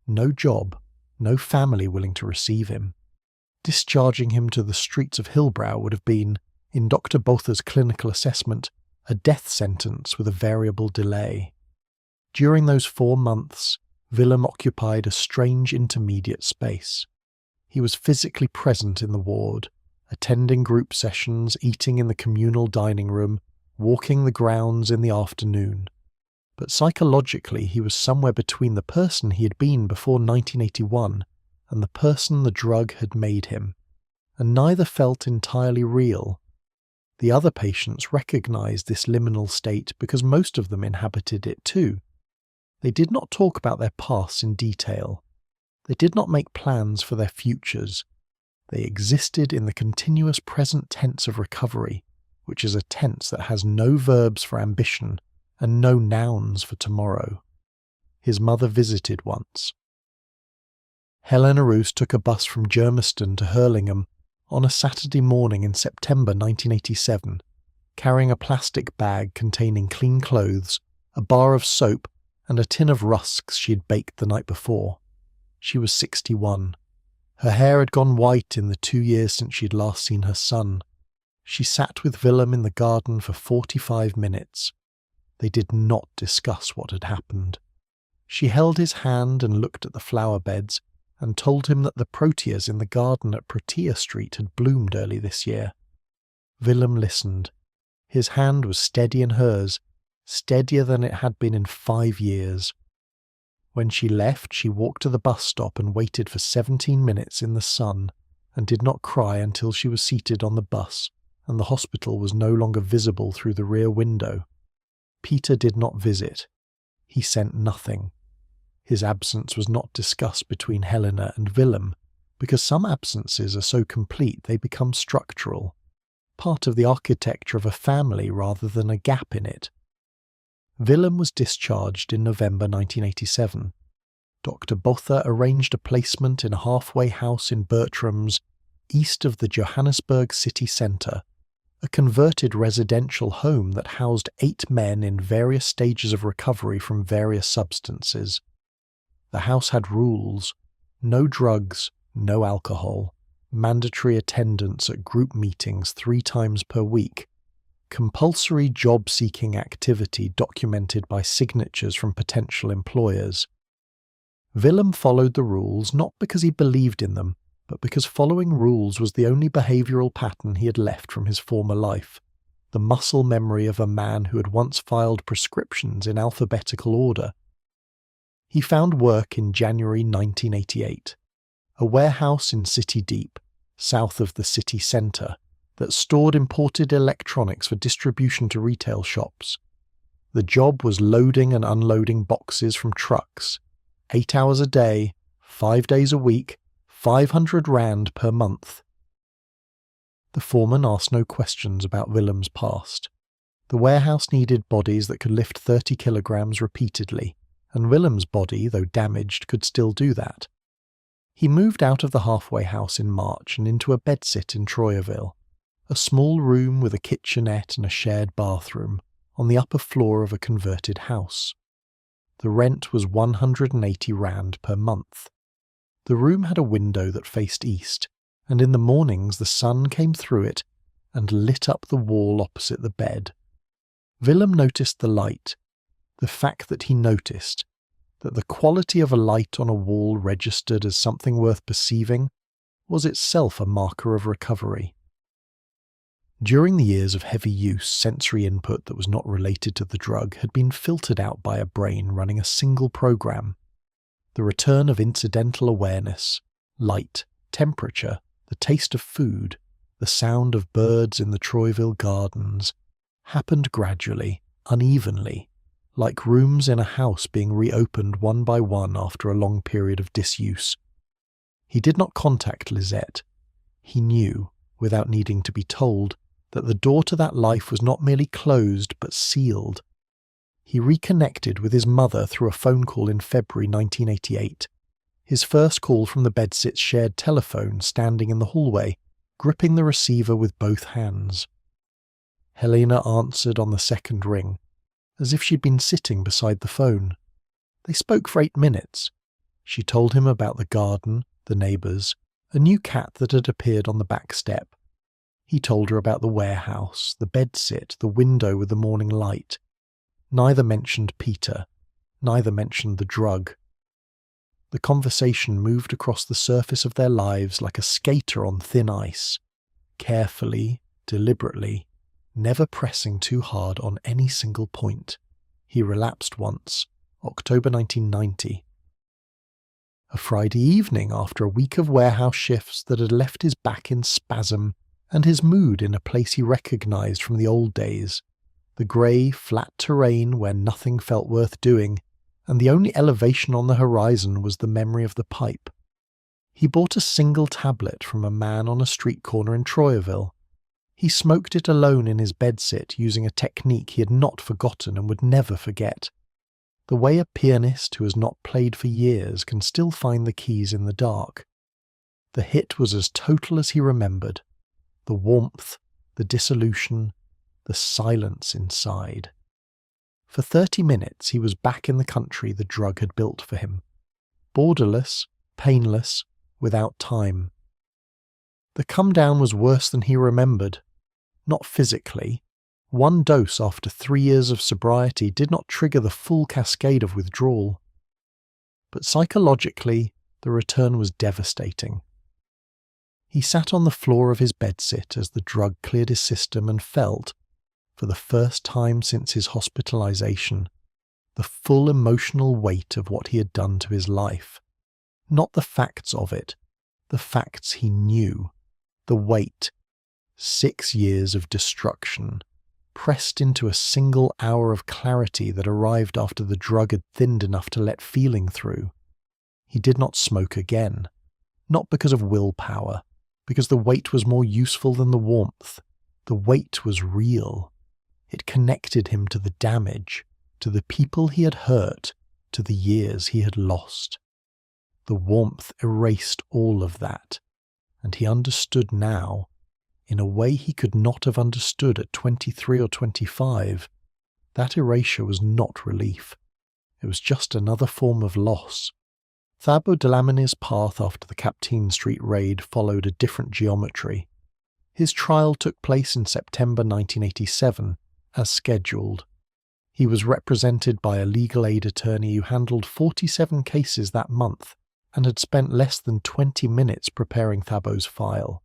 no job, no family willing to receive him. Discharging him to the streets of Hillbrow would have been, in Dr. Botha's clinical assessment, a death sentence with a variable delay. During those 4 months, Willem occupied a strange intermediate space. He was physically present in the ward, attending group sessions, eating in the communal dining room, walking the grounds in the afternoon. But psychologically he was somewhere between the person he had been before 1981 and the person the drug had made him, and neither felt entirely real. The other patients recognized this liminal state because most of them inhabited it too. They did not talk about their pasts in detail. They did not make plans for their futures. They existed in the continuous present tense of recovery, which is a tense that has no verbs for ambition and no nouns for tomorrow. His mother visited once. Helena Roos took a bus from Germiston to Hurlingham on a Saturday morning in September 1987, carrying a plastic bag containing clean clothes, a bar of soap, and a tin of rusks she had baked the night before. She was 61. Her hair had gone white in the 2 years since she had last seen her son. She sat with Willem in the garden for 45 minutes. They did not discuss what had happened. She held his hand and looked at the flower beds and told him that the proteas in the garden at Protea Street had bloomed early this year. Willem listened. His hand was steady in hers, steadier than it had been in 5 years. When she left, she walked to the bus stop and waited for 17 minutes in the sun and did not cry until she was seated on the bus and the hospital was no longer visible through the rear window. Peter did not visit. He sent nothing. His absence was not discussed between Helena and Willem, because some absences are so complete they become structural, part of the architecture of a family rather than a gap in it. Willem was discharged in November 1987. Dr. Botha arranged a placement in a halfway house in Bertram's, east of the Johannesburg city centre, a converted residential home that housed 8 men in various stages of recovery from various substances. The house had rules: no drugs, no alcohol, mandatory attendance at group meetings 3 times per week, compulsory job-seeking activity documented by signatures from potential employers. Willem followed the rules not because he believed in them, but because following rules was the only behavioural pattern he had left from his former life, the muscle memory of a man who had once filed prescriptions in alphabetical order. He found work in January 1988, a warehouse in City Deep, south of the city centre, that stored imported electronics for distribution to retail shops. The job was loading and unloading boxes from trucks, 8 hours a day, 5 days a week, 500 rand per month. The foreman asked no questions about Willem's past. The warehouse needed bodies that could lift 30 kilograms repeatedly, and Willem's body, though damaged, could still do that. He moved out of the halfway house in March and into a bedsit in Troyerville, a small room with a kitchenette and a shared bathroom on the upper floor of a converted house. The rent was 180 rand per month. The room had a window that faced east, and in the mornings the sun came through it and lit up the wall opposite the bed. Willem noticed the light, the fact that he noticed, that the quality of a light on a wall registered as something worth perceiving, was itself a marker of recovery. During the years of heavy use, sensory input that was not related to the drug had been filtered out by a brain running a single program. The return of incidental awareness, light, temperature, the taste of food, the sound of birds in the Troyville gardens, happened gradually, unevenly, like rooms in a house being reopened one by one after a long period of disuse. He did not contact Lisette. He knew, without needing to be told, that the door to that life was not merely closed but sealed. He reconnected with his mother through a phone call in February 1988, his first call from the bedsit's shared telephone standing in the hallway, gripping the receiver with both hands. Helena answered on the second ring, as if she'd been sitting beside the phone. They spoke for 8 minutes. She told him about the garden, the neighbours, a new cat that had appeared on the back step. He told her about the warehouse, the bedsit, the window with the morning light. Neither mentioned Peter, neither mentioned the drug. The conversation moved across the surface of their lives like a skater on thin ice, carefully, deliberately, never pressing too hard on any single point. He relapsed once, October 1990. A Friday evening after a week of warehouse shifts that had left his back in spasm and his mood in a place he recognised from the old days, the grey, flat terrain where nothing felt worth doing, and the only elevation on the horizon was the memory of the pipe. He bought a single tablet from a man on a street corner in Troyerville. He smoked it alone in his bedsit using a technique he had not forgotten and would never forget. The way a pianist who has not played for years can still find the keys in the dark. The hit was as total as he remembered. The warmth, the dissolution, the silence inside. For 30 minutes he was back in the country the drug had built for him. Borderless, painless, without time. The come down was worse than he remembered. Not physically. One dose after 3 years of sobriety did not trigger the full cascade of withdrawal. But psychologically, the return was devastating. He sat on the floor of his bedsit as the drug cleared his system and felt, for the first time since his hospitalization, the full emotional weight of what he had done to his life. Not the facts of it, the facts he knew. The weight. 6 years of destruction, pressed into a single hour of clarity that arrived after the drug had thinned enough to let feeling through. He did not smoke again, not because of willpower, because the weight was more useful than the warmth. The weight was real. It connected him to the damage, to the people he had hurt, to the years he had lost. The warmth erased all of that, and he understood now, in a way he could not have understood at 23 or 25, that erasure was not relief. It was just another form of loss. Thabo Dlamini's path after the Capteen Street raid followed a different geometry. His trial took place in September 1987, as scheduled. He was represented by a legal aid attorney who handled 47 cases that month and had spent less than 20 minutes preparing Thabo's file.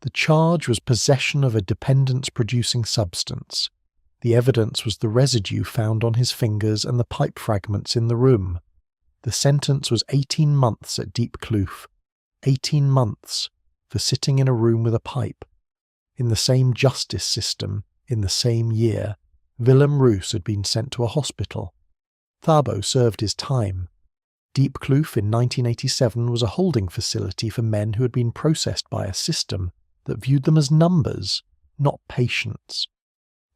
The charge was possession of a dependence-producing substance. The evidence was the residue found on his fingers and the pipe fragments in the room. The sentence was 18 months at Deep Kloof. 18 months for sitting in a room with a pipe. In the same justice system, in the same year, Willem Roos had been sent to a hospital. Thabo served his time. Deep Kloof in 1987 was a holding facility for men who had been processed by a system that viewed them as numbers, not patients.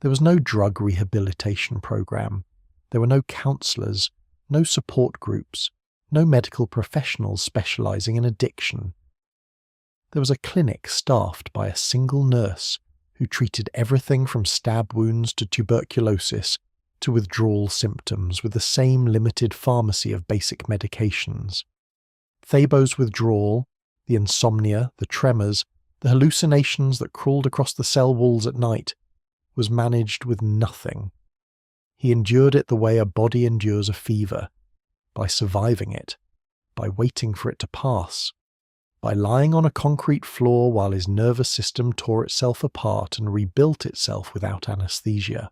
There was no drug rehabilitation program. There were no counsellors, no support groups, no medical professionals specialising in addiction. There was a clinic staffed by a single nurse who treated everything from stab wounds to tuberculosis to withdrawal symptoms with the same limited pharmacy of basic medications. Thabo's withdrawal, the insomnia, the tremors, the hallucinations that crawled across the cell walls at night, was managed with nothing. He endured it the way a body endures a fever, by surviving it, by waiting for it to pass, by lying on a concrete floor while his nervous system tore itself apart and rebuilt itself without anesthesia.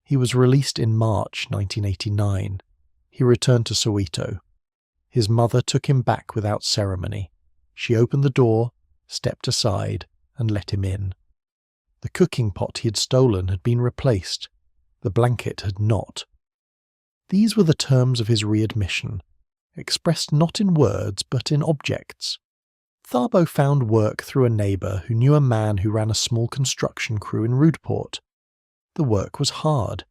He was released in March 1989. He returned to Soweto. His mother took him back without ceremony. She opened the door, stepped aside, and let him in. The cooking pot he had stolen had been replaced. The blanket had not. These were the terms of his readmission, expressed not in words but in objects. Thabo found work through a neighbour who knew a man who ran a small construction crew in Rudeport. The work was hard,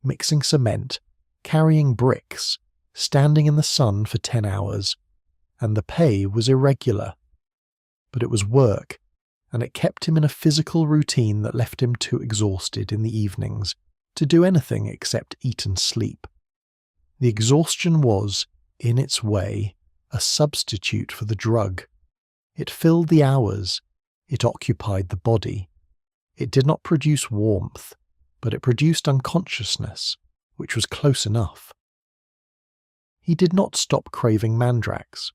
mixing cement, carrying bricks, standing in the sun for 10 hours, and the pay was irregular. But it was work, and it kept him in a physical routine that left him too exhausted in the evenings to do anything except eat and sleep. The exhaustion was, in its way, a substitute for the drug. It filled the hours, it occupied the body. It did not produce warmth, but it produced unconsciousness, which was close enough. He did not stop craving Mandrax.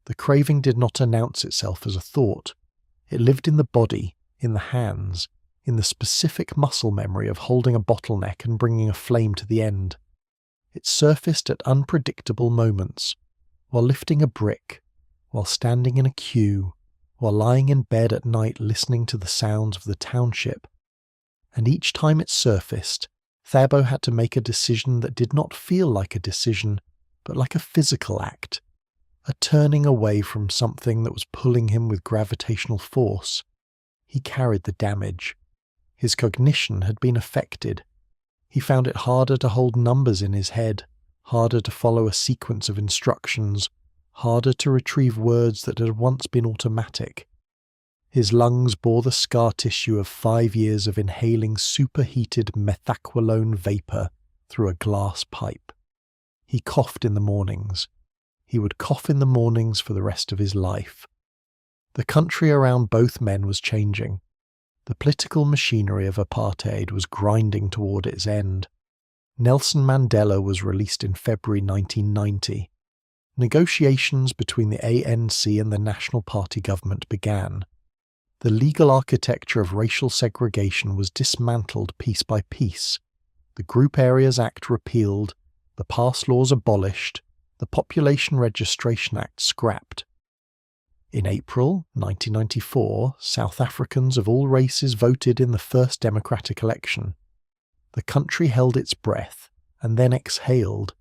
The craving did not announce itself as a thought. It lived in the body, in the hands, in the specific muscle memory of holding a bottleneck and bringing a flame to the end. It surfaced at unpredictable moments, while lifting a brick, while standing in a queue, while lying in bed at night listening to the sounds of the township. And each time it surfaced, Thabo had to make a decision that did not feel like a decision, but like a physical act, a turning away from something that was pulling him with gravitational force. He carried the damage. His cognition had been affected. He found it harder to hold numbers in his head, harder to follow a sequence of instructions, harder to retrieve words that had once been automatic. His lungs bore the scar tissue of 5 years of inhaling superheated Methaqualone vapour through a glass pipe. He coughed in the mornings. He would cough in the mornings for the rest of his life. The country around both men was changing. The political machinery of apartheid was grinding toward its end. Nelson Mandela was released in February 1990. Negotiations between the ANC and the National Party government began. The legal architecture of racial segregation was dismantled piece by piece. The Group Areas Act repealed, the pass laws abolished, the Population Registration Act scrapped. In April 1994, South Africans of all races voted in the first democratic election. The country held its breath and then exhaled,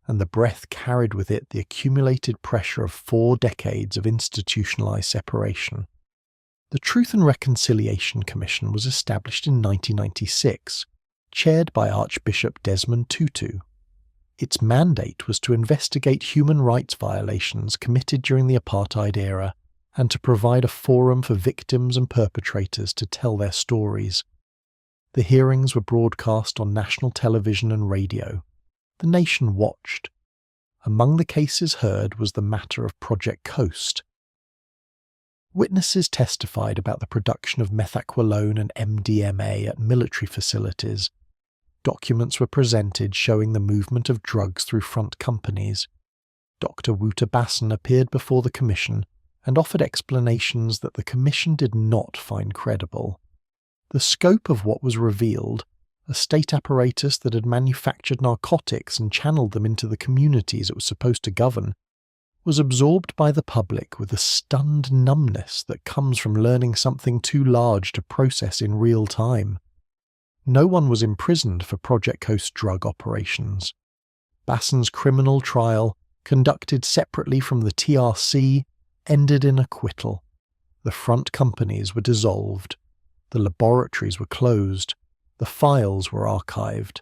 and the breath carried with it the accumulated pressure of 4 decades of institutionalized separation. The Truth and Reconciliation Commission was established in 1996, chaired by Archbishop Desmond Tutu. Its mandate was to investigate human rights violations committed during the apartheid era and to provide a forum for victims and perpetrators to tell their stories. The hearings were broadcast on national television and radio. The nation watched. Among the cases heard was the matter of Project Coast. Witnesses testified about the production of methaqualone and MDMA at military facilities. Documents were presented showing the movement of drugs through front companies. Dr. Wouter Basson appeared before the commission and offered explanations that the commission did not find credible. The scope of what was revealed, a state apparatus that had manufactured narcotics and channeled them into the communities it was supposed to govern, was absorbed by the public with a stunned numbness that comes from learning something too large to process in real time. No one was imprisoned for Project Coast drug operations. Basson's criminal trial, conducted separately from the TRC, ended in acquittal. The front companies were dissolved. The laboratories were closed. The files were archived.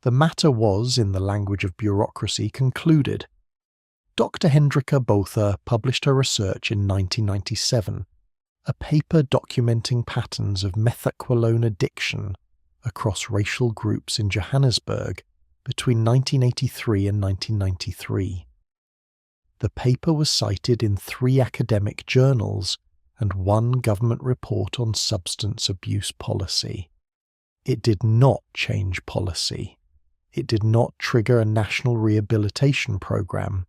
The matter was, in the language of bureaucracy, concluded. Dr. Hendrika Botha published her research in 1997, a paper documenting patterns of methaqualone addiction across racial groups in Johannesburg between 1983 and 1993. The paper was cited in 3 academic journals and 1 government report on substance abuse policy. It did not change policy. It did not trigger a national rehabilitation program.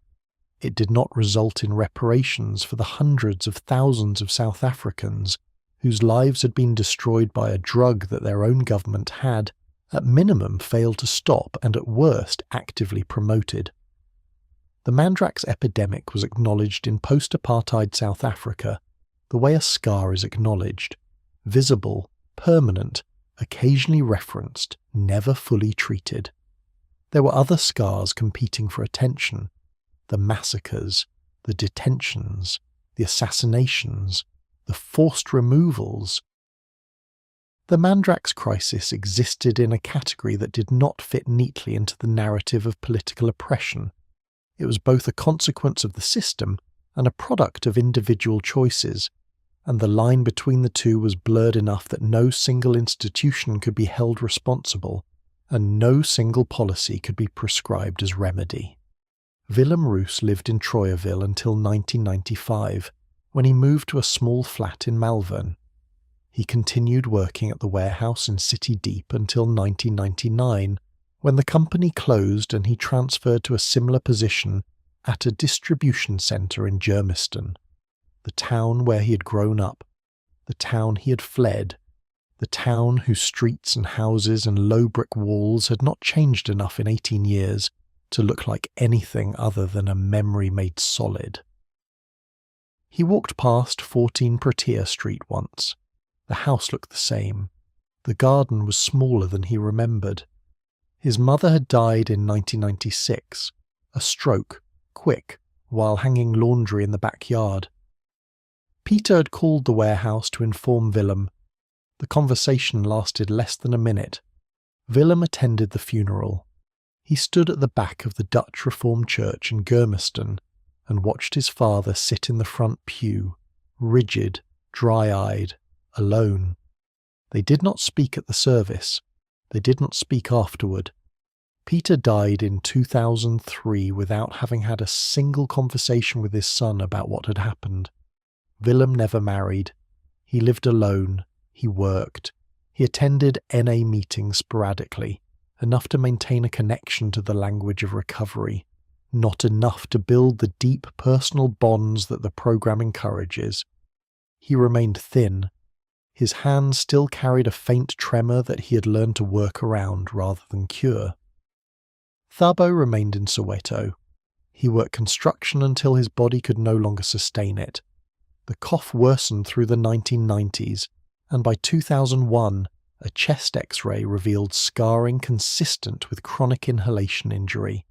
It did not result in reparations for the hundreds of thousands of South Africans whose lives had been destroyed by a drug that their own government had, at minimum, failed to stop and at worst actively promoted. The Mandrax epidemic was acknowledged in post-apartheid South Africa the way a scar is acknowledged: visible, permanent, occasionally referenced, never fully treated. There were other scars competing for attention: the massacres, the detentions, the assassinations, the forced removals. The Mandrax crisis existed in a category that did not fit neatly into the narrative of political oppression. It was both a consequence of the system and a product of individual choices, and the line between the two was blurred enough that no single institution could be held responsible, and no single policy could be prescribed as remedy. Willem Roos lived in Troyerville until 1995, when he moved to a small flat in Malvern. He continued working at the warehouse in City Deep until 1999, when the company closed and he transferred to a similar position at a distribution centre in Germiston, the town where he had grown up, the town he had fled, the town whose streets and houses and low brick walls had not changed enough in 18 years to look like anything other than a memory made solid. He walked past 14 Protea Street once. The house looked the same. The garden was smaller than he remembered. His mother had died in 1996, a stroke, quick, while hanging laundry in the backyard. Peter had called the warehouse to inform Willem. The conversation lasted less than a minute. Willem attended the funeral. He stood at the back of the Dutch Reformed Church in Germiston and watched his father sit in the front pew, rigid, dry-eyed, alone. They did not speak at the service. They did not speak afterward. Peter died in 2003 without having had a single conversation with his son about what had happened. Willem never married. He lived alone. He worked. He attended NA meetings sporadically, enough to maintain a connection to the language of recovery, not enough to build the deep personal bonds that the program encourages. He remained thin. His hands still carried a faint tremor that he had learned to work around rather than cure. Thabo remained in Soweto. He worked construction until his body could no longer sustain it. The cough worsened through the 1990s, and by 2001, a chest X-ray revealed scarring consistent with chronic inhalation injury.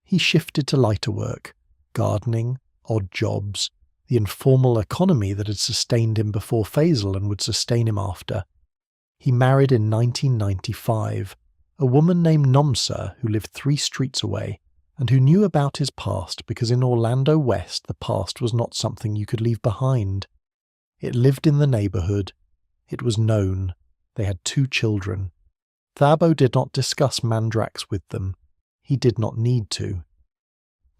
He shifted to lighter work, gardening, odd jobs, the informal economy that had sustained him before Faisal and would sustain him after. He married in 1995, a woman named Nomsa who lived 3 streets away and who knew about his past because in Orlando West the past was not something you could leave behind. It lived in the neighbourhood. It was known. They had 2 children. Thabo did not discuss Mandrax with them. He did not need to.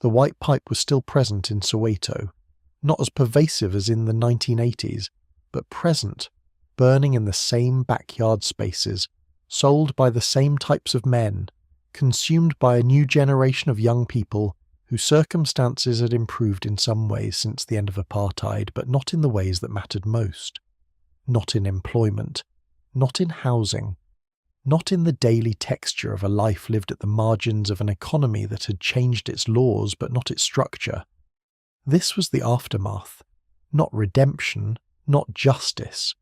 The white pipe was still present in Soweto, not as pervasive as in the 1980s, but present, burning in the same backyard spaces, sold by the same types of men, consumed by a new generation of young people whose circumstances had improved in some ways since the end of apartheid, but not in the ways that mattered most. Not in employment, not in housing, not in the daily texture of a life lived at the margins of an economy that had changed its laws but not its structure. This was the aftermath, not redemption, not justice,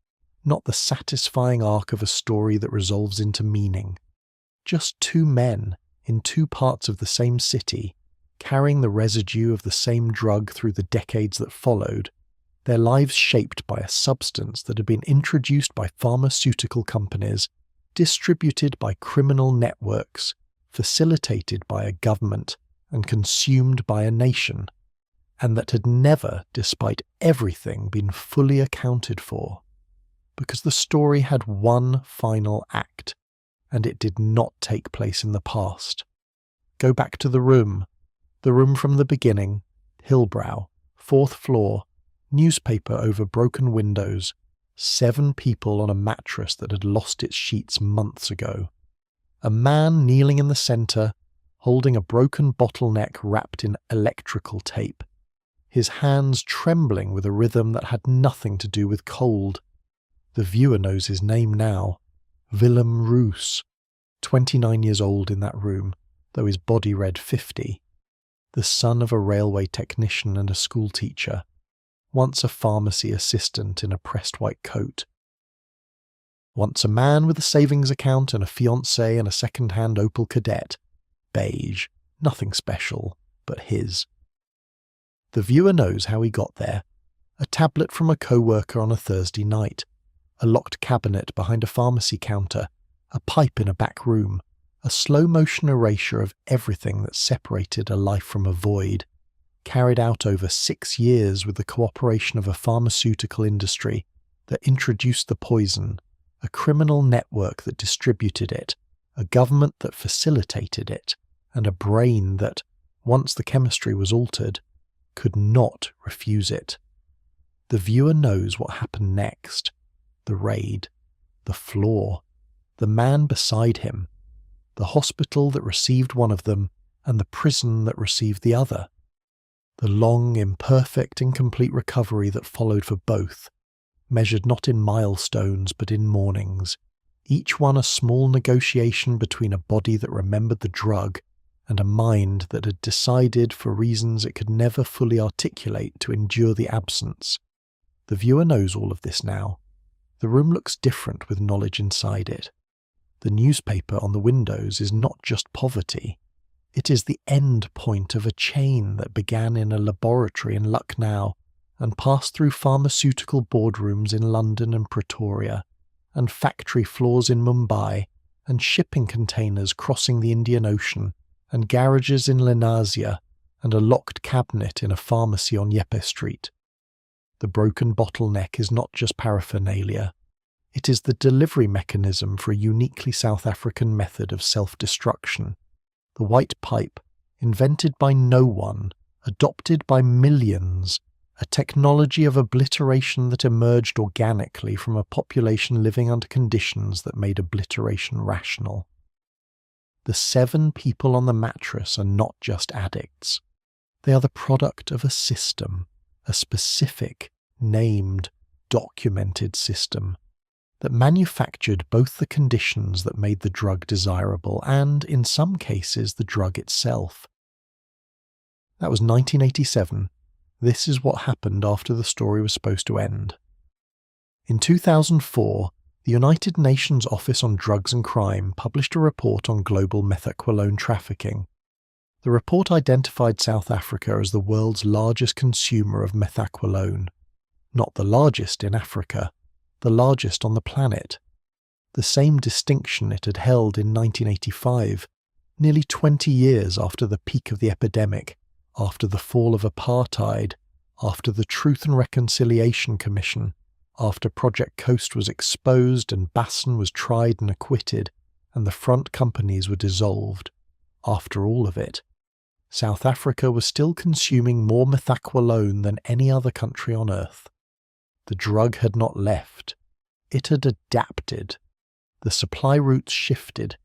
not the satisfying arc of a story that resolves into meaning. Just 2 men in 2 parts of the same city, carrying the residue of the same drug through the decades that followed, their lives shaped by a substance that had been introduced by pharmaceutical companies, distributed by criminal networks, facilitated by a government, and consumed by a nation, and that had never, despite everything, been fully accounted for. Because the story had one final act, and it did not take place in the past. Go back to the room from the beginning, Hillbrow, 4th floor, newspaper over broken windows, 7 people on a mattress that had lost its sheets months ago. A man kneeling in the centre, holding a broken bottleneck wrapped in electrical tape, his hands trembling with a rhythm that had nothing to do with cold. The viewer knows his name now, Willem Roos, 29 years old in that room, though his body read 50. The son of a railway technician and a schoolteacher, once a pharmacy assistant in a pressed white coat. Once a man with a savings account and a fiancée and a second-hand Opel Kadett. Beige, nothing special, but his. The viewer knows how he got there. A tablet from a co-worker on a Thursday night, a locked cabinet behind a pharmacy counter, a pipe in a back room, a slow-motion erasure of everything that separated a life from a void, carried out over 6 years with the cooperation of a pharmaceutical industry that introduced the poison, a criminal network that distributed it, a government that facilitated it, and a brain that, once the chemistry was altered, could not refuse it. The viewer knows what happened next. The raid, the floor, the man beside him, the hospital that received one of them, and the prison that received the other. The long, imperfect, incomplete recovery that followed for both, measured not in milestones but in mornings, each one a small negotiation between a body that remembered the drug and a mind that had decided, for reasons it could never fully articulate, to endure the absence. The viewer knows all of this now. The room looks different with knowledge inside it. The newspaper on the windows is not just poverty. It is the end point of a chain that began in a laboratory in Lucknow and passed through pharmaceutical boardrooms in London and Pretoria, and factory floors in Mumbai, and shipping containers crossing the Indian Ocean, and garages in Lenasia, and a locked cabinet in a pharmacy on Yeppe Street. The broken bottleneck is not just paraphernalia. It is the delivery mechanism for a uniquely South African method of self-destruction. The white pipe, invented by no one, adopted by millions, a technology of obliteration that emerged organically from a population living under conditions that made obliteration rational. The 7 people on the mattress are not just addicts. They are the product of a system, a specific, named, documented system, that manufactured both the conditions that made the drug desirable and, in some cases, the drug itself. That was 1987. This is what happened after the story was supposed to end. In 2004, the United Nations Office on Drugs and Crime published a report on global methaqualone trafficking. The report identified South Africa as the world's largest consumer of methaqualone. Not the largest in Africa, the largest on the planet. The same distinction it had held in 1985, nearly 20 years after the peak of the epidemic, after the fall of apartheid, after the Truth and Reconciliation Commission, after Project Coast was exposed and Basson was tried and acquitted, and the front companies were dissolved. After all of it, South Africa was still consuming more methaqualone than any other country on earth. The drug had not left. It had adapted. The supply routes shifted.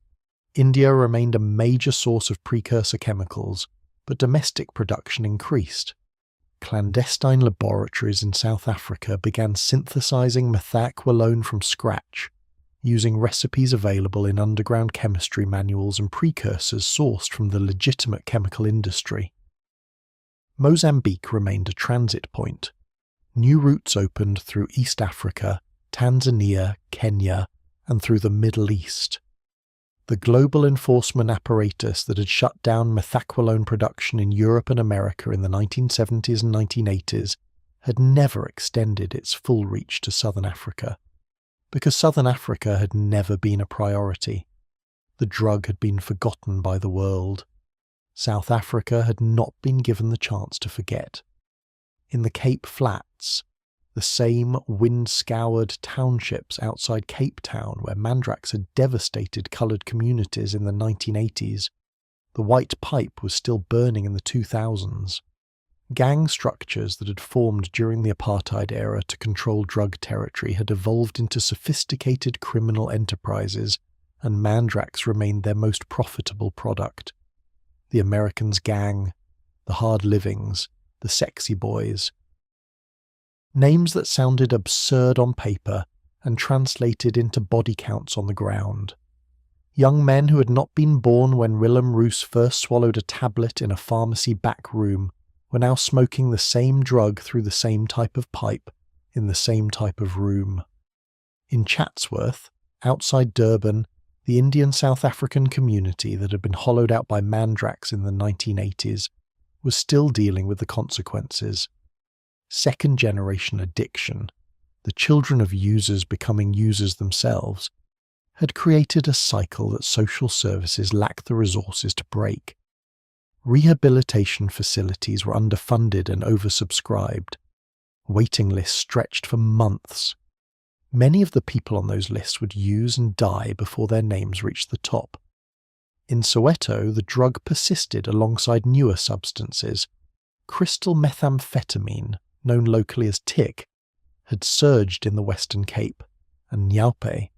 India remained a major source of precursor chemicals, but domestic production increased. Clandestine laboratories in South Africa began synthesizing methaqualone from scratch, using recipes available in underground chemistry manuals and precursors sourced from the legitimate chemical industry. Mozambique remained a transit point. New routes opened through East Africa, Tanzania, Kenya, and through the Middle East. The global enforcement apparatus that had shut down methaqualone production in Europe and America in the 1970s and 1980s had never extended its full reach to Southern Africa, because Southern Africa had never been a priority. The drug had been forgotten by the world. South Africa had not been given the chance to forget. In the Cape Flats, the same wind-scoured townships outside Cape Town where Mandrax had devastated coloured communities in the 1980s, the white pipe was still burning in the 2000s. Gang structures that had formed during the apartheid era to control drug territory had evolved into sophisticated criminal enterprises, and Mandrax remained their most profitable product. The Americans' gang, the hard livings, the sexy boys. Names that sounded absurd on paper and translated into body counts on the ground. Young men who had not been born when Willem Roos first swallowed a tablet in a pharmacy back room were now smoking the same drug through the same type of pipe, in the same type of room. In Chatsworth, outside Durban, the Indian South African community that had been hollowed out by Mandrax in the 1980s was still dealing with the consequences. Second-generation addiction, the children of users becoming users themselves, had created a cycle that social services lacked the resources to break. Rehabilitation facilities were underfunded and oversubscribed. Waiting lists stretched for months. Many of the people on those lists would use and die before their names reached the top. In Soweto, the drug persisted alongside newer substances. Crystal methamphetamine, known locally as tick, had surged in the Western Cape, and nyaupe,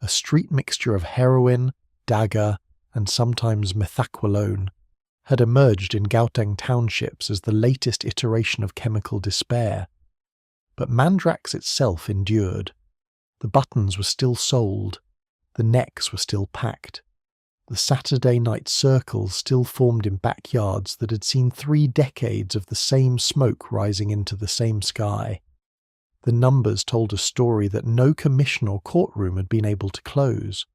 a street mixture of heroin, dagga, and sometimes methaqualone, had emerged in Gauteng townships as the latest iteration of chemical despair. But Mandrax itself endured. The buttons were still sold, the necks were still packed. The Saturday night circles still formed in backyards that had seen 3 decades of the same smoke rising into the same sky. The numbers told a story that no commission or courtroom had been able to close.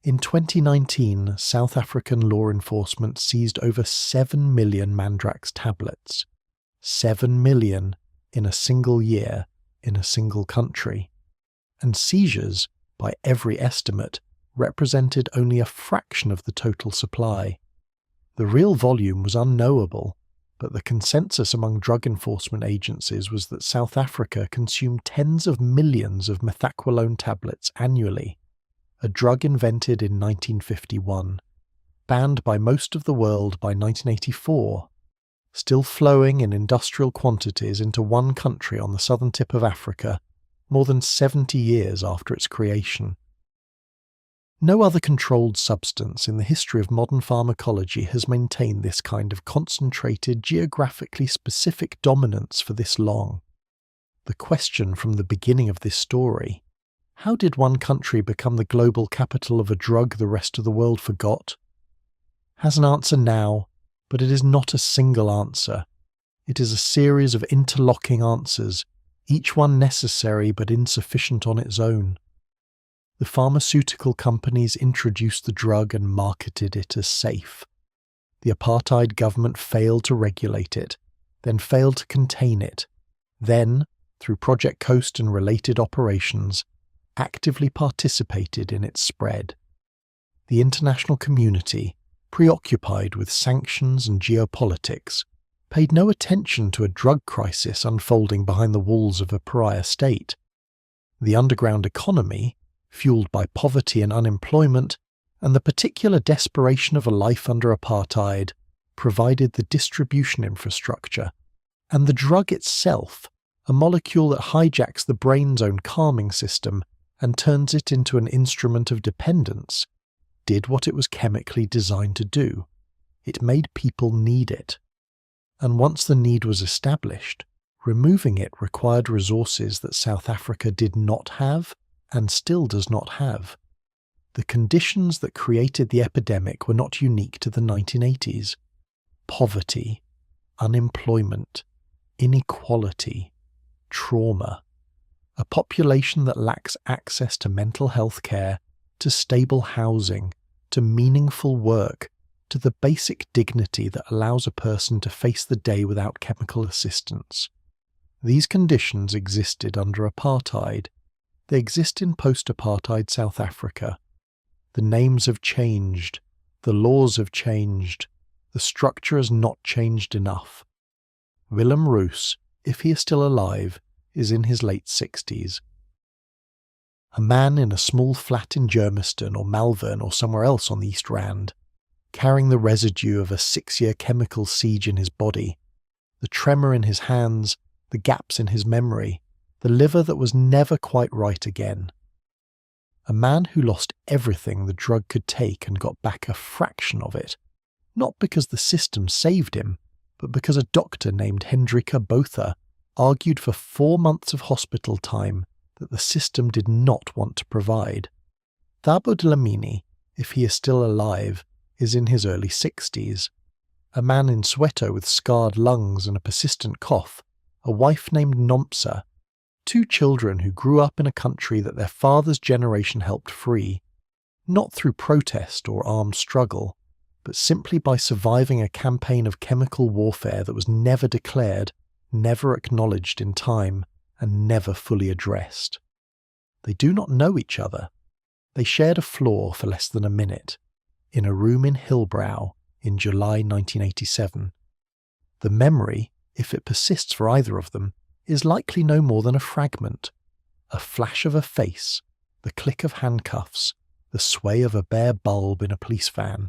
In 2019, South African law enforcement seized over 7 million Mandrax tablets. 7 million in a single year in a single country. And seizures, by every estimate, represented only a fraction of the total supply. The real volume was unknowable, but the consensus among drug enforcement agencies was that South Africa consumed tens of millions of methaqualone tablets annually, a drug invented in 1951, banned by most of the world by 1984, still flowing in industrial quantities into one country on the southern tip of Africa, more than 70 years after its creation. No other controlled substance in the history of modern pharmacology has maintained this kind of concentrated, geographically specific dominance for this long. The question from the beginning of this story: how did one country become the global capital of a drug the rest of the world forgot? Has an answer now, but it is not a single answer. It is a series of interlocking answers, each one necessary but insufficient on its own. The pharmaceutical companies introduced the drug and marketed it as safe. The apartheid government failed to regulate it, then failed to contain it, then, through Project Coast and related operations, actively participated in its spread. The international community, preoccupied with sanctions and geopolitics, paid no attention to a drug crisis unfolding behind the walls of a pariah state. The underground economy, fueled by poverty and unemployment, and the particular desperation of a life under apartheid, provided the distribution infrastructure, and the drug itself, a molecule that hijacks the brain's own calming system and turns it into an instrument of dependence, did what it was chemically designed to do. It made people need it. And once the need was established, removing it required resources that South Africa did not have and still does not have. The conditions that created the epidemic were not unique to the 1980s. Poverty, unemployment, inequality, trauma. A population that lacks access to mental health care, to stable housing, to meaningful work, to the basic dignity that allows a person to face the day without chemical assistance. These conditions existed under apartheid. They exist in post-apartheid South Africa. The names have changed, the laws have changed, The structure has not changed enough. Willem Roos, if he is still alive, is in his late 60s. A man in a small flat in Germiston or Malvern or somewhere else on the East Rand, carrying the residue of a 6-year chemical siege in his body, the tremor in his hands, the gaps in his memory, the liver that was never quite right again. A man who lost everything the drug could take and got back a fraction of it, not because the system saved him, but because a doctor named Hendrika Botha argued for 4 months of hospital time that the system did not want to provide. Thabo Dlamini, if he is still alive, is in his early 60s. A man in Soweto with scarred lungs and a persistent cough, a wife named Nomsa, 2 children who grew up in a country that their father's generation helped free, not through protest or armed struggle, but simply by surviving a campaign of chemical warfare that was never declared, never acknowledged in time, and never fully addressed. They do not know each other. They shared a floor for less than a minute, in a room in Hillbrow in July 1987. The memory, if it persists for either of them, is likely no more than a fragment, a flash of a face, the click of handcuffs, the sway of a bare bulb in a police van.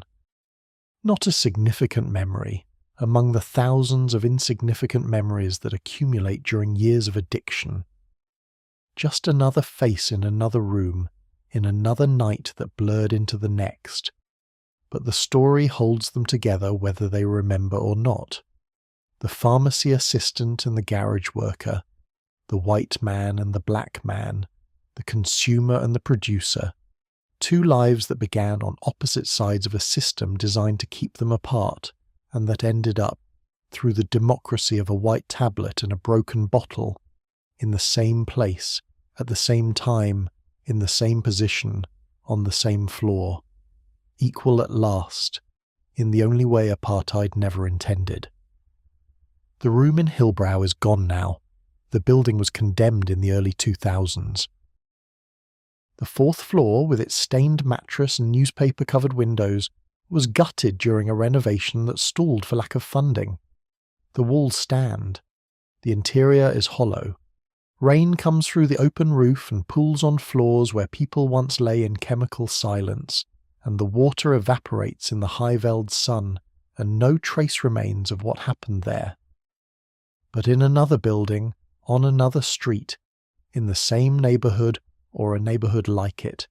Not a significant memory among the thousands of insignificant memories that accumulate during years of addiction. Just another face in another room, in another night that blurred into the next. But the story holds them together whether they remember or not. The pharmacy assistant and the garage worker, the white man and the black man, the consumer and the producer, 2 lives that began on opposite sides of a system designed to keep them apart, and that ended up, through the democracy of a white tablet and a broken bottle, in the same place, at the same time, in the same position, on the same floor, equal at last, in the only way apartheid never intended. The room in Hillbrow is gone now. The building was condemned in the early 2000s. The 4th floor, with its stained mattress and newspaper-covered windows, was gutted during a renovation that stalled for lack of funding. The walls stand. The interior is hollow. Rain comes through the open roof and pools on floors where people once lay in chemical silence, and the water evaporates in the high-veiled sun, and no trace remains of what happened there. But in another building, on another street, in the same neighbourhood or a neighbourhood like it,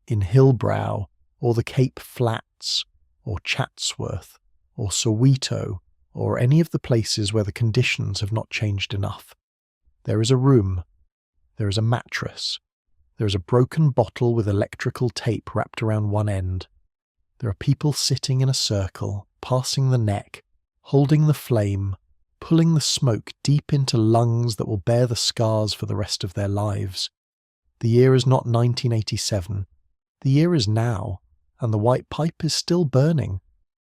in Hillbrow or the Cape Flats or Chatsworth or Soweto or any of the places where the conditions have not changed enough, there is a room, there is a mattress, there is a broken bottle with electrical tape wrapped around one end. There are people sitting in a circle, passing the neck, holding the flame, pulling the smoke deep into lungs that will bear the scars for the rest of their lives. The year is not 1987. The year is now, and the white pipe is still burning,